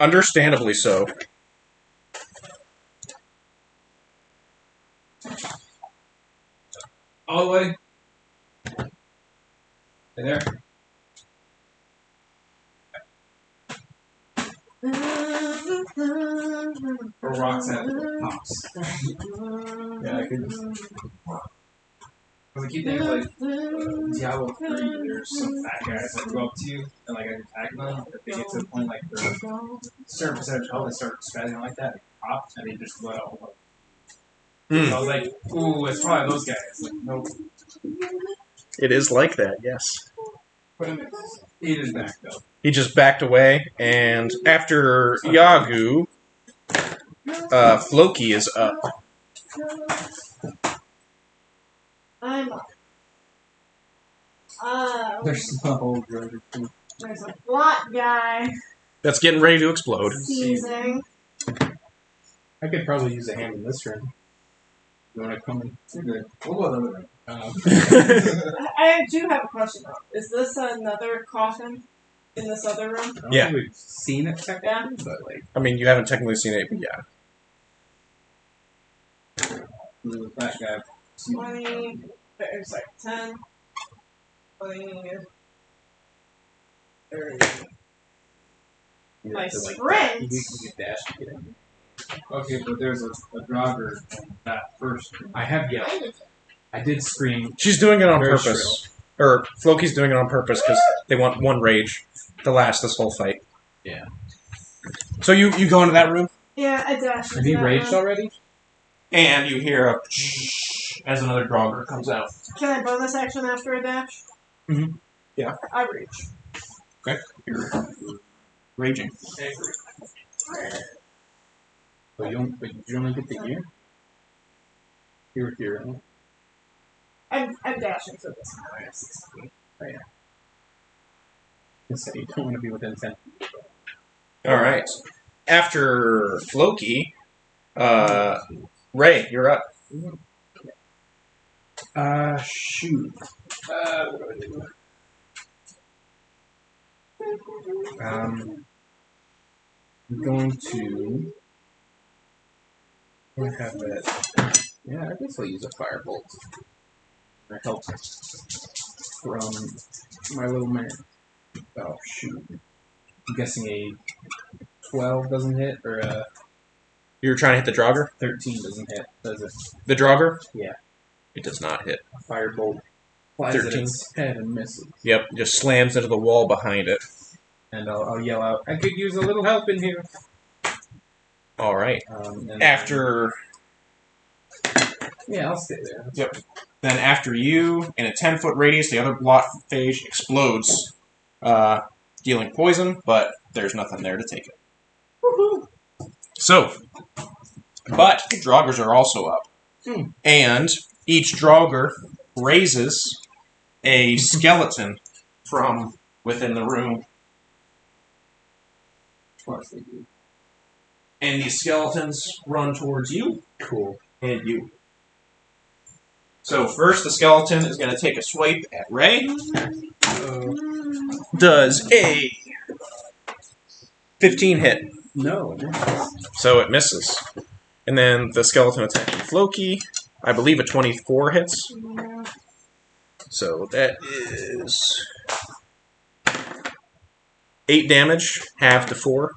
Understandably so. all the way. Hey there. Or rocks at pops. Yeah, I could just... Because I keep thinking like Diablo 3, there's some fat guys that go up to you and like I can attack them. If they get to the point like they're a certain percentage health, they start spazzing like that, and pop, and they just let out. Mm. So I was like, ooh, it's probably those guys. Like, nope. It is like that, yes. Put him in. He is back though. He just backed away, and after Yagu, Floki is up. I'm up. There's no whole Georgia too. There's a blot guy That's getting ready to explode. seizing. I could probably use a hand in this room. You want to come in? You're good. We'll go the other way. I do have a question though. Is this another coffin in this other room? I don't Yeah. think we've seen it technically, but like, I mean, you haven't technically seen it, but yeah. The flash guy. 20, it's like 10, 20, 30. you My have to, like, sprint? you could dash to get in. Okay, but there's a jogger in that first. I have yelled. I did scream. She's doing it on Very purpose. Or Floki's doing it on purpose because they want one rage to last this whole fight. Yeah. So you go into that room, Yeah, I dashed. Have you raged already? and you hear a as another Draugr comes out. Can I bonus action after a dash? Mhm. Yeah. I reach. You're raging. But you only get the ear? Here with your own. I'm dashing so this time. I have 16. So you don't want to be within 10. All right. After Floki, Ray, you're up. Shoot. What do I do? I'm going to. I have that. Yeah, I guess I'll use a firebolt. To help from my little man. Oh shoot! I'm guessing a 12 doesn't hit, or a You're trying to hit the Draugr? 13 doesn't hit, does it? The Draugr? Yeah. It does not hit. A firebolt flies at 13. its head and misses. Yep, just slams into the wall behind it. And I'll yell out, I could use a little help in here. All right. And After yeah, I'll stay there. then, after you, in a 10-foot radius, the other block phage explodes, dealing poison, but there's nothing there to take it. Woohoo! So, but the Draugrs are also up, and each Draugr raises a skeleton from within the room. Of course they do. And these skeletons run towards you. Cool. And you. So first, the skeleton is going to take a swipe at Ray. Does a 15 hit. No. So it misses. And then the skeleton attacking Floki, I believe a 24 hits. Yeah. So that is 8 damage, half to 4.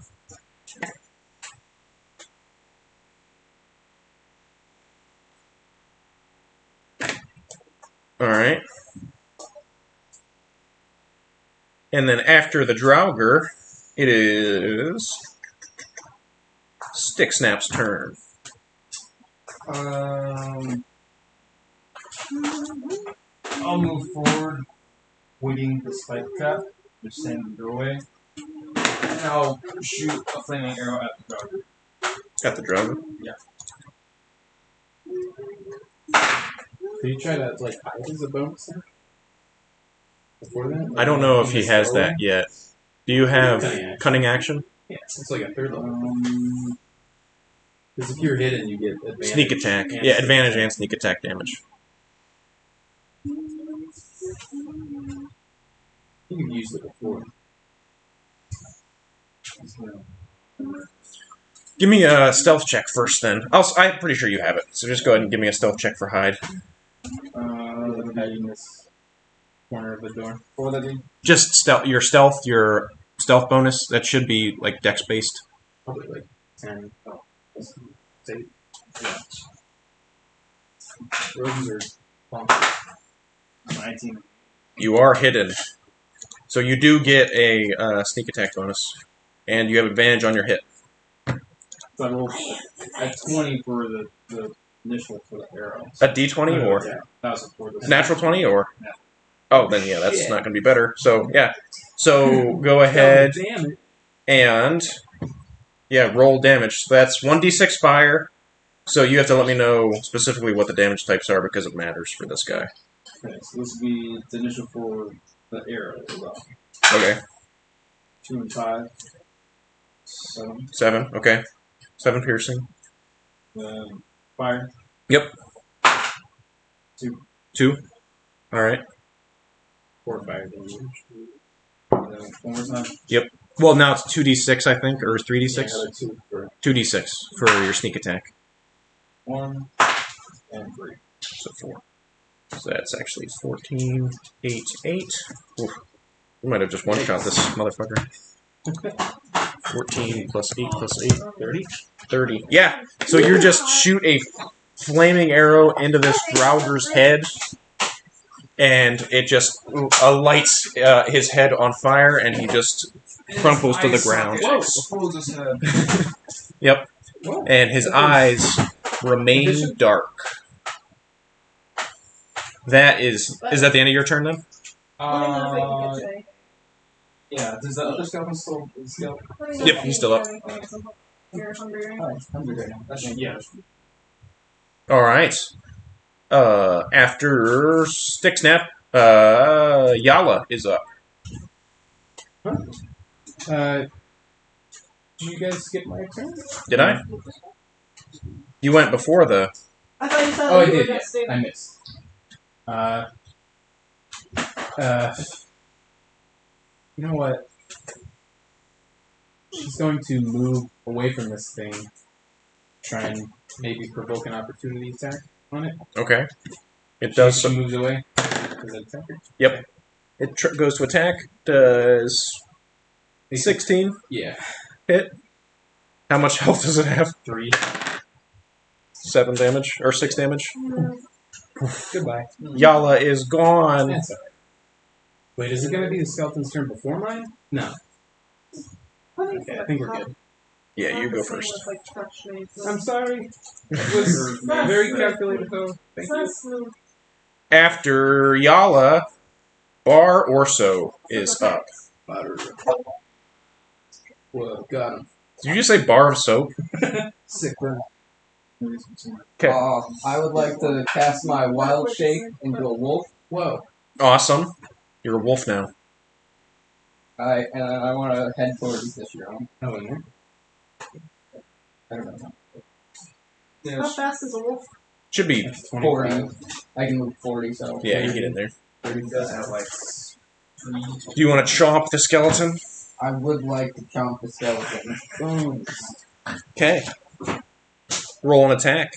Alright. And then after the Draugr, it is Stick Snap's turn. I'll move forward, waiting the spike trap, just stand in the doorway, and I'll shoot a flaming arrow at the dog. Got the Draugr. Could you try to like hide as a bonus there? Before that? I don't know if he has that yet. Do you have cunning action? Yeah, it's like a third level. Because if you're hidden, you get advantage. Sneak attack. and- Yeah, advantage and sneak attack damage. You've used it before. Give me a stealth check first, then. I'm pretty sure you have it, so just go ahead and give me a stealth check for hide. Hiding this corner of the door. What would that be? Just your stealth bonus. That should be like dex based. Probably like 10. Oh, let's say, yeah. Rogues are bonkers. 19. You are hidden, so you do get a sneak attack bonus, and you have advantage on your hit. So I rolled at 20 for the initial for the arrow. A d20 or Yeah, that was for the natural 20 or? Yeah. Oh, then yeah, that's Shit. not going to be better. So yeah, so go ahead Damn it. and roll damage. So that's 1d6 fire. So you have to let me know specifically what the damage types are because it matters for this guy. Okay, so this would be the initial for the arrow as well. Okay, 2 and 5. 7. 7. Okay, 7 piercing. Fire. Yep. 2. 2. All right. 4 fire damage. And then one more time. Well, now it's 2d6, I think, or 3d6. Yeah, another 2 for 2d6 for your sneak attack. 1 and 3. So 4. So that's actually 14, 8, 8. Oof. We might have just one-shot this motherfucker. 14 plus 8 plus 8. 30. 30. Yeah. So you just shoot a flaming arrow into this Draugr's head, and it just lights his head on fire, and he just crumples to the ground. Holds his head. Yep. And his eyes remain dark. That is that the end of your turn then? Yeah, does the other skeleton still? Yep, he's still up. You're hungry. I'm hungry right now. Yeah. All right. After Stick Snap, Yala is up. Did you guys skip my turn? Did I? You went before the. I thought you said Oh, I you were did. gonna Yeah. stay. I missed. You know what? She's going to move away from this thing. Try and maybe provoke an opportunity attack on it. Okay. It does. She moves away. Does it attack her? Yep. It goes to attack. Does 16 Yeah. hit? How much health does it have? 3. 7 damage or 6 damage. Goodbye. Yala is gone. That's alright. Wait, is it going to be the skeleton's turn before mine? No. Okay, I think we're good. Yeah, you go first. I'm sorry. It was very calculated, though. Thank you. After Yala, Bar Orso is up. Whoa, got him. Did you just say bar of soap? Sick burn. Okay. I would like to cast my Wild Shake into a wolf. Whoa. Awesome. You're a wolf now. I want to head towards this room. Oh, in there? I don't know. How fast is a wolf? Should be. That's 40. 25. I can move 40, so. Yeah, you get in there. He does have like Do you want to chomp the skeleton? I would like to chomp the skeleton. Bones. Okay. Roll an attack.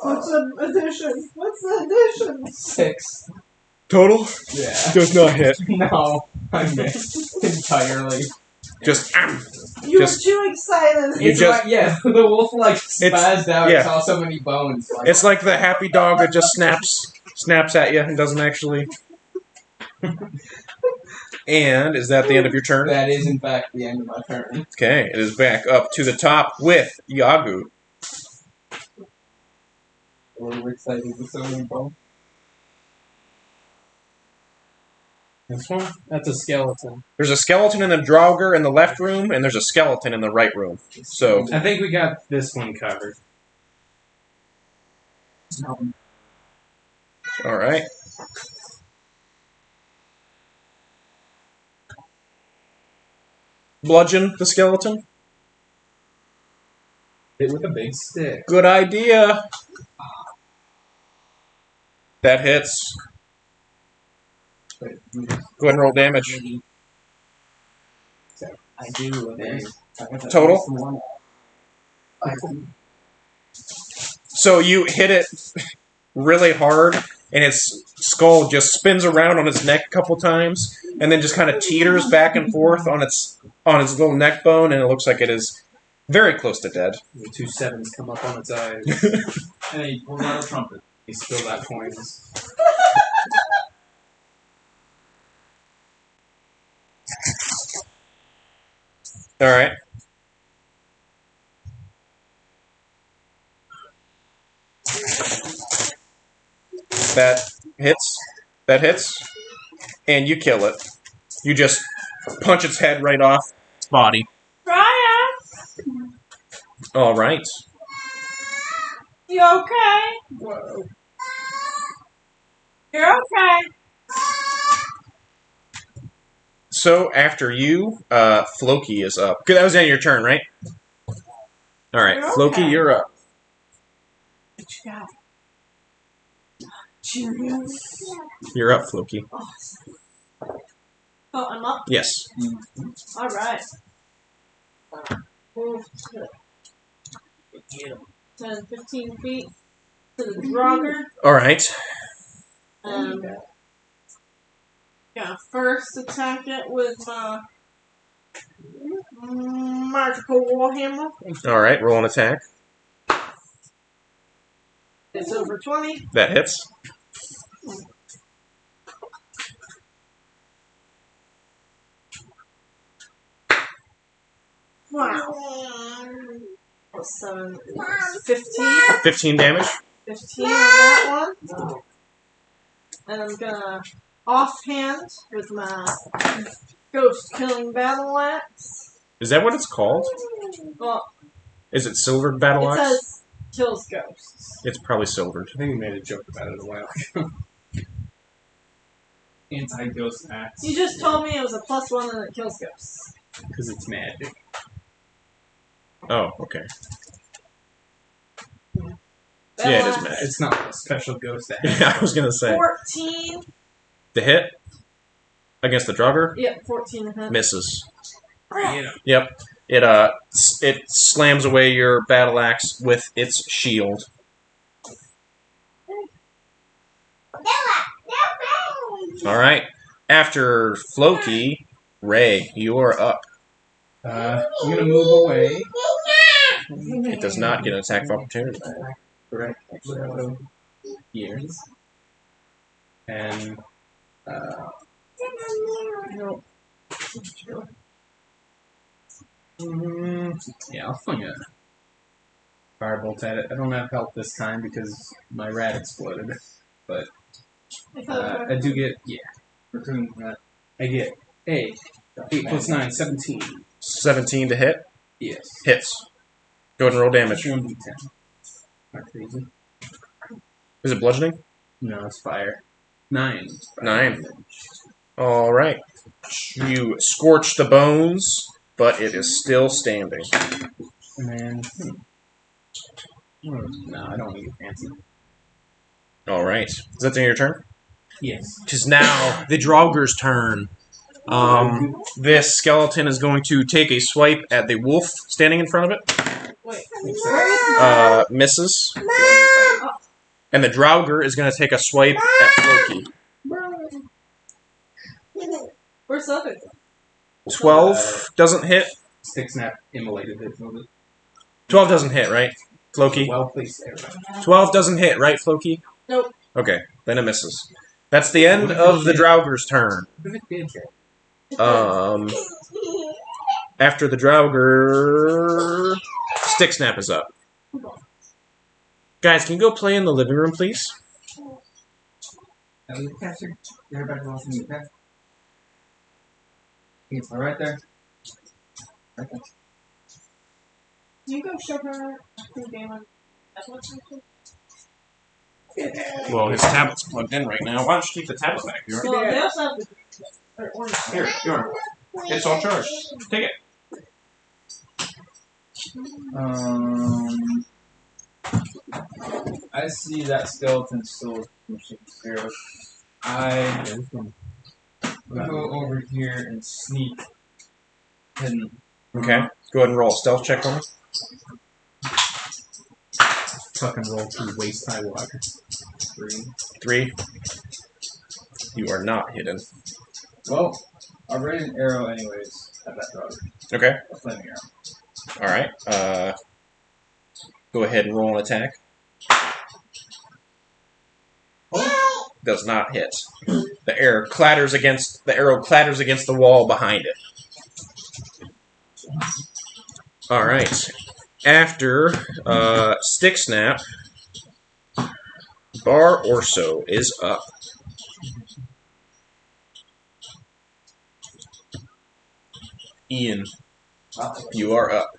What's the addition? What's the addition? 6. Total? Yeah. Does not hit. No, I missed entirely. Just. You Just- were too excited. You It's just- like, yeah, the wolf like spazzed out yeah. and saw so many bones. Like, It's like the happy dog that just snaps at you and doesn't actually. And is that the end of your turn? that is in fact the end of my turn. Okay, it is back up to the top with Yagu. We're excited with so many bones. This one? That's a skeleton. There's a skeleton in the Draugr in the left room, and there's a skeleton in the right room. So, I think we got this one covered. all right. Bludgeon the skeleton. Hit with a big stick. Good idea. That hits. Go ahead and roll damage. I do. Total? So you hit it really hard, and its skull just spins around on its neck a couple times, and then just kind of teeters back and forth on its little neck bone, and it looks like it is very close to dead. The 2 sevens come up on its eyes. and he pulls out a trumpet. He still got coins. All right. That hits. That hits. And you kill it. You just punch its head right off its body. Brian, All right. you okay? Whoa. You're okay. So after you, Floki is up. Good, that was the end of your turn, right? All right, You're Floki, okay. you're up. What you got? Cheerios. You're up, Floki. Oh, I'm up. Yes. All right. 10, 15 feet to the Draugr. All right. Yeah, first attack it with my magical warhammer. All right. Roll an attack. It's over 20. That hits. Wow. Plus 7 is 15. 15 damage. 15 on that one. And I'm gonna offhand with my ghost killing battle axe. Is that what it's called? Well, Is it silvered battle it axe? says kills ghosts. It's probably silvered. I think we made a joke about it a while ago. Anti-ghost axe. You just told me it was a +1 and it kills ghosts. Because it's magic. Oh, okay. Battle Yeah, it is axe, magic. It's not a special ghost act. Yeah, I was gonna say 14. the hit. Against the Draugr? Yeah, 14 to hit. Misses. Yeah. Yep. It slams away your battle axe with its shield. All right. After Floki, Ray, you're up. I'm gonna move away. It does not get an attack of opportunity. Correct. Shadow years. And yeah, I'll fling a firebolt at it. I don't have health this time because my rat exploded. But I do get I get 8 plus 9, 17. 17 to hit. Yes. Hits. Go ahead and roll damage. 1d10. Not crazy. Is it bludgeoning? No, it's fire. 9. 9. All right. You scorch the bones, but it is still standing. And then no, I don't need it fancy. All right. Is that the end of your turn? Yes. It is now the Draugr's turn. This skeleton is going to take a swipe at the wolf standing in front of it. Wait. Misses. And the Draugr is going to take a swipe at Floki. Where's the other? 12 doesn't hit. Stick snap immolated it. 12 doesn't hit, right, Floki? Well placed there. 12 doesn't hit, right, Floki? Nope. Okay, then it misses. That's the end of the Draugr's turn. What if it did hit? After the Draugr, Stick Snap is up. Guys, can you go play in the living room, please? Everybody wants me to pass. It's right there. Right there. Do you go show her the game on Netflix? Well, his tablet's plugged in right now. Why don't you take the tablet back? Well, they also have the orange. Here. It's all charged. Take it. I see that skeleton still pushing through. I go over here and sneak hidden. Okay, go ahead and roll a stealth check for me. Fucking roll through waist high water. 3. You are not hidden. Well, I'll raise an arrow anyways at that dog. Okay. A flaming arrow. Alright. Go ahead and roll an attack. Does not hit. The arrow clatters against the wall behind it. Alright. After Stick Snap, Bar Orso is up. Ian, you are up.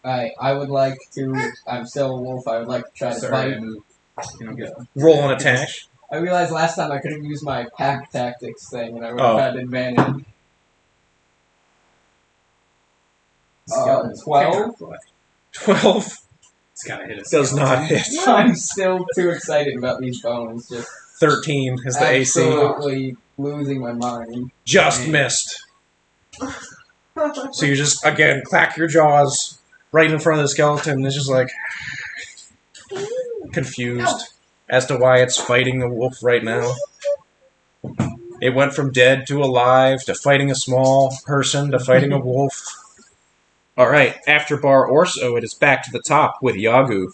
I would like to. I'm still a wolf. I would like to try to Sorry, I fight. moved. You don't get Roll an attack. I realized last time I couldn't use my pack tactics thing, and I would Oh. have had advantage. Skeleton's 12? 12 It's gotta hit us. does not hit. I'm still too excited about these bones. Just 13 is the AC. absolutely losing my mind. Just missed. So you just, again, clack your jaws right in front of the skeleton. It's just like confused as to why it's fighting the wolf right now. It went from dead to alive to fighting a small person to fighting a wolf. Alright, after Bar Orso, it is back to the top with Yagu.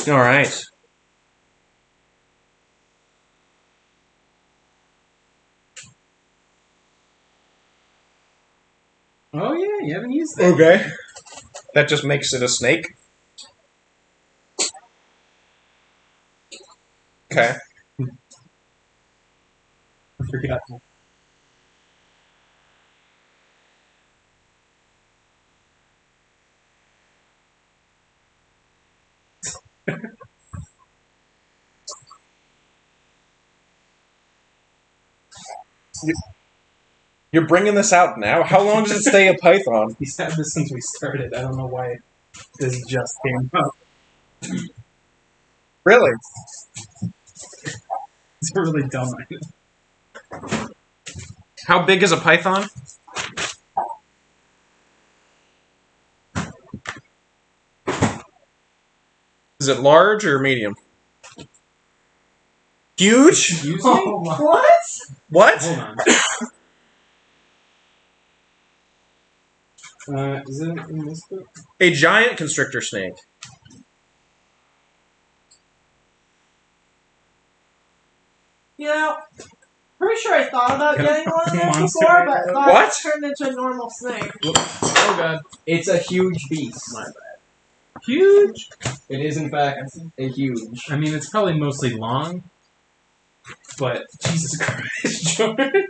Alright. Oh yeah, you haven't used that. Okay. That just makes it a snake. Okay. I forgot. You're bringing this out now? How long does it stay a python? He's had this since we started. I don't know why This just came up. Really? It's a really dumb idea. How big is a python? Is it large or medium? Huge? Excuse me? Oh, what? What? Hold on. Is it in this book? A giant constrictor snake. You know, pretty sure I thought about getting one of them Monster. before, but thought What? it turned into a normal snake. Oh god. It's a huge beast. Huge. It is, in fact, a huge. I mean, it's probably mostly long, but Jesus Christ, Jordan.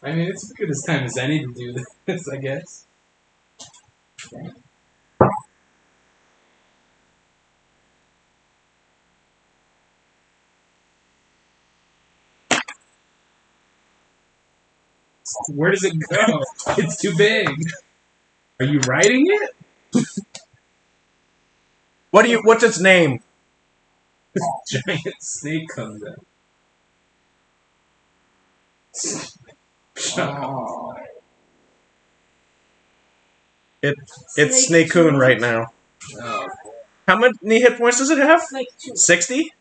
I mean, it's as good as time as any to do this, I guess. Where does it go? It's too big. Are you riding it? What's its name? Giant snake comes out. Shut up. Oh. It's Snakecoon right now. Oh. How many hit points does it have? Snake too. 60?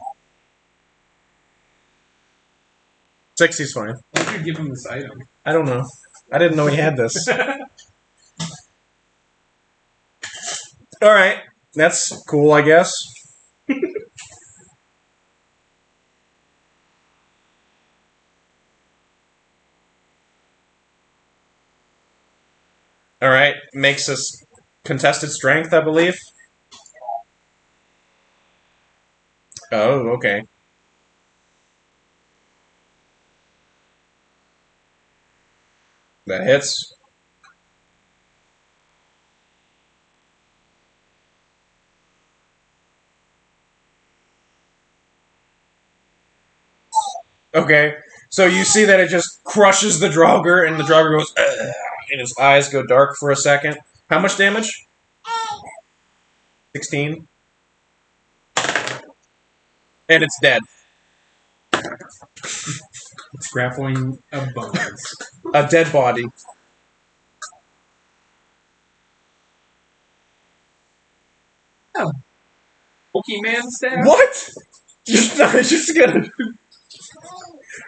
60's fine. Why did you give him this item? I don't know. I didn't know he had this. Alright. That's cool, I guess. Alright. Makes us contested strength, I believe. Oh, okay. That hits. Okay, so you see that it just crushes the Draugr, and the Draugr goes, "Ugh," and his eyes go dark for a second. How much damage? 16. And it's dead. It's grappling of bones. A dead body. Pokemon staff? What? Just gonna.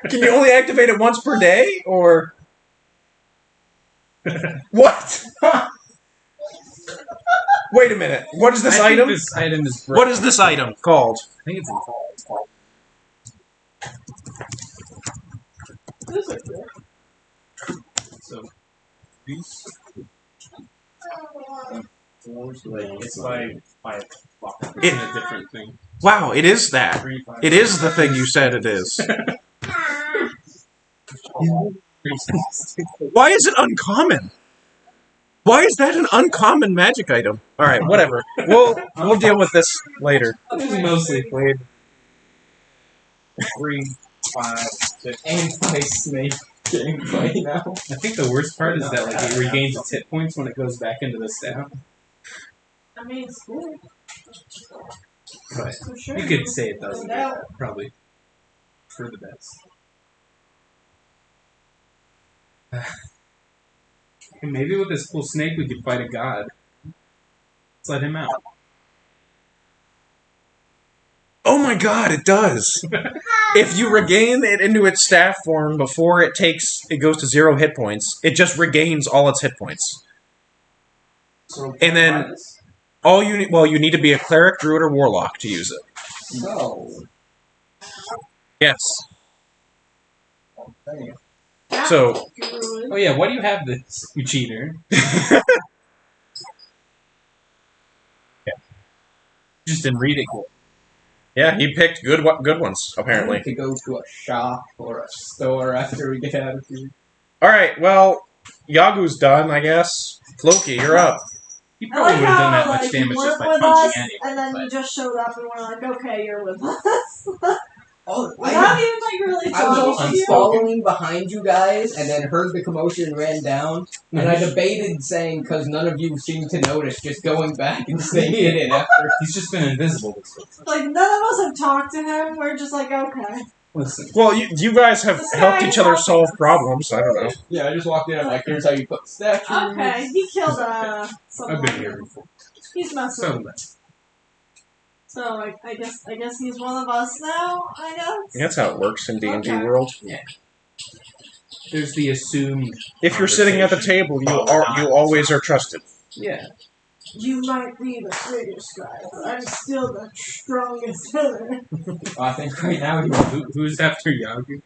Can you only activate it once per day, or what? Wait a minute. What is this I think item? this item is What is this item called? I think it's involved. This is cool. So, these. It's by It's in a different thing. Wow, it is that. 3, 5. It is the thing you said it is. Why is it uncommon? Why is that an uncommon magic item? All right, whatever. We'll deal with this later. This is mostly played. 3, 5, 6. Anti-snake gameplay now. I think the worst part is that like it regains its hit points when it goes back into the staff. I mean, it's cool. But For sure. you could say it doesn't. No. Probably for the best. And maybe with this cool snake we could fight a god. Let's let him out. Oh my god, it does. If you regain it into its staff form before it goes to 0 hit points, it just regains all its hit points. So, And then you need to be a cleric, druid, or warlock to use it. So, Yes. okay. So Oh yeah, why do you have this, you cheater? Just didn't read it good. yeah, he picked good ones I apparently. need to go to a shop or a store after we get out of here. All right, well, Yagu's done, I guess. Floki, you're up. He I probably like would have done how, that much like, damage you just went by with punching us, anyway. and then but- you just showed up and we're like, okay, you're with us. Oh, We're not even like really I was talking also to you. following behind you guys, and then heard the commotion and ran down. And I debated saying, because none of you seemed to notice, just going back and staying hidden after. He's just been invisible this whole time. Like none of us have talked to him. We're just like, okay. Listen, Well, you guys have This helped guy each is other helping solve us. problems. I don't know. Yeah, I just walked in and like, here's how you put statues. Okay, he killed I've someone. been here before. He's messing. So, So I guess he's one of us now. I guess. That's how it works in D&D Okay. world. there's the assumed. If you're sitting at the conversation. table, you always are trusted. Yeah. You might be the biggest guy, but I'm still the strongest killer. I think right now you Who's after Yagu?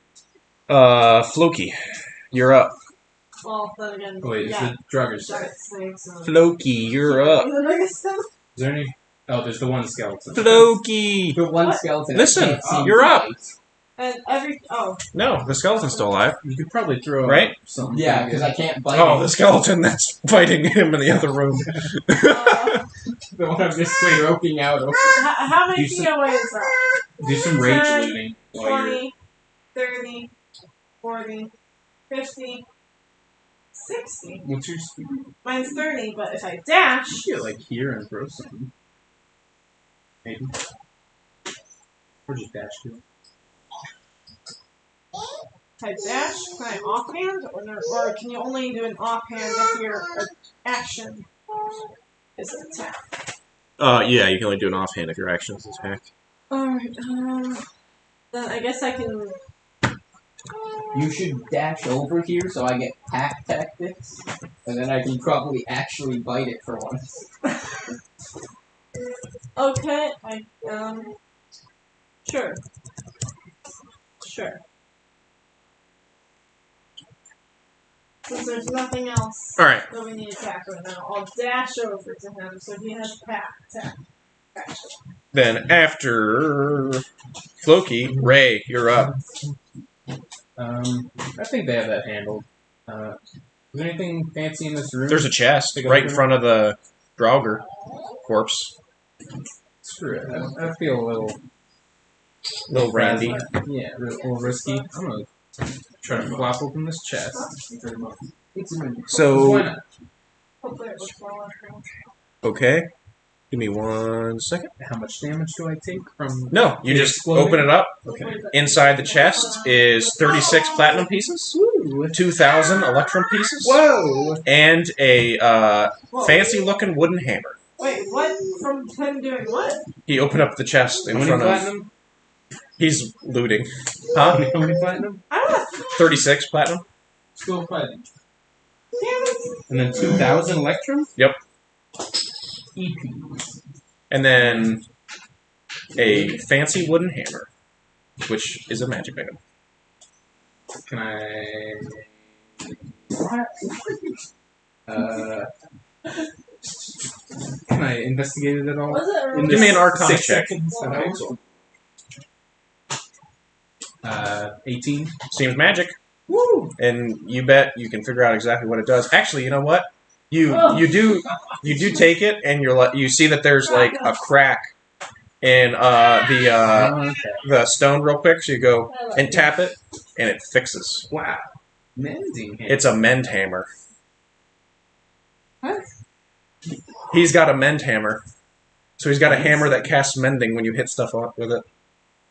Floki, you're up. Well, then again, Wait, yeah. it's the Drugger's. Giant snakes. Floki, you're up. The biggest one. Is there any? Oh, there's the one skeleton. Floki! the one What? skeleton. Listen, can't seem you're to up. fight. And No, the skeleton's still alive. You could probably throw Right? Something. Yeah, because I can't bite Oh, it. the skeleton that's fighting him in the other room. The one I'm just stroking out over. how many You feet away is that? Do some rage 10, looting while you're. 20, 30, 40, 50, 60. What's your speed? Mine's 30, but if I dash, Get like here and throw something. Maybe. Or just dash to it. if I dash, can I offhand? Or can you only do an offhand if your action is an attack? Yeah, you can only do an offhand if your action is attack. Alright, then I guess I can. You should dash over here so I get pack tactics, and then I can probably actually bite it for once. Okay, sure. Sure. Since there's nothing else Alright, that we need to attack right now, I'll dash over to him so he has pack attack. then after Floki, Ray, you're up. I think they have that handled. Is there anything fancy in this room? There's a chest right in front of the Draugr corpse. Screw it. I feel a little. Little Randy. Yeah, a little risky. I'm gonna try to flop open this chest. So, Why not? Hopefully it looks well after. okay. Give me 1 second. How much damage do I take from? No, you just Exploding? open it up. Okay. Inside the chest is 36 platinum pieces, 2,000 electrum pieces, Whoa! and a Whoa. fancy-looking wooden hammer. Wait, what? From him doing what? He opened up the chest in 20 front of. platinum? He's looting. Huh? How many platinum? I don't 36 platinum. Still platinum. damn it. And then 2,000 electrum? Yep. EP. And then a fancy wooden hammer, which is a magic item. Can I? Can I investigate it at all? Was it In Give me an this Arcana 6 check. seconds? Wow. Okay, cool. 18. Seems magic. Woo! And you bet you can figure out exactly what it does. Actually, you know what? You do take it, and you see that there's like a crack in the stone real quick. So you go and tap it, and it fixes. Wow. Mending hand. It's a mend hammer. What? He's got a mend hammer. So he's got a hammer that casts mending when you hit stuff on with it.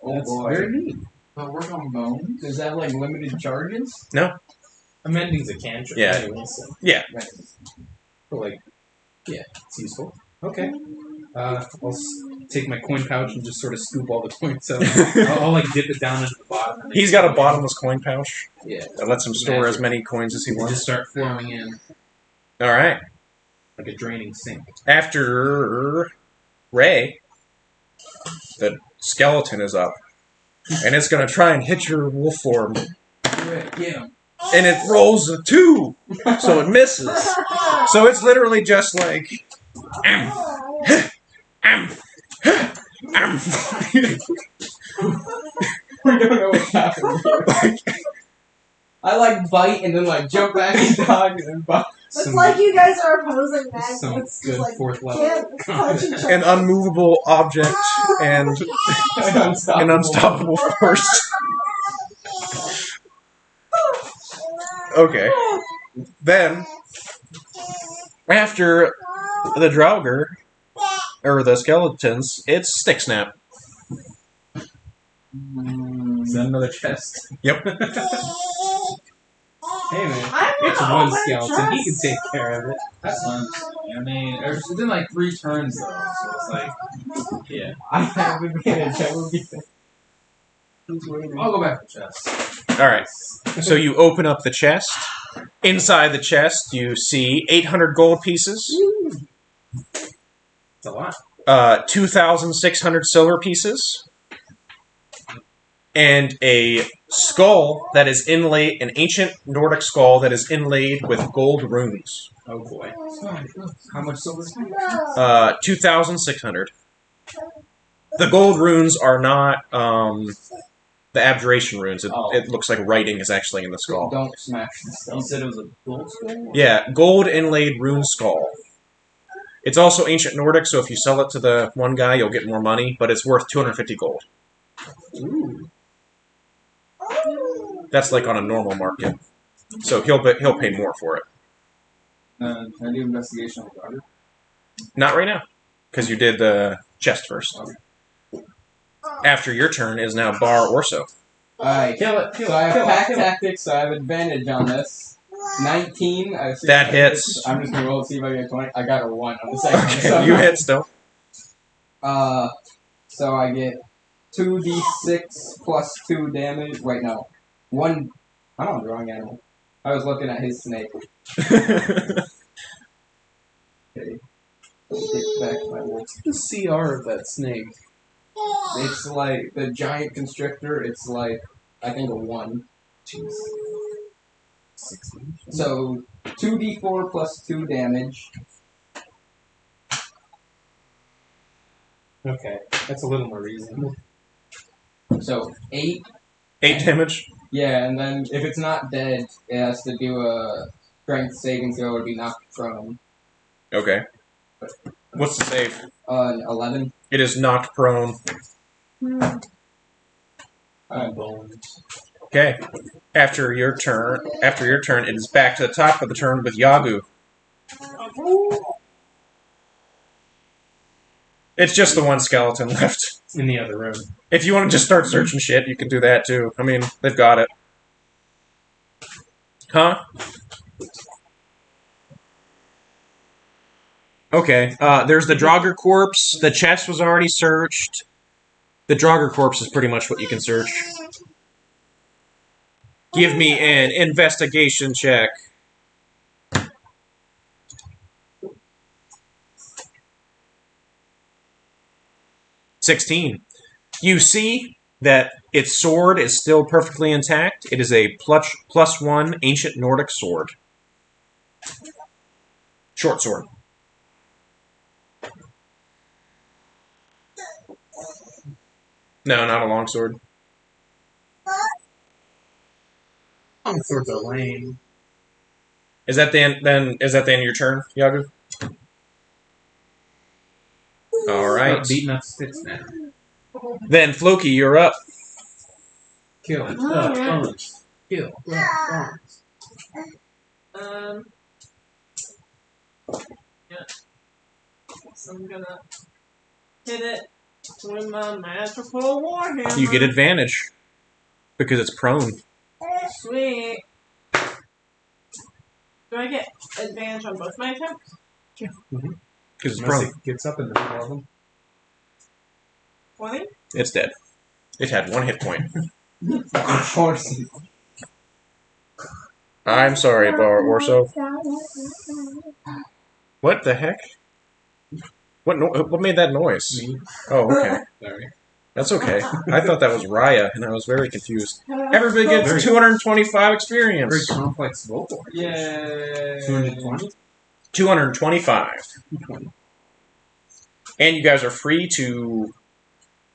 Oh That's boy. very neat. But work on bones? Does that like limited charges? A mending's a cantrip. Yeah. Anyway, so. Yeah. But like, yeah, it's useful. Okay. I'll take my coin pouch and just sort of scoop all the coins out. I'll like dip it down into the bottom. and He's got a bottomless coin pouch Yeah. that lets him store as many coins as he Just wants. start flowing in All right. like a draining sink. After Ray, the skeleton is up. And it's going to try and hit your wolf form. Get him. And it rolls a 2, so it misses. So it's literally just like... Am, am, am. We don't know what's happening here. I like bite and then like jump back and dodge and then bite. It's like you guys are opposing Some magnets. good Like, fourth level. can't touch each An other. unmovable object and an unstoppable force. Okay. Then, after the Draugr, or the skeletons, it's Stick Snap. Is that another chest? Yep. Hey man, I'm it's gonna one open skeleton. He can chests. take care of it. That's fun. I mean, it's within like 3 turns though, so it's like, yeah. I have advantage. I will be I'll go back to chest. Alright. So you open up the chest. Inside the chest, you see 800 gold pieces, It's a lot. 2,600 silver pieces, and a skull that is inlaid, an ancient Nordic skull that is inlaid with gold runes. Oh boy. How much silver? 2,600. The gold runes are not the abjuration runes. It looks like writing is actually in the skull. Don't smash the You stuff. said it was a gold skull? Yeah, gold inlaid rune skull. It's also ancient Nordic, so if you sell it to the one guy, you'll get more money, but it's worth 250 gold. Ooh. That's like on a normal market. So he'll pay more for it. Can I do investigation on the daughter? Not right now, because you did the chest first. After your turn is now Bar Orso. Alright, Kill it. so I have pack tactics, so I have advantage on this. 19. I see That hits. I'm just gonna roll to see if I get 20. I got a 1 on the second one. Okay, So you hit still. So I get 2d6 plus 2 damage. Wait, no. 1. I'm on the wrong animal. I was looking at his snake. Okay. Get back to my wolf. What's the CR of that snake? It's like the giant constrictor. It's like I think a 1. Jeez. 16. So 2d4 plus 2 damage. Okay, that's a little more reasonable. So 8. 8 damage. Yeah, and then if it's not dead, it has to do a strength saving throw to be knocked prone. Okay. What's the save? 11. It is knocked prone. Bones. Okay. After your turn, it is back to the top of the turn with Yagu. It's just the one skeleton left. In the other room. If you want to just start searching shit, you can do that too. I mean, they've got it. Huh? Okay. There's the Draugr corpse. The chest was already searched. The Draugr corpse is pretty much what you can search. Give me an investigation check. $16. You see that its sword is still perfectly intact. It is a +1 ancient Nordic sword. Short sword. No, not a long sword. Long swords are lame. Is that the end? Then is that the end of your turn, Yagu? All right. Start beating up sticks now. Then Floki, you're up. Kill. Bones. Kill. Bones. Yeah. So I'm gonna hit it with my magical warhammer. You get advantage because it's prone. Sweet. Do I get advantage on both my attacks? Because it's Unless prone. it gets up in the middle of them. 20? It's dead. It had 1 hit point. Of course. I'm sorry, Bar Orso. What the heck? What made that noise? Me. Oh, okay. Sorry. That's okay. I thought that was Raya, and I was very confused. Everybody gets 225 experience. Very complex vocal. Yay! 220? 225. 220. And you guys are free to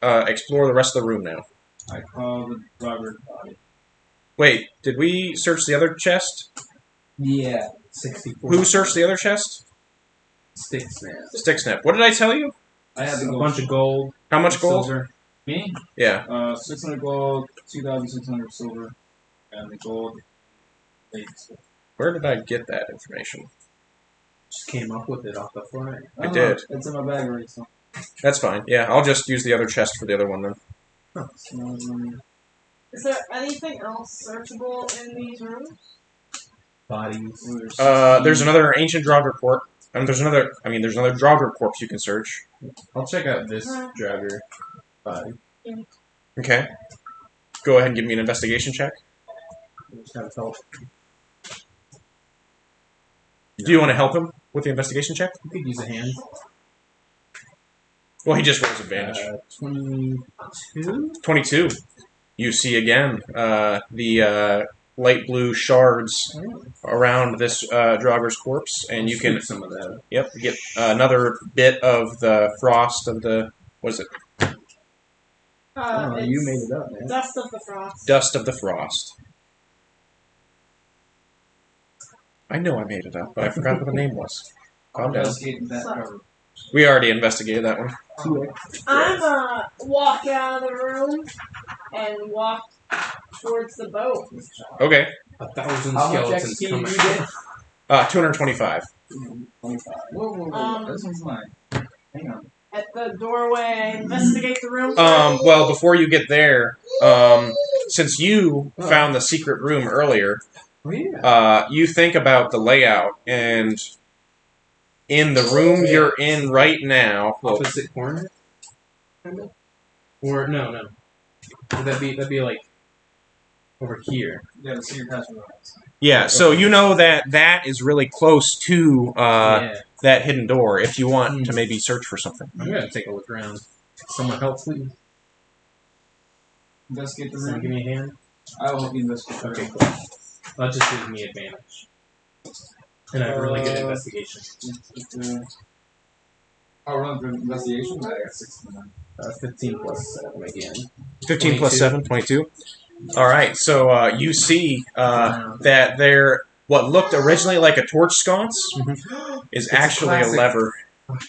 explore the rest of the room now. I call the Robert body. Wait, did we search the other chest? Yeah. 64. Who searched the other chest? Stick snap. Stick Snap. What did I tell you? I had A the gold. bunch of gold. How much gold? Silver. Me? Yeah. 600 gold, 2,600 silver, and the gold. 8. Where did I get that information? Just came up with it off the fly. I did. It's in my bag already. So. That's fine. Yeah, I'll just use the other chest for the other one then. Is there anything else searchable in these rooms? Bodies. There's another ancient Draugr corpse. There's another Draugr corpse you can search. I'll check out this Draugr body. Okay. Go ahead and give me an investigation check. Just have help. Do you want to help him with the investigation check? You could use a hand. Well, he just rolls advantage. 22? 22. You see again the light blue shards around this Draugr's corpse, and you can Scoop some of that. Yep, get another bit of the frost of the what is it? Oh, It's you made it up, man. Dust of the Frost. Dust of the frost. I know I made it up, but I forgot what the name was. Calm down. Investigating that cover. We already investigated that one. I'm gonna walk out of the room and walk towards the boat. Okay. 1,000 How much skeletons XP coming. you get? 225. 25. Whoa. This one's mine. Hang on. At the doorway, I investigate the room. Well, before you get there, since you found the secret room earlier, Oh, yeah. you think about the layout, and in the room you're in right now, Opposite corner? Kind of? Or, no. Would that'd be like over here. Yeah, the secret password. yeah, so you know that is really close to Yeah. that hidden door if you want to maybe search for something. I'm gonna take a look around. Someone help, please. Investigate the Someone give room. me a hand. I will help you investigate the Okay, room. cool. That just gives me advantage. And I have really good investigation. I'll run through investigation. I got 69. 15 plus 7 again. 15 plus 22. 7, 22. All right, so you see that there, what looked originally like a torch sconce is a actually a classic. lever.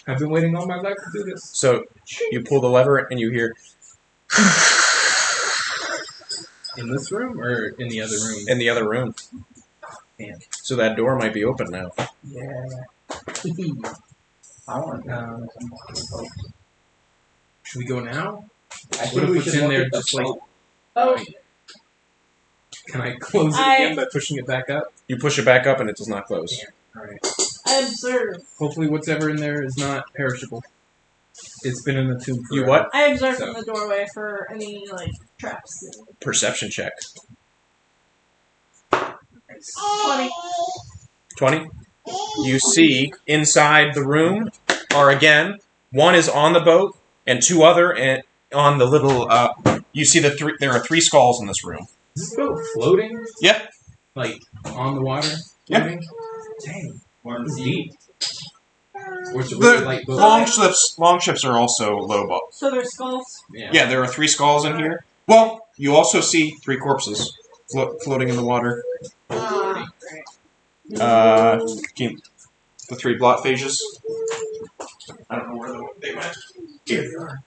I've been waiting all my life to do this. So you pull the lever and you hear In this room or in the other room? in the other room. Damn. So that door might be open now. Yeah. I want Should we go now? I What think if we it's should in look there at the just like... boat. Oh, Can I close it again by pushing it back up? You push it back up and it does not close. Alright. I observe. Hopefully whatever in there is not perishable. It's been in the tomb forever. You what? I observe So- from the doorway for any traps. Perception check. 20. 20. You see inside the room are again, one is on the boat and two other and on the little you see there are 3 skulls in this room. Is this boat floating? Yep. Like, on the water? Yep. Floating? Dang. Water's It's deep. Or it's a really light boat. Long ships are also low boat. So they're skulls. Yeah, there are 3 skulls in here. Well, you also see 3 corpses floating in the water. The 3 blot phages. I don't know where they went. Here they are.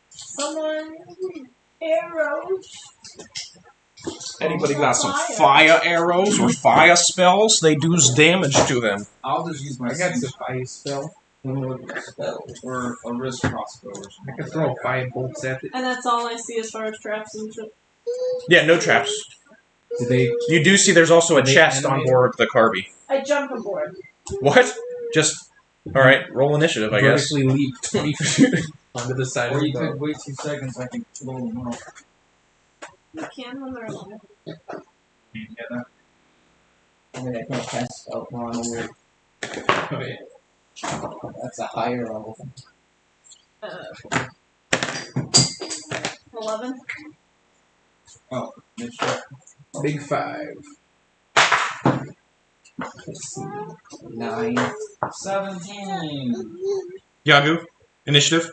Someone arrows. Anybody got some fire arrows or fire spells? They do damage to them. I'll just use my I got siege the fire spell. or a wrist crossbow or something. I can throw fire bolts at it. And that's all I see as far as traps and shit. Yeah, no traps. Do they... You do see there's also a Are they chest on animated? board the Carby. I jump aboard. What? Just, alright, roll initiative, I guess. vertically leap 20 feet onto the side Or of the you could boat? wait 2 seconds. I can roll them up. You can when they're alive. You get that? I mean, I can't cast spell on weird. Oh, yeah. That's a higher level. 11. Oh, mid-shot. Big 5. Let's see. 9. 17. Yagu, initiative.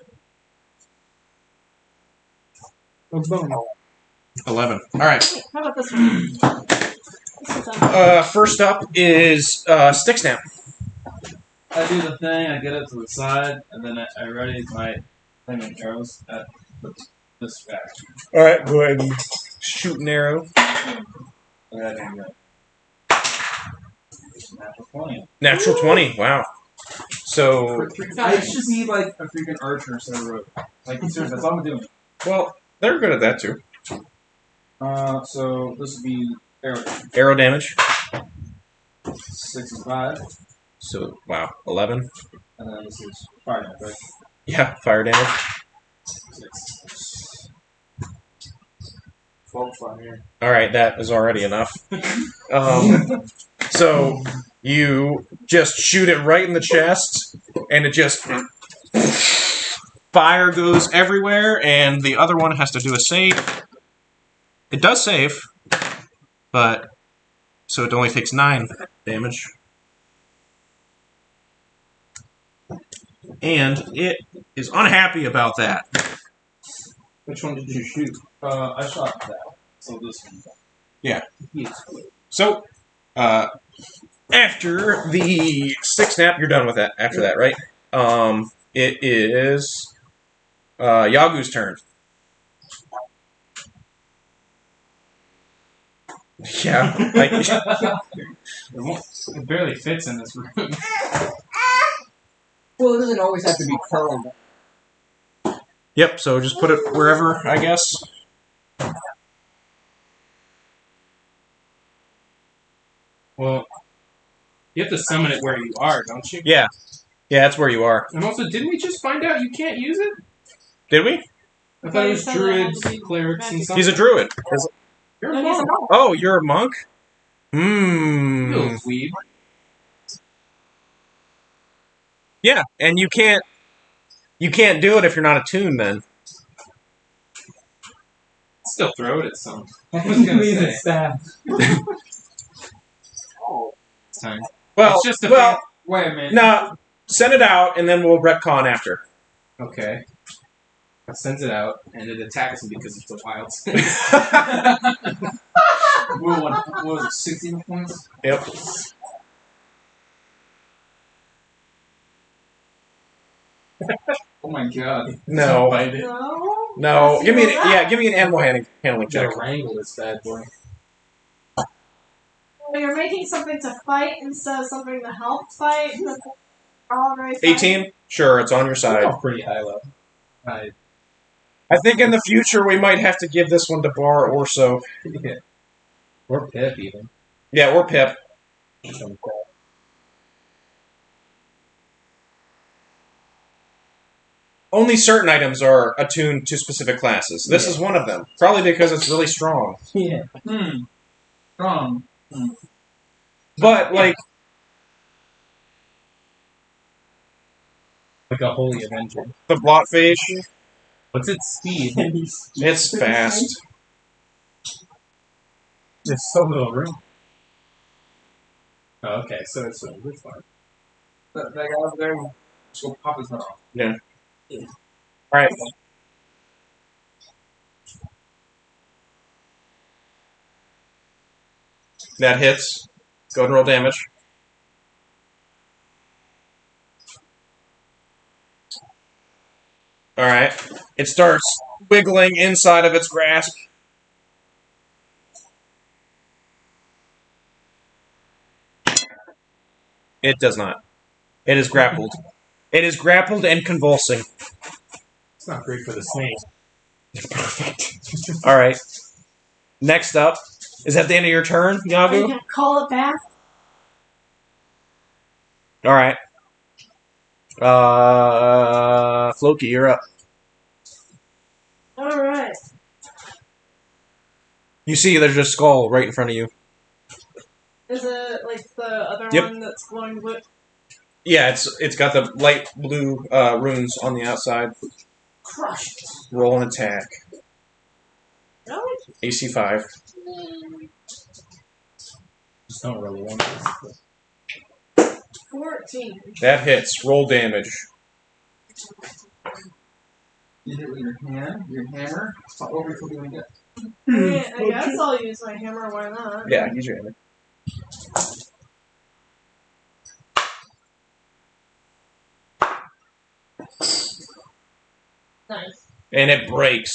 Oh, boom. 11. All right. How about this one? This is First up is Stick Snap. I do the thing, I get it to the side, and then I ready my flaming arrows at this back. All right, go ahead and shoot an arrow. And then I go. Natural 20. Natural 20. Wow. So, I just need like a freaking archer instead of a rogue. Like seriously, that's all I'm doing. well, they're good at that too. So this would be arrow Arrow damage. 6 and 5, So, wow, 11. and then this is fire damage, right? Yeah, fire damage. 6. 12 fire. All right, that is already enough. So you just shoot it right in the chest, and it just fire goes everywhere, and the other one has to do a save. It does save, but so it only takes 9 damage, and it is unhappy about that. Which one did you shoot? I shot that. So this one. So, after the Stick Snap, you're done with that. After that, right? It is Yagu's turn. Yeah. It barely fits in this room. Well, it doesn't always have to be curled. Yep. So just put it wherever, I guess. Well, you have to summon it where you are, don't you? Yeah. Yeah, that's where you are. And also, didn't we just find out you can't use it? Did we? I thought it was you said that druids, had to be clerics, and magic. something. He's a druid. You're No, a he's a monk. monk. Oh, you're a monk? You little dweeb. Yeah, and you can't do it if you're not attuned then. Still throw it at some. I was gonna say. Staff. It's time. Well, It's just a well, Wait a minute. no, send it out and then we'll retcon after. Okay. It sends it out, and it attacks him because it's a wild What was it, 16 points? Yep. Oh my god. No. Bite it. No. No. Give me an Let's give me an animal handling check. Gotta wrangle this bad boy. Well, you're making something to fight instead of something to help fight. That's all very funny. 18? Sure, it's on your side. Oh, pretty high level. I think in the future we might have to give this one to Bar or so. Yeah. Or Pip, even. Yeah, or Pip. Only certain items are attuned to specific classes. This is one of them. Probably because it's really strong. Yeah. Strong. But, like, Like a holy avenger. the Blotfish, What's its speed? it's fast. There's so little room. Oh, okay, so it's this far. That guy over there, just go pop his head off. Alright. That hits. Go ahead and roll damage. Alright. It starts wiggling inside of its grasp. It does not. It is grappled. It is grappled and convulsing. It's not great for the snake. Alright. Next up. Is that the end of your turn, Are you Yagu? gonna call it back? Alright. Floki, you're up. Alright. You see there's a skull right in front of you. Is it like the other Yep. one that's glowing blue? Yeah, it's got the light blue runes on the outside. Crushed. Roll an attack. Really? AC 5. Just don't really want this. 14. That hits. Roll damage. You hit with your hand, your hammer. What were you doing again? I guess I'll use my hammer. Why not? Yeah, use your hammer. Nice. And it breaks.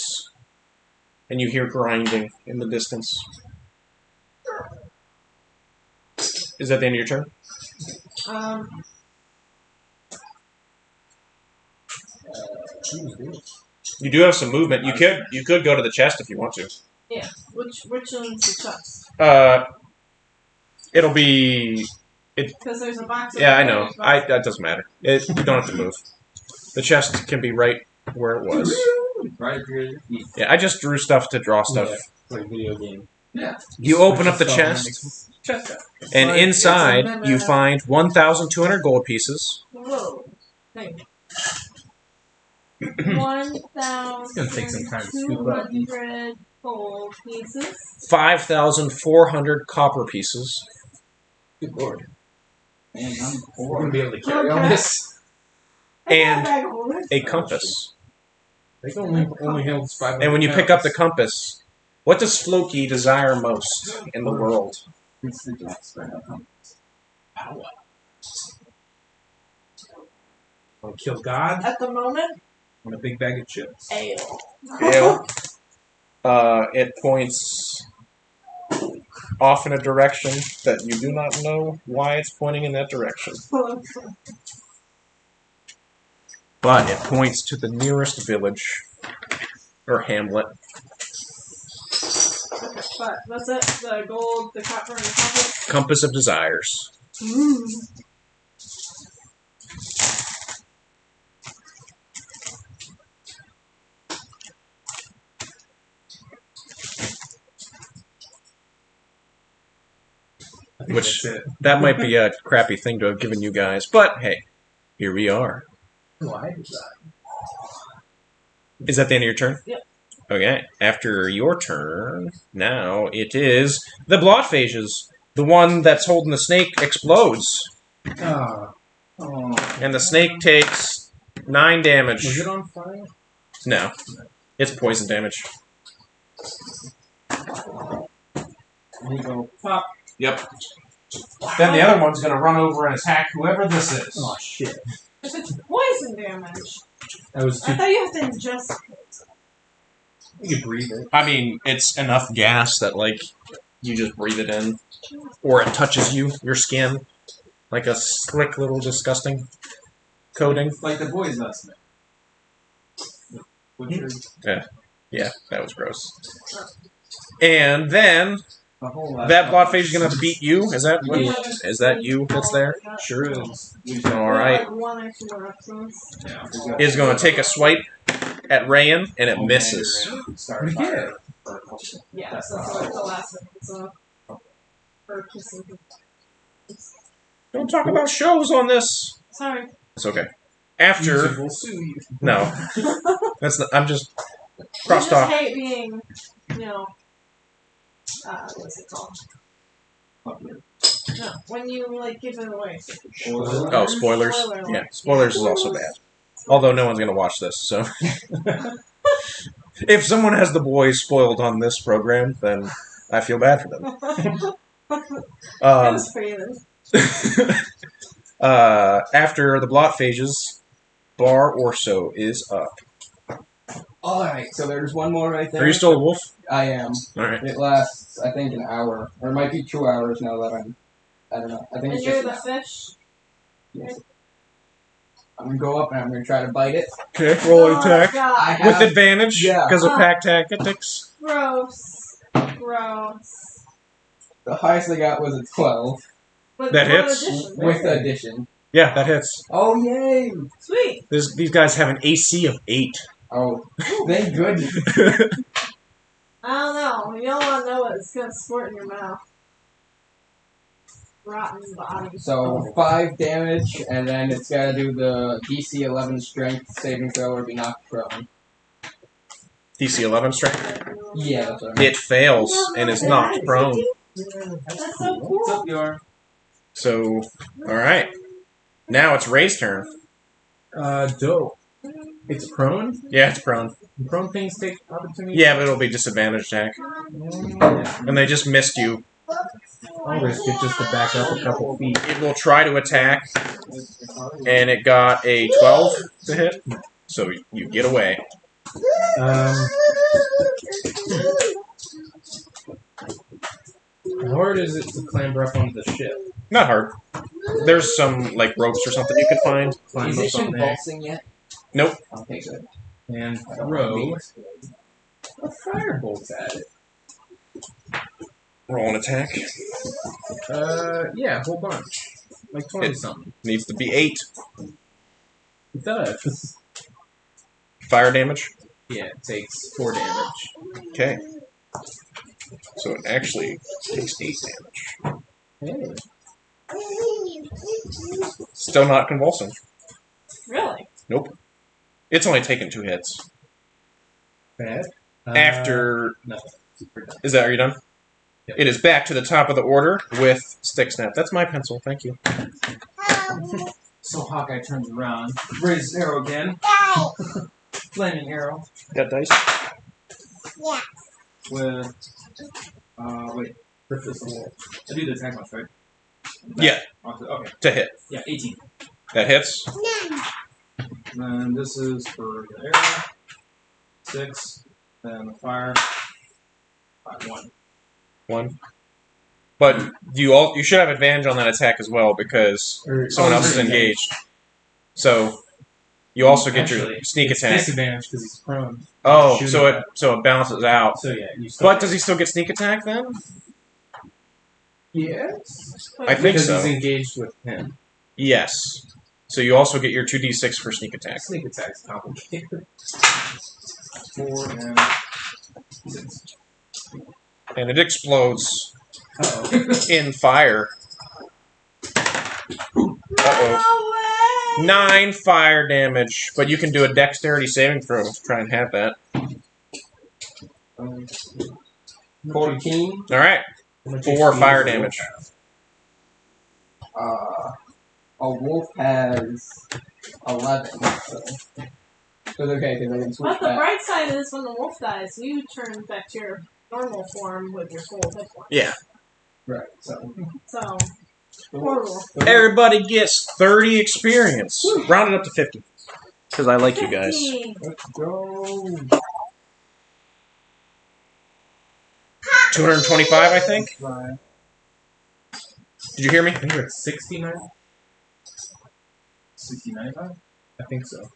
And you hear grinding in the distance. Is that the end of your turn? You do have some movement. You could go to the chest if you want to. Yeah. Which one's the chest? It'll be. Because there's a box. Yeah, I know. That doesn't matter. You don't have to move. The chest can be right where it was. Right here at your feet. Yeah, I just drew stuff to draw stuff. Yeah, it's like a video game. Yeah. You open up the chest, Chest out. and But inside it's a you memo. find 1,200 gold pieces, Whoa. Hey. It's gonna take some time to scoop up. 1,200 gold pieces. 5,400 copper pieces, Good lord. Man, I'm We're poor. gonna be able to carry all Okay. this. and I got a gold. a compass. They only held 500 And when you pick up the pounds. compass, what does Floki desire most in the world? It's the Jack Sparrow. Want to kill God At the moment, on a big bag of chips. ale. Ale. It points off in a direction that you do not know why it's pointing in that direction. But it points to the nearest village or hamlet. But that's it. The gold, the copper, and the compass. Compass of Desires. I think Which that's it. that might be a crappy thing to have given you guys, but hey, here we are. Why is that? Is that the end of your turn? Yep. Okay. After your turn, now it is the Blotphages. The one that's holding the snake explodes, Oh, and the snake takes 9 damage. was it on fire? No, it's poison damage. And you go pop. Yep. Then the other one's gonna run over and attack whoever this is. Oh shit! If it's poison damage, That was I too. thought you have to ingest poison. You could breathe it. I mean, it's enough gas that like you just breathe it in, or it touches your skin, like a slick little disgusting coating. Like the boys last night. Yeah, that was gross. And then The whole last that Blotphage is gonna have to beat you. Is that what, Yeah. is that you that's there? Sure is. All right. Like one or 2 more episodes. Yeah. Is going to take a swipe at Rayan, and it misses. Start fire. For a couple. Yeah, That's so that's not- like the last episode. Or kissing. Don't talk about shows on this. Sorry. It's okay. After Music will sue you. no, that's not. I'm just I crossed just off. hate being, what's it called? No, when you, like, give it away. Oh, spoilers. Spoiler alert. Yeah, spoilers is also bad. Although no one's gonna watch this, so if someone has the boys spoiled on this program, then I feel bad for them. It Um, was for you then. after the Blotphages, Bar Orso is up. Alright, so there's one more right there. Are you still a wolf? I am. All right. It lasts, I think, an hour. Or it might be 2 hours now that I don't know. I think And it's you're just the an fish. Yes. I'm gonna go up and I'm gonna try to bite it. Okay, roll an Oh, attack God. I with have advantage yeah. because of pack tactics. Gross. Gross. the highest I got was a 12 But That what hits? addition? with the addition. Yeah, that hits. Oh yay! Sweet. These guys have an AC of 8. Oh, thank goodness. I don't know. You don't want to know what it's going to squirt in your mouth. Rotten body. So 5 damage, and then it's gotta do the DC 11 strength saving throw or be knocked prone. DC 11 strength. Yeah, that's what I mean. It fails and is knocked prone. That's so What's cool. up, Yor? So, all right. Now it's Ray's turn. Dope. It's prone? Yeah, it's prone. Prone things take opportunity? Yeah, but it'll be disadvantage attack. And they just missed you. I'll risk it just to back up a couple feet. It will try to attack, and it got a 12 to hit, so you get away. How hard is it to clamber up onto the ship? Not hard. There's some like ropes or something you could find. Climb Is up it on there convulsing yet? Nope. Okay, good. and I don't wanna throw be- a firebolt at it. Roll an attack. Yeah, a whole bunch. Like 20 something. Needs to be 8 It does. fire damage. Yeah, it takes 4 damage. Okay. So it actually takes 8 damage. Hey. Still not convulsing. Really? Nope. It's only taken 2 hits. Bad. After Nothing. Super done. is that are you done? Yep. It is back to the top of the order with stick snap. That's my pencil. Thank you. So Hawkeye turns around, raises his arrow again. Flaming arrow Got dice. with wait. I do the attack much, right? Yeah, Okay. to hit. Yeah, 18. That hits. And this is for the arrow. 6. Then the fire. 1. 1. But you should have advantage on that attack as well because someone else is engaged. So you also get your Actually, sneak it's attack. disadvantage because he's prone. Oh, Shooting so at- it balances out. So yeah, you still But does he still get sneak attack then? Yes. I think Because so. he's engaged with him. Yes. So you also get your 2d6 for sneak attack. Sneak attack's complicated. 4 and 6. And it explodes Uh-oh. in fire. Uh-oh. No way! 9 fire damage, but you can do a dexterity saving throw to try and have that. 14. Alright, 4 fire damage. A wolf has 11. So. It's okay because I can switch But the back. bright side is when the wolf dies, you turn back to your normal form with your full hit points. Yeah. Right. So. So, poor wolf. Everybody gets 30 experience. Round it up to 50. Because I like you guys. 50. Let's go. 225, I think? Did you hear me? I think we're at 60 now. 69. I think so.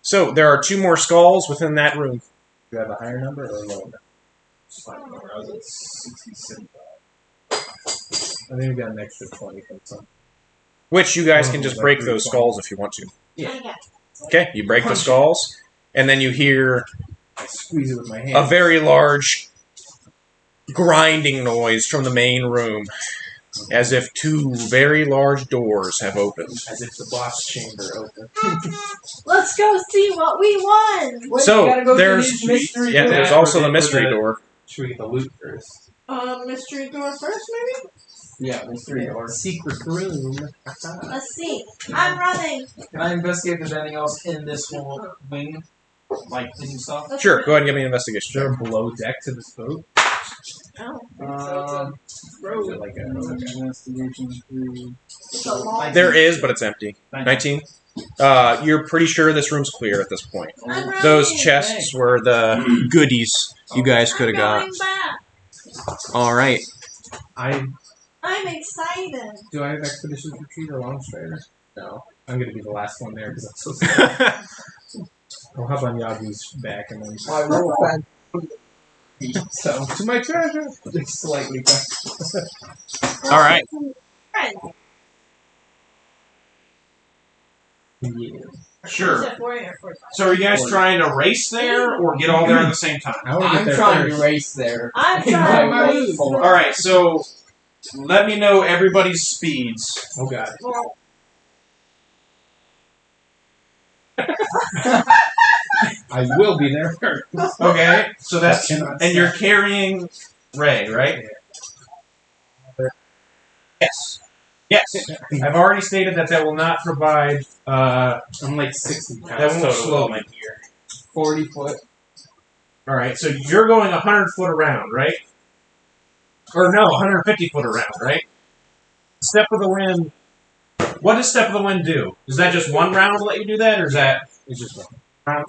So, there are 2 more skulls within that room. Do you have a higher number or a lower number? I was at 67. I think we got an extra 20 from some. Which you guys can just break those skulls if you want to. Okay. Okay, you break the skulls, and then you hear I squeeze it with my hand. a very large grinding noise from the main room, as if 2 very large doors have opened. As if the boss chamber opened. Let's go see what we won! Wait, So, you gotta go there's- through these mystery Yeah, doors. there's also the mystery door. Should we get the loot first? Mystery door first, maybe? Yeah, mystery door. Secret room. Let's see. I'm running. Can I investigate if there's anything else in this whole wing? Like hidden stuff? Let's Sure, do go ahead and give me an investigation. Is there a below deck to this boat? Oh, Or is it like a... Investigation through. it's a long There is, but it's empty. 19? You're pretty sure this room's clear at this point. I'm running. Those chests were the goodies you guys could have got. I'm going back. Alright. I'm excited. Do I have Expeditions Retreat or Long Strider? No. I'm going to be the last one there because I'm so sad. I'll hop on Yagu's back and then... I will find. So, To my treasure! just slightly. Alright. Friend. Yeah. Sure. Is it 40 or 45? So are you guys trying to race there or get all there at the same time? I want to get I'm there trying first. to race there. I'm In trying my to way race. forward. Alright, so let me know everybody's speeds. Oh god. Well, I will be there first. Okay, so that's I cannot and you're carrying Ray, right? Yes. Yes. I've already stated that will not provide. I'm like 60 pounds That won't total slow on my me. gear. 40 foot. All right, so you're going 100 foot around, right? Or no, 150 foot around, right? Step of the wind. What does step of the wind do? Is that just one round let you do that, or is that It's just one. round?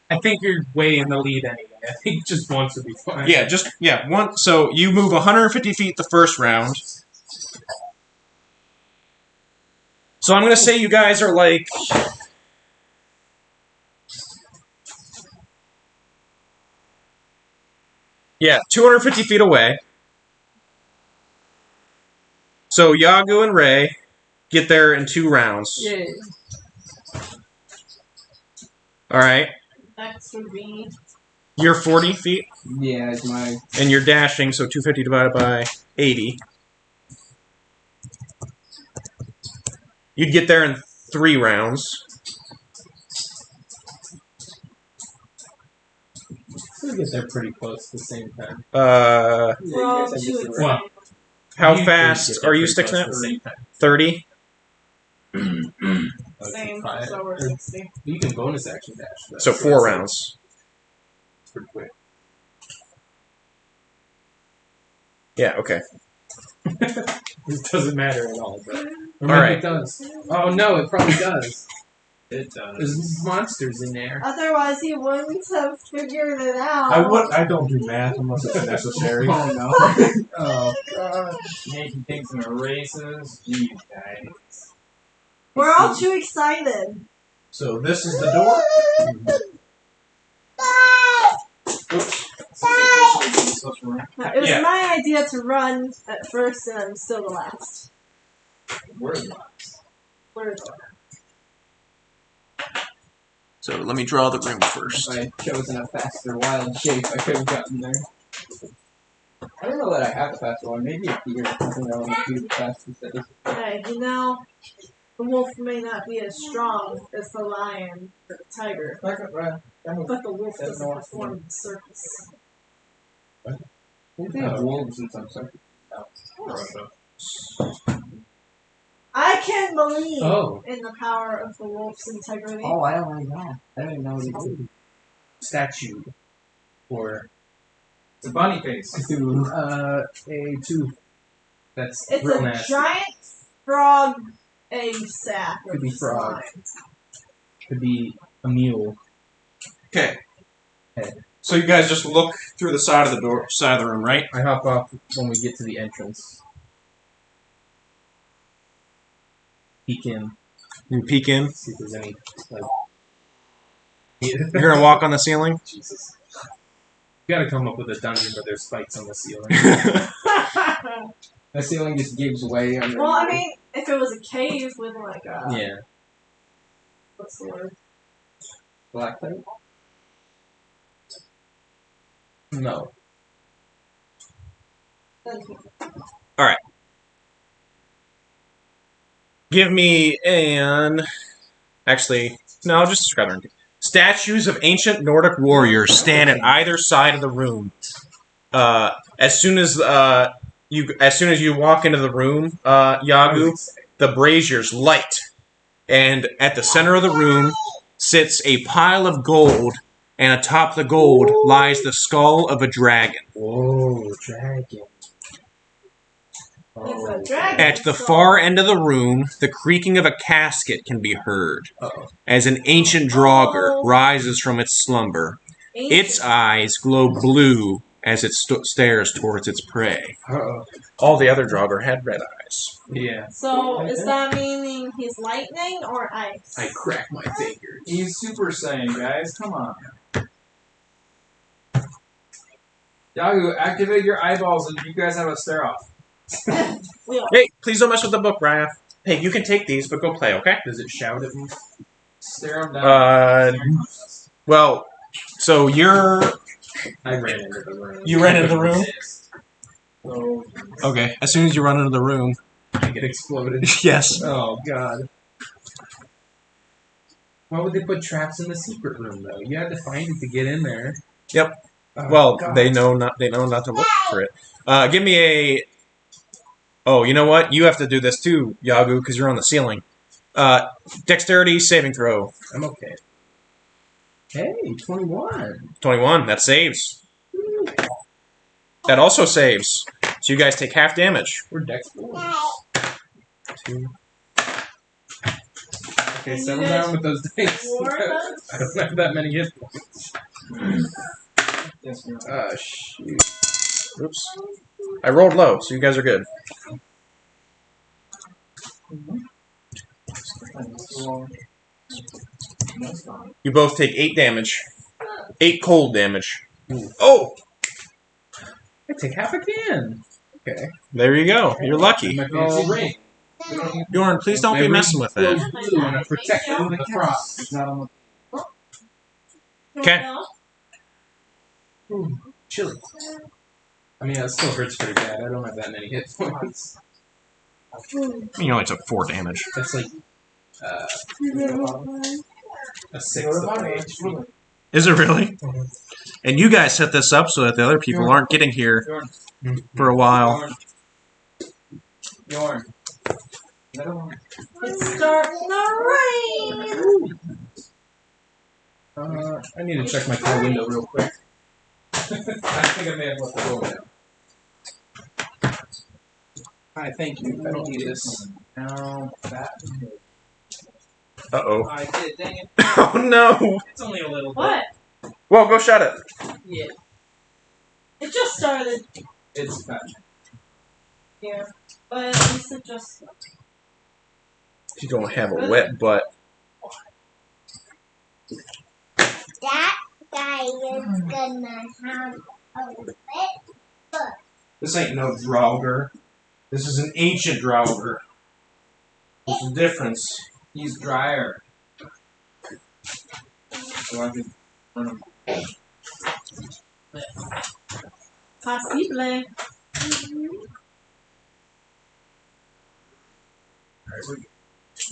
I think you're way in the lead anyway. I think just once would be fine. Yeah, one. So you move 150 feet the first round. So I'm gonna say you guys are like. Yeah, 250 feet away. So Yagu and Ray get there in 2 rounds. Yeah. All right. Next would be. You're 40 feet, Yeah, it's my. and you're dashing, so 250 divided by 80. You'd get there in 3 rounds. We'll get there pretty close at the same time. Uh, We're all you guys two have at this the Well, same. how You fast three get there are you, pretty close Sticksnap? at the same time. 30. Same, Fine. so we're 60. You can bonus action dash. Though, So 4 rounds. It's pretty quick. Yeah, okay. It doesn't matter at all, but right. it does. Oh no, it probably does. It does. There's monsters in there. Otherwise, he wouldn't have figured it out. I don't do math unless it's necessary. Oh no. Oh god. Making things in races. Jeez, guys. We're all too excited. So this is the door. It was Yeah. my idea to run at first, and I'm still the last. We're lost. We're the So let me draw the room first. If I had chosen a faster wild shape, I could have gotten there. I don't know that I have a faster one. Maybe a deer or something that I want to do the fastest. That is. Hey, you know, the wolf may not be as strong as the lion or the tiger, but the wolf doesn't perform in the circus. They have wolves in some circles. I can believe Oh. in the power of the wolf's integrity. Oh, I don't like that. I don't even know what it is. Statue. Or It's a bunny face. a tooth. That's It's real a nasty. giant frog egg sack. Could be of frog. slime. Could be a mule. Okay. Head. So you guys just look through the side of the room, right? I hop off when we get to the entrance. Peek in. You peek in. See if there's any like. You're gonna walk on the ceiling. Jesus. You gotta come up with a dungeon where there's spikes on the ceiling. The ceiling just gives way under. Well, I mean, if it was a cave with like a Yeah. what's the word? Black plate. No. Then Give me an. Actually, no, just describe it. Statues of ancient Nordic warriors stand at either side of the room. As soon as you walk into the room, Yagu, the braziers light, and at the center of the room sits a pile of gold, and atop the gold lies the skull of a dragon. Whoa, dragon. It's a dragon. At the far end of the room, the creaking of a casket can be heard as an ancient draugr rises from its slumber. Its eyes glow blue as it stares towards its prey. All the other draugr had red eyes. Yeah. So, is that meaning he's lightning or ice? I crack my fingers. He's Super Saiyan, guys. Come on. Yagu, activate your eyeballs and you guys have a stare off. Hey, please don't mess with the book, Ryan. Hey, you can take these, but go play, okay? Does it shout at me? Stare him down. Well, so I ran into the room. you ran into the room? Oh, Okay, as soon as you run into the room. I get exploded. Yes. Oh god. Why would they put traps in the secret room though? You had to find it to get in there. Yep. Well, God. they know not to look for it. Give me a. Oh, you know what? You have to do this too, Yagu, because you're on the ceiling. Dexterity saving throw. I'm okay. Hey, 21. 21. That saves. That also saves. So you guys take half damage. We're Dex 4. 2. Okay, Can settle you guys down with those dice. war those? I don't have that many hit points. Yes, you're Shoot. Oops. I rolled low, so you guys are good. You both take 8 damage. 8 cold damage. Oh! I take half a can. Okay. There you go. You're lucky. My fancy ring. Bjorn, please don't be messing with that. Blue and a protection from the frost. It's not on the. Okay. Chilly. I mean, that still hurts pretty bad. I don't have that many hit points. You only took 4 damage. That's like a 6 of HP. Is it really? And you guys set this up so that the other people aren't getting here for a while. Yorn. It's starting to rain. I need to check my car window real quick. I think I may have left the door down. Hi, thank you. I don't need this. No, that. Uh-oh. I did, dang it. Oh, no! It's only a little bit. What? Well, go shut it. Yeah. It just started. It's bad. Yeah. But at least it just. You don't have a wet butt. That guy is gonna have a wet. This ain't no Draugr. This is an ancient Draugr. What's the difference? He's drier. So I could run him. Possible.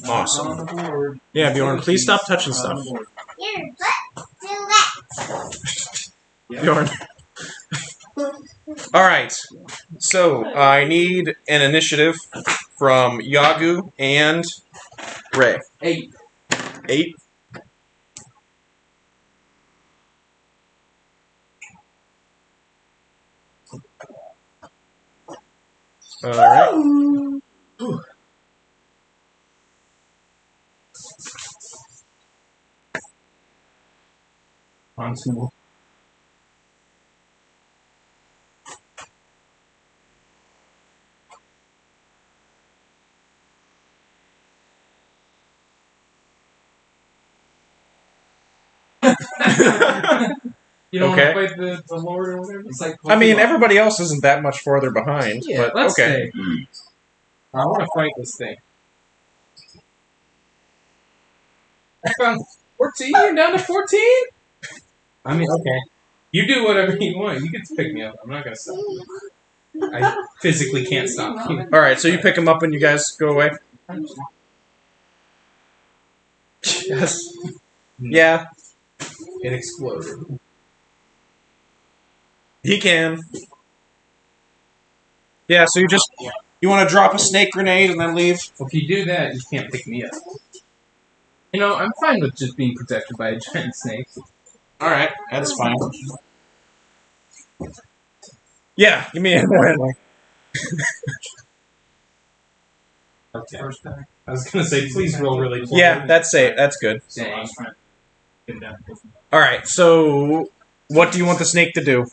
Awesome. On the board. Yeah, Bjorn, please stop touching On stuff. the board. Your butt to wet. Bjorn. Alright. So, I need an initiative from Yagu and Ray. 8. 8. Alright. On to You don't Okay. want to fight the Lord or whatever? It's like I mean, Pokemon. everybody else isn't that much farther behind, but let's okay. stay. I want to fight this thing. I found 14. You're down to 14? I mean, okay. You do whatever you want. You can pick me up. I'm not going to stop you. I physically can't stop you. Alright, so you pick him up and you guys go away? Yes. Yeah, It exploded. he can. Yeah, so you want to drop a snake grenade and then leave? Well, if you do that, you can't pick me up. You know, I'm fine with just being protected by a giant snake. Alright, that's fine. Yeah, give me a minute. Okay. I was going to say, please roll really close. Yeah, that's it. That's good. So I Dang. was trying to get it down. Alright, so what do you want the snake to do?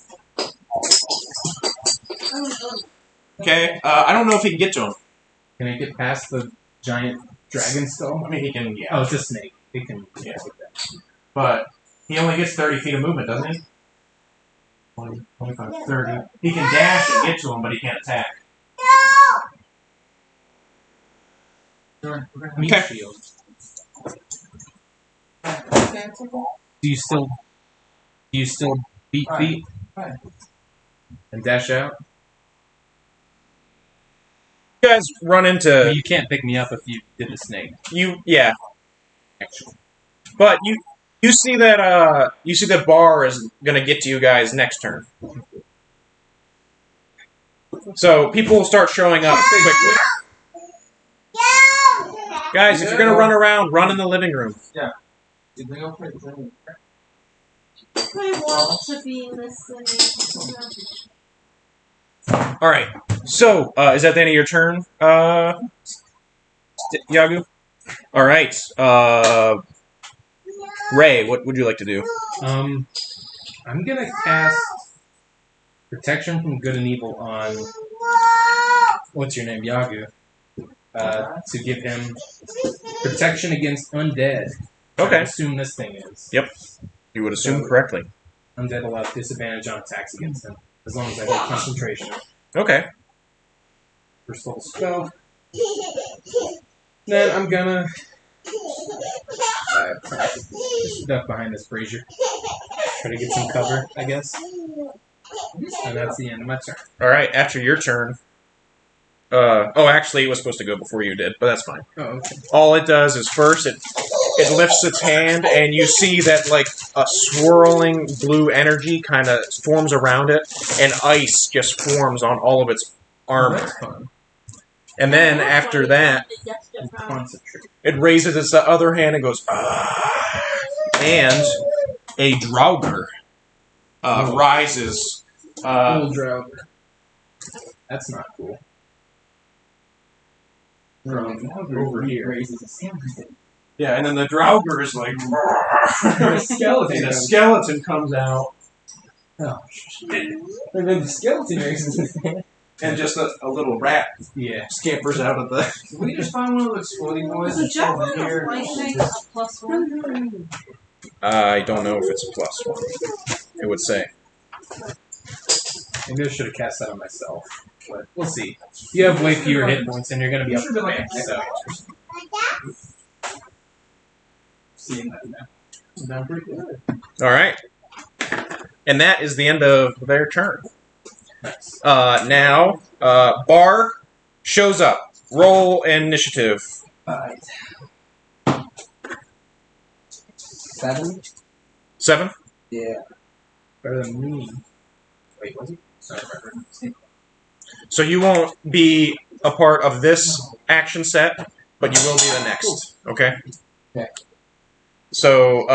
Okay, I don't know if he can get to him. Can I get past the giant dragon skull? I mean, he can, Oh, it's a snake. It can. Yeah. but he only gets 30 feet of movement, doesn't he? 20, 25, 30. He can dash and get to him, but he can't attack. Meat Okay. shield. Do you still beat feet? Fine. And dash out? You guys run into You can't pick me up if you did the snake. yeah, Actually. but you You see that Bar is going to get to you guys next turn. So people will start showing up quickly. Guys, if you're going to run around, run in the living room. Did they go for it? I want to be listening. All right. So, is that the end of your turn, Yagu? All right. Ray, what would you like to do? I'm gonna cast Protection from Good and Evil on what's your name, Yagu, to give him protection against undead. I Okay. assume this thing is. Yep. You would assume correctly. Undead will have disadvantage on attacks against him, as long as I have concentration. Okay. First level spell. Then I'm gonna duck behind this brazier. Try to get some cover, I guess. And that's the end of my turn. All right. After your turn. Actually, it was supposed to go before you did, but that's fine. Oh, okay. All it does is first it lifts its hand, and you see that like a swirling blue energy kind of forms around it, and ice just forms on all of its armor. That's fun. And then after that, Concentrate. it raises its other hand and goes, and a Draugr rises. Cool Draugr. That's not cool. Over here. Yeah, and then the Draugr is like, The skeleton. and a skeleton comes out, Oh, and then the skeleton raises his hand. and just a little rat Yeah. scampers out of the. Did we just find one of those exploding boys The that's still in javelin here? of lightning a +1. I don't know if it's a +1. It would say. Maybe I should have cast that on myself. But we'll see. You have way fewer hit points, and you're going to be up Should have been like a so. Seeing that now. Down pretty good. All right. And that is the end of their turn. Nice. Now, Bar shows up. Roll initiative. 7? 7. Yeah. Better than me. Wait, was he? Sorry, So you won't be a part of this action set, but you will be the next. Okay? Okay. So,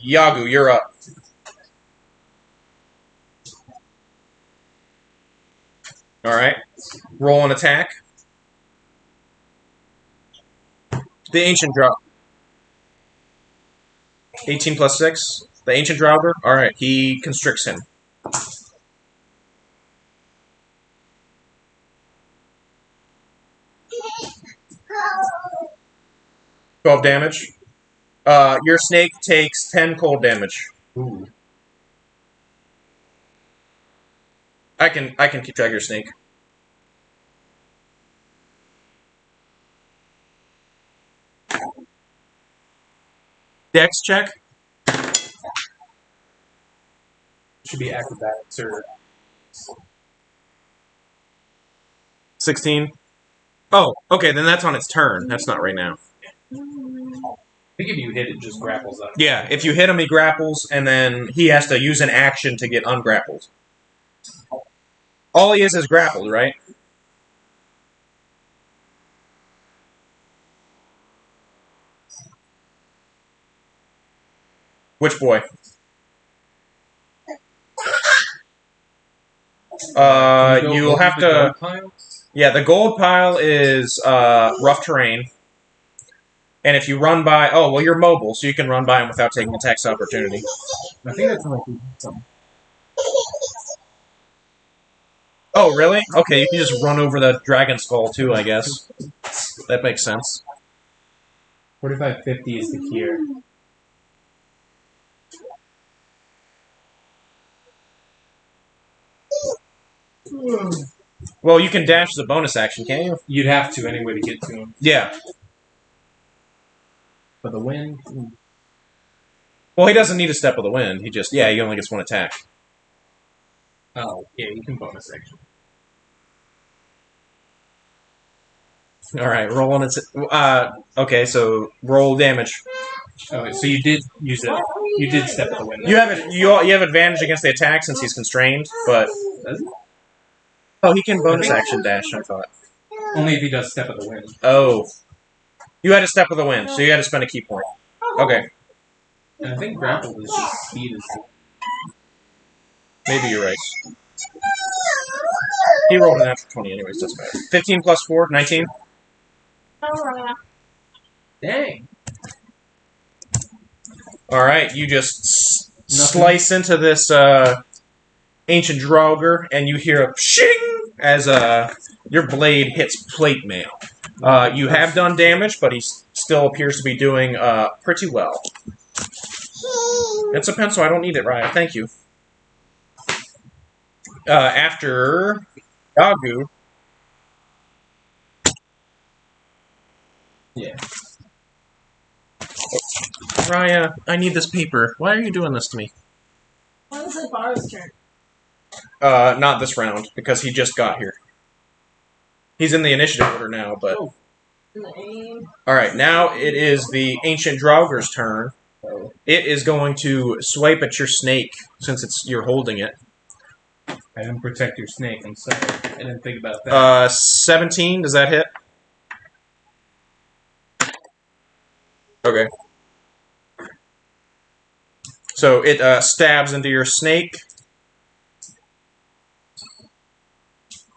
Yagu, you're up. All right. Roll an attack. The Ancient Draugr. 18 plus 6. The Ancient Draugr. All right. He constricts him. 12 damage. Your snake takes 10 cold damage. Ooh. I can keep track of your snake. Dex check. Should be acrobatics or 16. Oh, okay, then that's on its turn. That's not right now. I think if you hit it, just grapples up. Yeah, if you hit him, he grapples, and then he has to use an action to get ungrappled. All he is grappled, right? Which boy? You'll have to. Yeah, the gold pile is rough terrain. And if you run by... Oh, well, you're mobile, so you can run by him without taking a tax opportunity. I think that's like something. Oh, really? Okay, you can just run over the dragon skull, too, I guess. That makes sense. 45-50 is the key here. Well, you can dash as a bonus action, can't you? You'd have to anyway to get to him. Yeah. But the wind... Well, he doesn't need a step of the wind. He just... Yeah, he only gets one attack. Oh, yeah, you can bonus action. Alright, roll on its... okay, so roll damage. Oh, wait, so you did use it. You did step at the window. You have it. You have advantage against the attack since he's constrained, but Does it? oh, he can bonus action dash. I thought. Only if he does step at the wind. Oh, you had a step of the wind, so you had to spend a key point. Okay, And I think grapple is just speed is. maybe you're right. He rolled an natural 20 anyways. Doesn't matter. 15 plus 4, 19. Dang. All right, you just slice into this ancient Draugr, and you hear a shing as your blade hits plate mail. You have done damage, but he still appears to be doing pretty well. It's a pencil. I don't need it, Raya. Thank you. After Yagu. Yeah. Raya, I need this paper. Why are you doing this to me? When is it Bar's turn? Not this round, because he just got here. He's in the initiative order now, but... Name. Alright, now it is the Ancient Draugr's turn. It is going to swipe at your snake, since you're holding it. I didn't protect your snake. I'm sorry. I didn't think about that. 17, does that hit? Okay. So it stabs into your snake.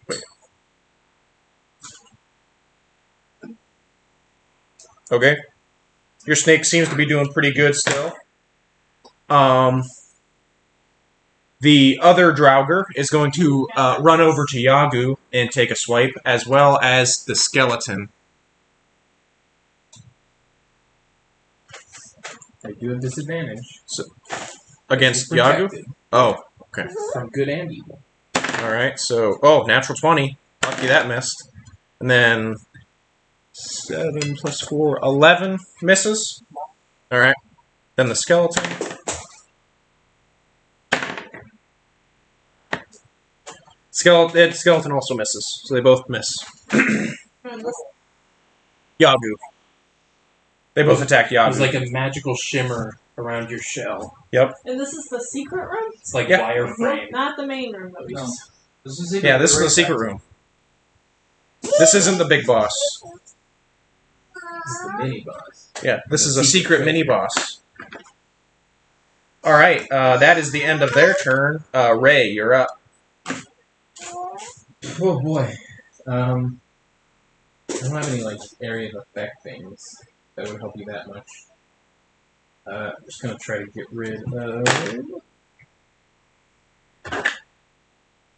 Wait. Okay. Your snake seems to be doing pretty good still. The other Draugr is going to run over to Yagu and take a swipe, as well as the skeleton. I do have disadvantage. So, against He's Yagu? protected Oh, okay. from good and evil. Alright, so... Oh, natural 20. Lucky that missed. And then... 7 plus 4, 11 misses. Alright. Then the skeleton. Skeleton also misses, so they both miss. Yagu. They both attack Yagu. There's like a magical shimmer around your shell. Yep. And this is the secret room? It's like Yeah. wireframe. Not the main room that we No. just... This is Yeah, this is the secret room. This isn't the big boss. It's the mini boss. Yeah, this is a secret mini-boss. Alright, that is the end of their turn. Ray, you're up. Oh boy. I don't have any like area of effect things that would help you that much. I'm just gonna try to get rid of.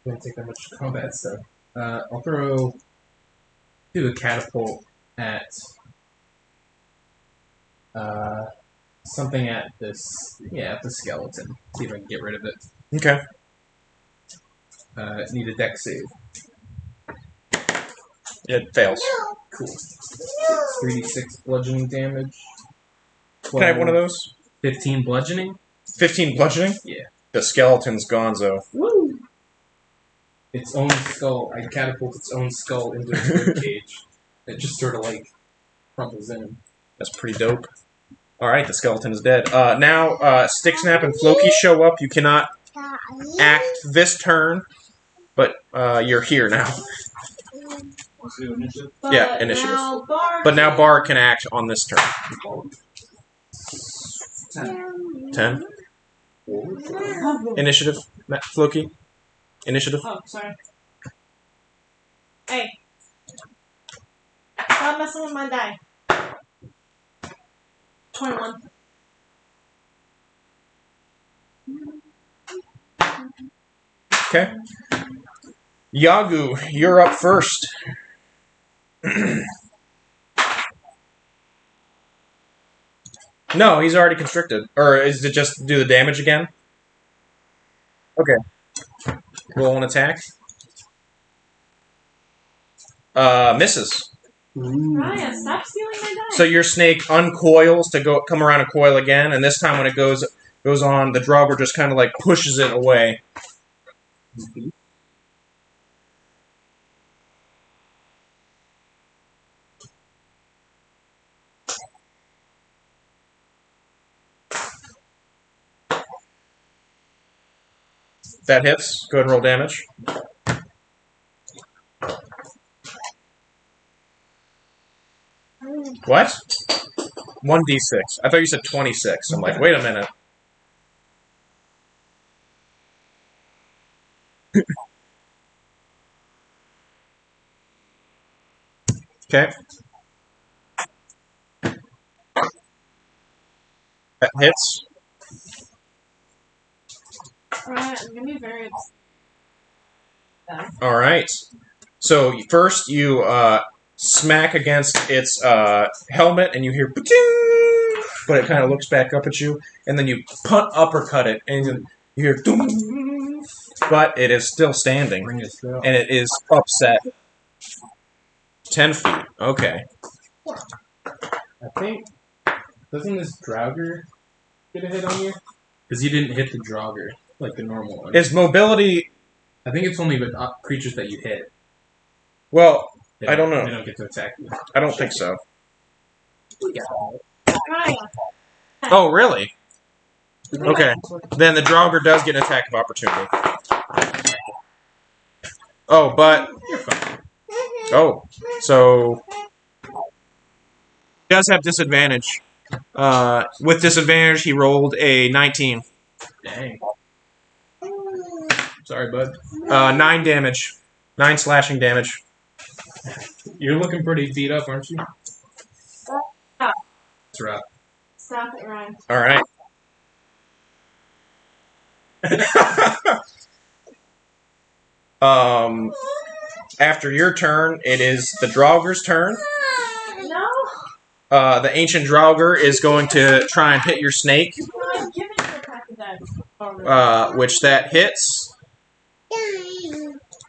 Don't take that much combat stuff. I'll do a catapult at something at this. Yeah, at the skeleton. See if I can get rid of it. Okay. Need a dex save. It fails. Cool. 3d6 bludgeoning damage. Can I have one of those? 15 bludgeoning? 15 bludgeoning? Yeah. The skeleton's gonzo. Woo! Its own skull. I catapult its own skull into its ribcage. It just sort of like crumples in. That's pretty dope. Alright, the skeleton is dead. Now, Stick Snap and Floki show up. You cannot act this turn, but you're here now. Let's do initiative. But Yeah, initiative. Now Bar But now Bar can act on this turn. 10. Initiative, Floki. Initiative. Oh, sorry. Hey. Stop messing with my die. 21. Okay. Yagu, you're up first. No, he's already constricted. Or is it just do the damage again? Okay. Roll an attack. Misses. Ryan, stop stealing my die. So your snake uncoils to come around and coil again, and this time when it goes on, the Draugr just kind of like pushes it away. That hits. Go ahead and roll damage. What? 1d6. I thought you said 26. I'm like, wait a minute. Okay. That hits. Alright, I'm gonna be very upset. All right. So first you smack against its helmet, and you hear "Ba-ting!" but it kind of looks back up at you, and then you uppercut it, and you hear "Dum!" but it is still standing, Bring it still. and it is upset. 10 feet. Okay. I think. Doesn't this Draugr get a hit on you? Because you didn't hit the Draugr, like the normal one. Its mobility. I think it's only with creatures that you hit. Well, They I don't know. They don't get to attack you. I don't think so. Alright. Oh, really? Okay. Then the Draugr does get an attack of opportunity. Oh, but You're fine. oh, so he does have disadvantage. With disadvantage, he rolled a 19. Dang. Sorry, bud. 9 damage. 9 slashing damage. You're looking pretty beat up, aren't you? That's right. Stop it, Ryan. All right. After your turn, it is the Draugr's turn. No! The ancient Draugr is going to try and hit your snake, Ryan, give me your attack of that. which that hits.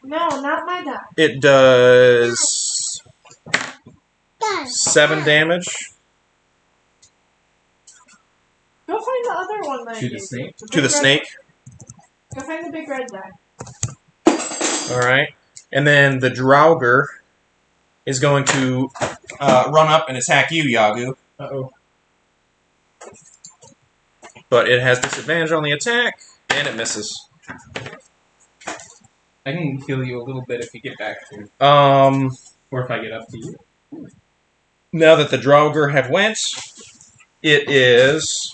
No, not my die. It does 7 damage Go find the other one that I To the gave you. snake? to big the red- snake. Go find the big red die. All right, and then the Draugr is going to run up and attack you, Yagu. Uh-oh. But it has disadvantage on the attack, and it misses. I can heal you a little bit if you get back to me. Now Or if I get up to you. that the Draugr have went, it is.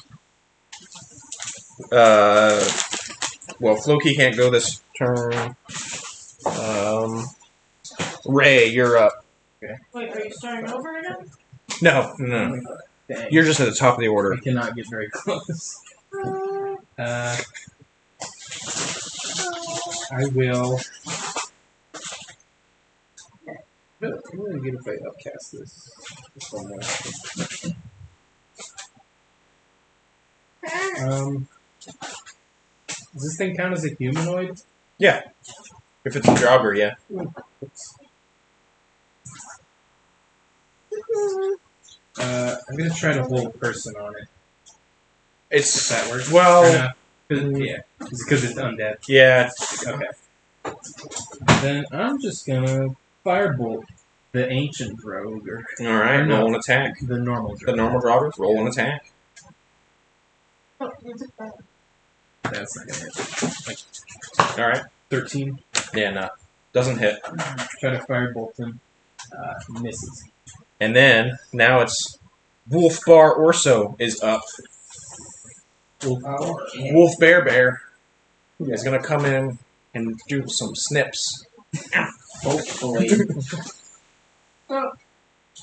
Well, Floki can't go this turn. Ray, you're up. Wait, are you starting over again? No. Dang. You're just at the top of the order. I cannot get very close. I will. I'm gonna get if I upcast this. Just one more. Does this thing count as a humanoid? Yeah. If it's a Draugr, yeah. I'm gonna try to hold person on it. If It's that works. well, Or not. Yeah, it's because it's undead. yeah. Okay. Then I'm just gonna firebolt the ancient Draugr. All right. Or no. Roll an attack. The normal The Draugr. normal Draugr. Roll an attack. Oh, you took that. That's not gonna hit. All right. 13. Yeah, no, doesn't hit. Try to firebolt him. Misses. And then now it's Wolfbar Orso is up. Wolf Bear is gonna come in and do some snips. Hopefully.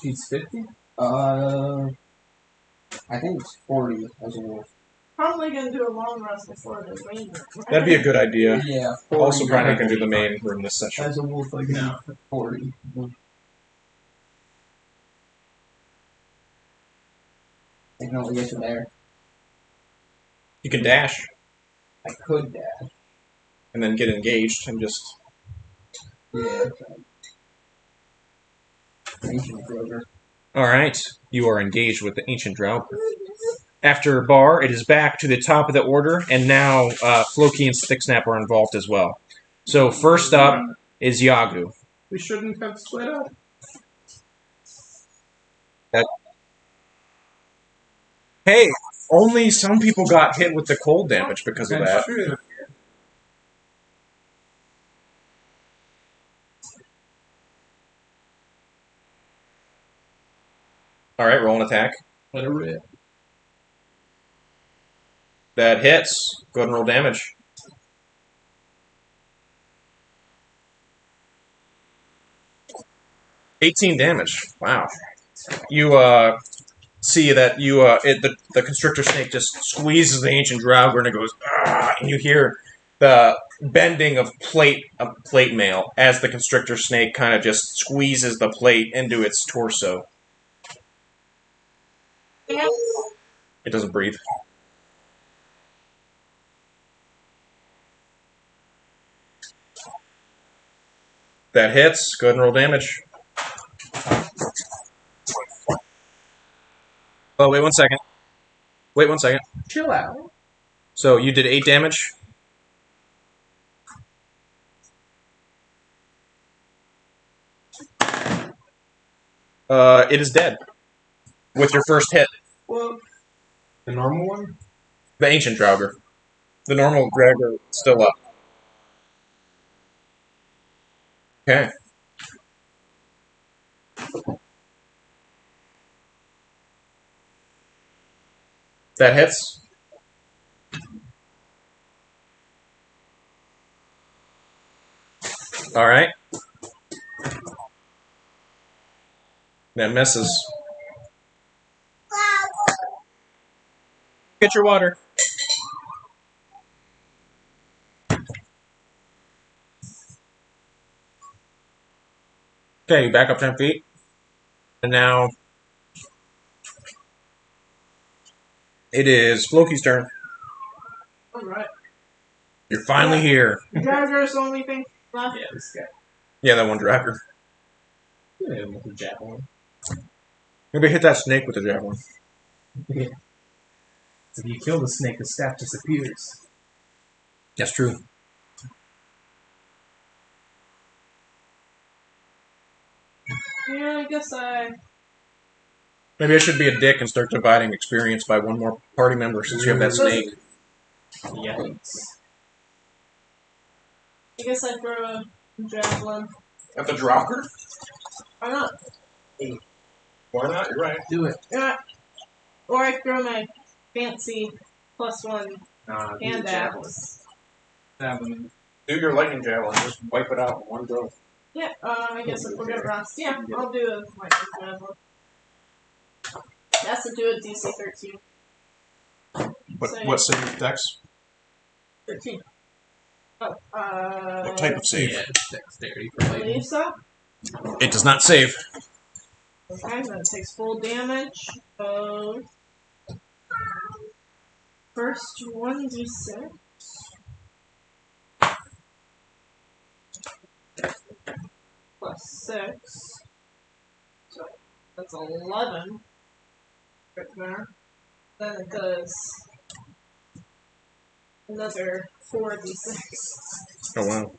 He's 50? I think it's 40 as a wolf. Probably gonna do a long rest before the ranger. That'd be a good idea. Yeah. Also, 40 probably not gonna do the main room this session. As a wolf, like No. 40. I can only get to there. You can dash I could dash. and then get engaged and just. Yeah. Ancient Draugr. All right, you are engaged with the ancient Draugr. After Bar, it is back to the top of the order, and now Floki and Sticksnap are involved as well. So first up is Yagu. We shouldn't have split up. Hey, only some people got hit with the cold damage because of that. True. All right, roll an attack. Let it rip. That hits. Go ahead and roll damage. $18 damage. Wow. You see that the constrictor snake just squeezes the ancient Draugr and it goes, ah, and you hear the bending of plate mail as the constrictor snake kind of just squeezes the plate into its torso. It doesn't breathe. That hits. Go ahead and roll damage. Oh, wait 1 second. Wait 1 second. Chill out. So you did 8 damage? It is dead. With your first hit. Well, The normal one? The ancient Draugr. The normal Draugr is still up. Okay. That hits. All right. That misses. Get your water. Okay, you back up 10 feet. And now it is Floki's turn. alright. You're finally here. Dragger's the only thing left. Yeah, this guy. Yeah, that one Draugr. Hit him with a javelin. Maybe hit that snake with the javelin. If you kill the snake, the staff disappears. That's true. Yeah, I guess Maybe I should be a dick and start dividing experience by one more party member since you have that snake. Yikes. I throw a javelin. At the Draugr? Why not? Why not? You're right. Do it. Yeah. Or I throw my fancy +1 hand axe. Javelin. Do your lightning javelin. Just wipe it out in one go. Yeah, I guess if we're gonna rust, yeah, I'll do a lightning javelin. That's to do a DC 13. What save dex? 13. Oh, What type of save? Yeah, it's dexterity for I lightning. believe so. It does not save. Okay, then it takes full damage of first 1d6 plus 6. So that's 11 right there. Then it does another 4d6. Oh wow.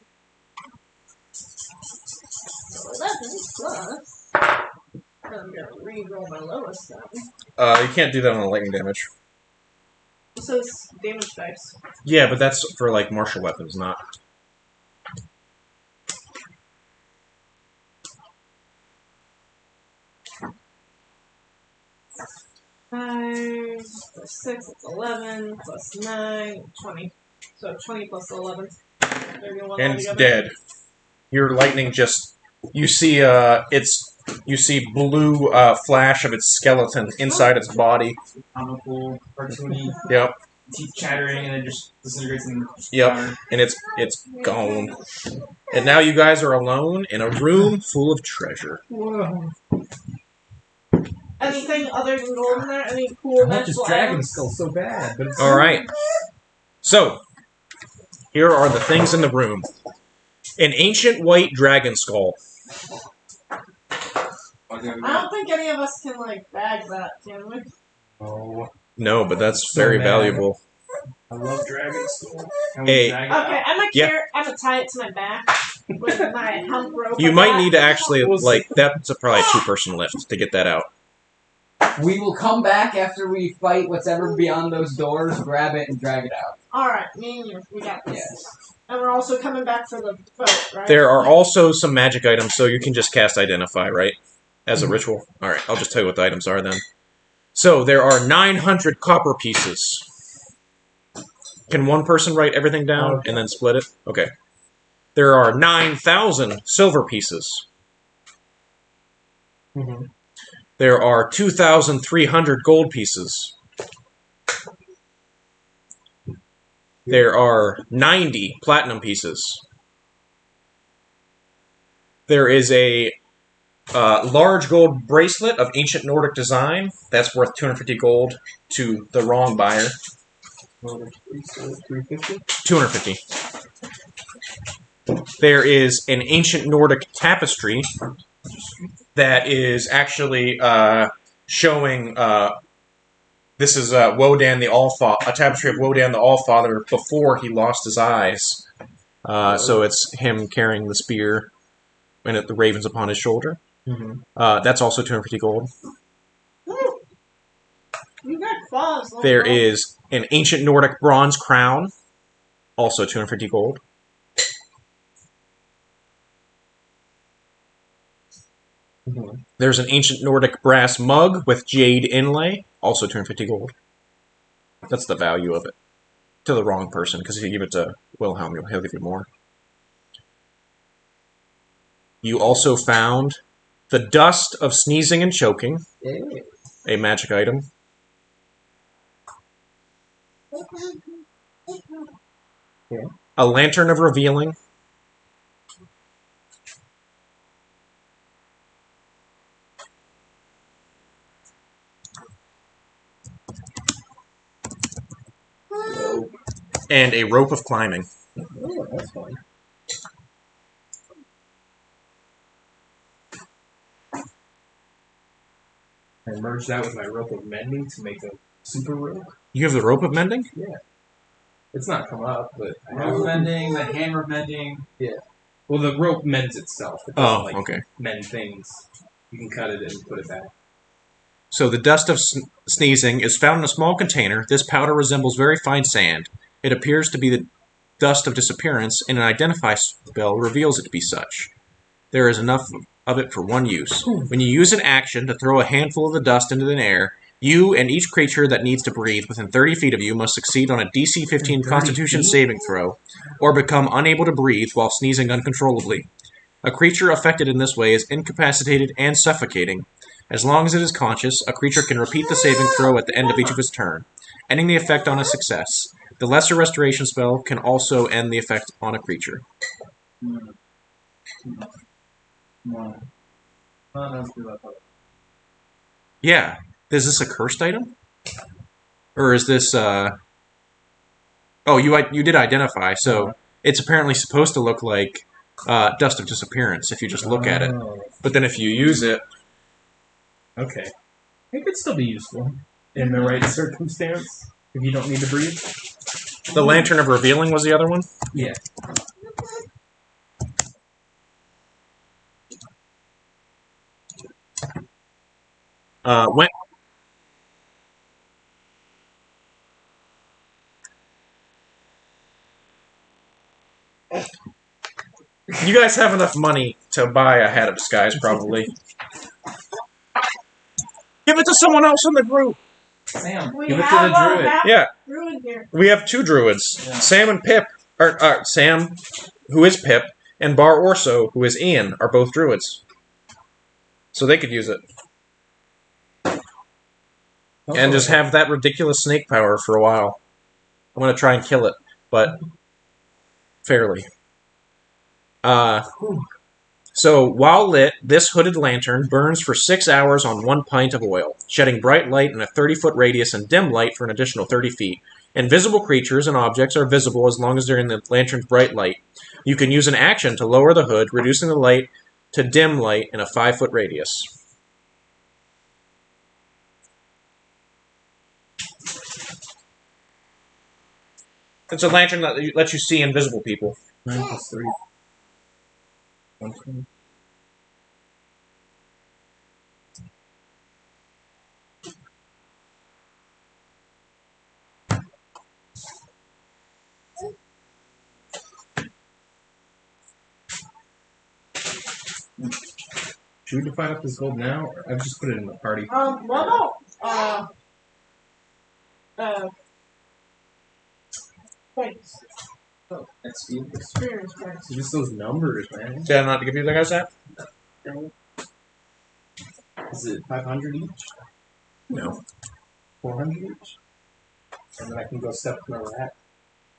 So 11 plus. I'm gonna re-roll my lowest then. You can't do that on the lightning damage. It says damage dice. Yeah, but that's for like martial weapons, not. 5 plus 6, it's 11, plus 9, 20. So 20 plus 11. 31 And it's altogether. dead. Your lightning just you see blue flash of its skeleton inside its body. Comical, cartoony, Yep. teeth chattering, and it just disintegrates in Yep. powder. And it's gone. And now you guys are alone in a room full of treasure. Whoa. Anything other than gold in there? Any I cool want this magical dragon items? skull so bad, but it's Alright. So, here are the things in the room. An ancient white dragon skull. I don't think any of us can, like, bag that, can we? Oh, No, but that's So very mad. valuable. I love dragon skull. And we Hey. drag it Okay, out. I'm Yeah. gonna tie it to my back with my hemp rope. You I might got. need to actually, like, that's probably a 2-person lift to get that out. We will come back after we fight what's ever beyond those doors, grab it, and drag it out. Alright, me and you, we got this. Yes. And we're also coming back for the boat, right? There are also some magic items, so you can just cast Identify, right? as a ritual. All right, I'll just tell you what the items are then. So there are 900 copper pieces. Can one person write everything down and then split it? Okay. There are 9,000 silver pieces. Mhm. There are 2,300 gold pieces. There are 90 platinum pieces. There is a large gold bracelet of ancient Nordic design. That's worth 250 gold to the wrong buyer. 350. 250. There is an ancient Nordic tapestry that is actually showing. This is Wodan the Allfather, a tapestry of Wodan the Allfather before he lost his eyes. So it's him carrying the spear and the ravens upon his shoulder. Mm-hmm. That's also 250 gold. You got claws. There is an ancient Nordic bronze crown, also 250 gold. Mm-hmm. There's an ancient Nordic brass mug with jade inlay, also 250 gold. That's the value of it. To the wrong person, because if you give it to Wilhelm, he'll give you more. You also found the dust of sneezing and choking, a magic item. Yeah. A lantern of revealing. And a rope of climbing. Oh, that's fun. I merged that with my rope of mending to make a super rope. You have the rope of mending? It's not come up, but I have Rope mending, the hammer mending. Well, the rope mends itself. It Oh, doesn't, okay. mend things. You can cut it and put it back. So the dust of sneezing is found in a small container. This powder resembles very fine sand. It appears to be the dust of disappearance, and an identify spell reveals it to be such. There is enough of it for one use. When you use an action to throw a handful of the dust into the air, you and each creature that needs to breathe within 30 feet of you must succeed on a DC 15 Constitution saving throw, or become unable to breathe while sneezing uncontrollably. A creature affected in this way is incapacitated and suffocating. As long as it is conscious, a creature can repeat the saving throw at the end of each of its turn, ending the effect on a success. The lesser restoration spell can also end the effect on a creature. No. Oh, no, screw that up. Yeah. Is this a cursed item? Or is this, Oh, you did identify, so it's apparently supposed to look like dust of disappearance if you just look at it. Oh, But then if you use it, okay. It could still be useful in the right circumstance if you don't need to breathe. the Lantern of Revealing was the other one? Yeah. When you guys have enough money to buy a hat of disguise, probably. Give it to someone else in the group. Sam. We Give it to have the druid. Yeah, druid here. we have two druids, Yeah. Sam and Pip, or Sam, who is Pip, and Bar Orso, who is Ian, are both druids. So they could use it. And just have that ridiculous snake power for a while. I'm going to try and kill it, but fairly. So, while lit, this hooded lantern burns for 6 hours on 1 pint of oil, shedding bright light in a 30-foot radius and dim light for an additional 30 feet. Invisible creatures and objects are visible as long as they're in the lantern's bright light. You can use an action to lower the hood, reducing the light to dim light in a 5-foot radius. It's a lantern that lets you see invisible people. 9 plus 3. 120. Should we divide up this gold now? Or I've just put it in the party. What about, points? XP. Experience points. It's just those numbers, man. Did I not give you the guys that? Is it 500 each? No. 400 each? And then I can go step my rat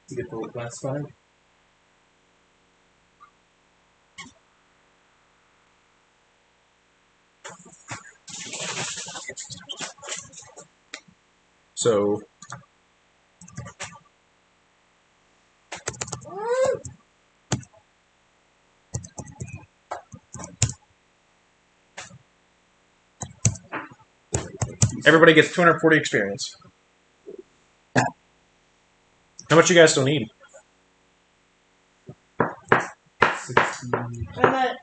to get the last 5. So everybody gets 240 experience. How much you guys still need? 60. I'm at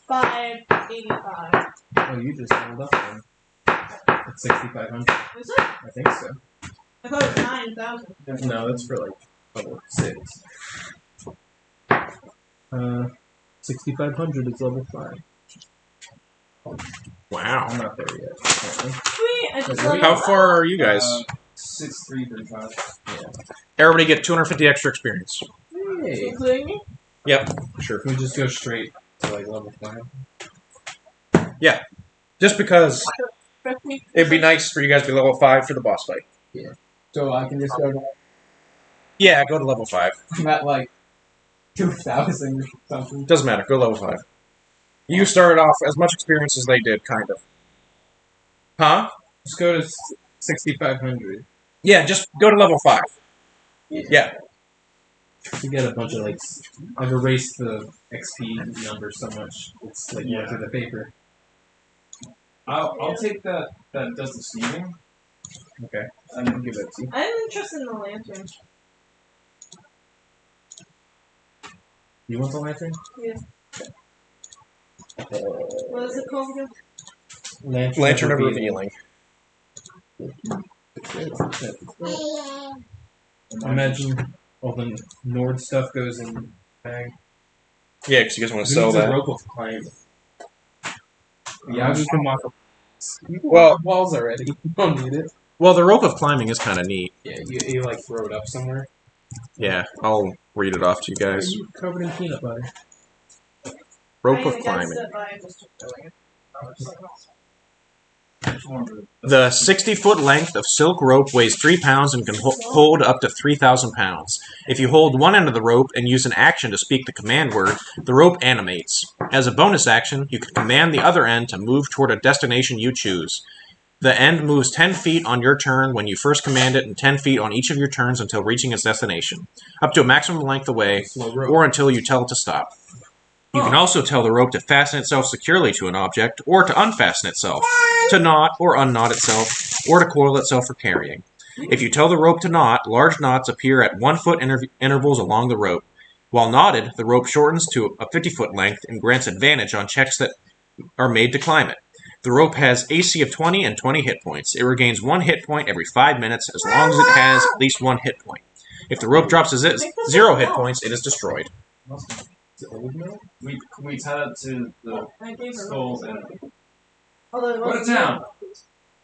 585. Oh, you just rolled up then. It's 6,500. Is it? I think so. I thought it was 9,000. No, that's for like level 6. 6,500 is level 5. Wow. I'm not there yet. Apparently. Sweet! I just How How far are you guys? 6335. Everybody get 250 extra experience. Hey. Including me? Sure. Can we just go straight to like level 5? Just because 50? it'd be nice for you guys to be level 5 for the boss fight. So I can just go to, Yeah, go to level 5. I'm at like 2,000 or something. Doesn't matter. Go level 5. You started off as much experience as they did, kind of. Huh? Just go to 6,500. Yeah, just go to level 5. Yeah. You get a bunch of like. I've erased the XP number so much. It's like going through the paper. I'll take that does the sneezing. Okay. And I'll give that to you. I'm interested in the lantern. You want the lantern? Yeah. What is it called again? Lantern of Revealing. Imagine all the Nord stuff goes in the bag. Yeah, because you guys want to Who sell needs a that. rope of climbing? Yeah, we can walk up. You can Well- walk up walls already. You don't need it. Well, the rope of climbing is kind of neat. Yeah, you like throw it up somewhere. Yeah, I'll read it off to you guys. You covered in peanut butter. Rope I of guess climbing. that I just took doing it. The 60-foot length of silk rope weighs 3 pounds and can hold up to 3,000 pounds. If you hold one end of the rope and use an action to speak the command word, the rope animates. As a bonus action, you can command the other end to move toward a destination you choose. The end moves 10 feet on your turn when you first command it, and 10 feet on each of your turns until reaching its destination, up to a maximum length away, Slow rope. or until you tell it to stop. You can also tell the rope to fasten itself securely to an object, or to unfasten itself, to knot or unknot itself, or to coil itself for carrying. If you tell the rope to knot, large knots appear at 1-foot intervals along the rope. While knotted, the rope shortens to a 50-foot length and grants advantage on checks that are made to climb it. The rope has AC of 20 and 20 hit points. It regains 1 hit point every 5 minutes as long as it has at least 1 hit point. If the rope drops to 0 hit points, it is destroyed. Is it old now? We tied it to the I gave her skulls and Although it put it wasn't down.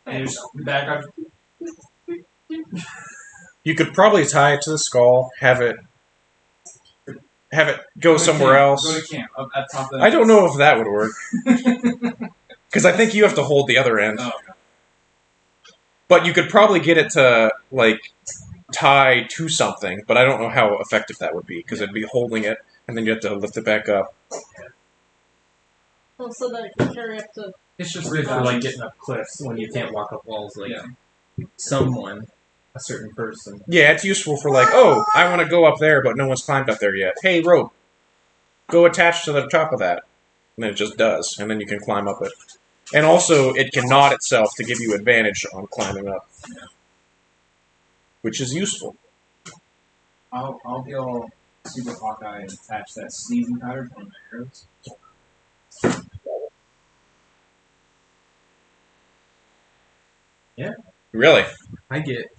And you just back up. You could probably tie it to the skull, have it go to somewhere camp. else. Go to camp up at top of the I don't know if that would work. Because I think you have to hold the other end. Oh. But you could probably get it to, like, tie to something, but I don't know how effective that would be, because it'd be holding it, and then you have to lift it back up. so that it can carry up to. It's just good for like getting up cliffs when you can't walk up walls. Like someone, a certain person. Yeah, it's useful for, like, oh, I want to go up there, but no one's climbed up there yet. Hey, rope, go attach to the top of that. And then it just does, and then you can climb up it. And also, it can knot itself to give you advantage on climbing up. Which is useful. I'll be all super Hawkeye and attach that sneezing powder to one of my arrows. Really? I get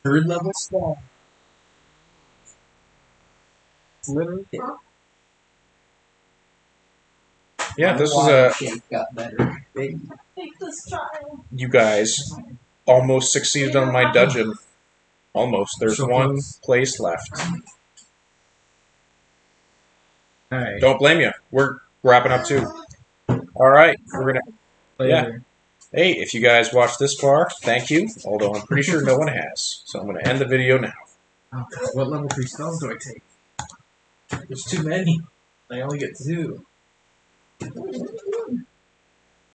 3rd level spell. It's literally it. Yeah, My this is water a. shake got better. Big. Take this child. You guys almost succeeded on my dungeon. Almost. There's So one close. place left. Alright. Don't blame you. We're wrapping up too. All right, we're gonna. Later. Hey, if you guys watched this far, thank you. Although I'm pretty sure no one has, so I'm gonna end the video now. Oh, God, what level 3 spells do I take? There's too many. I only get 2.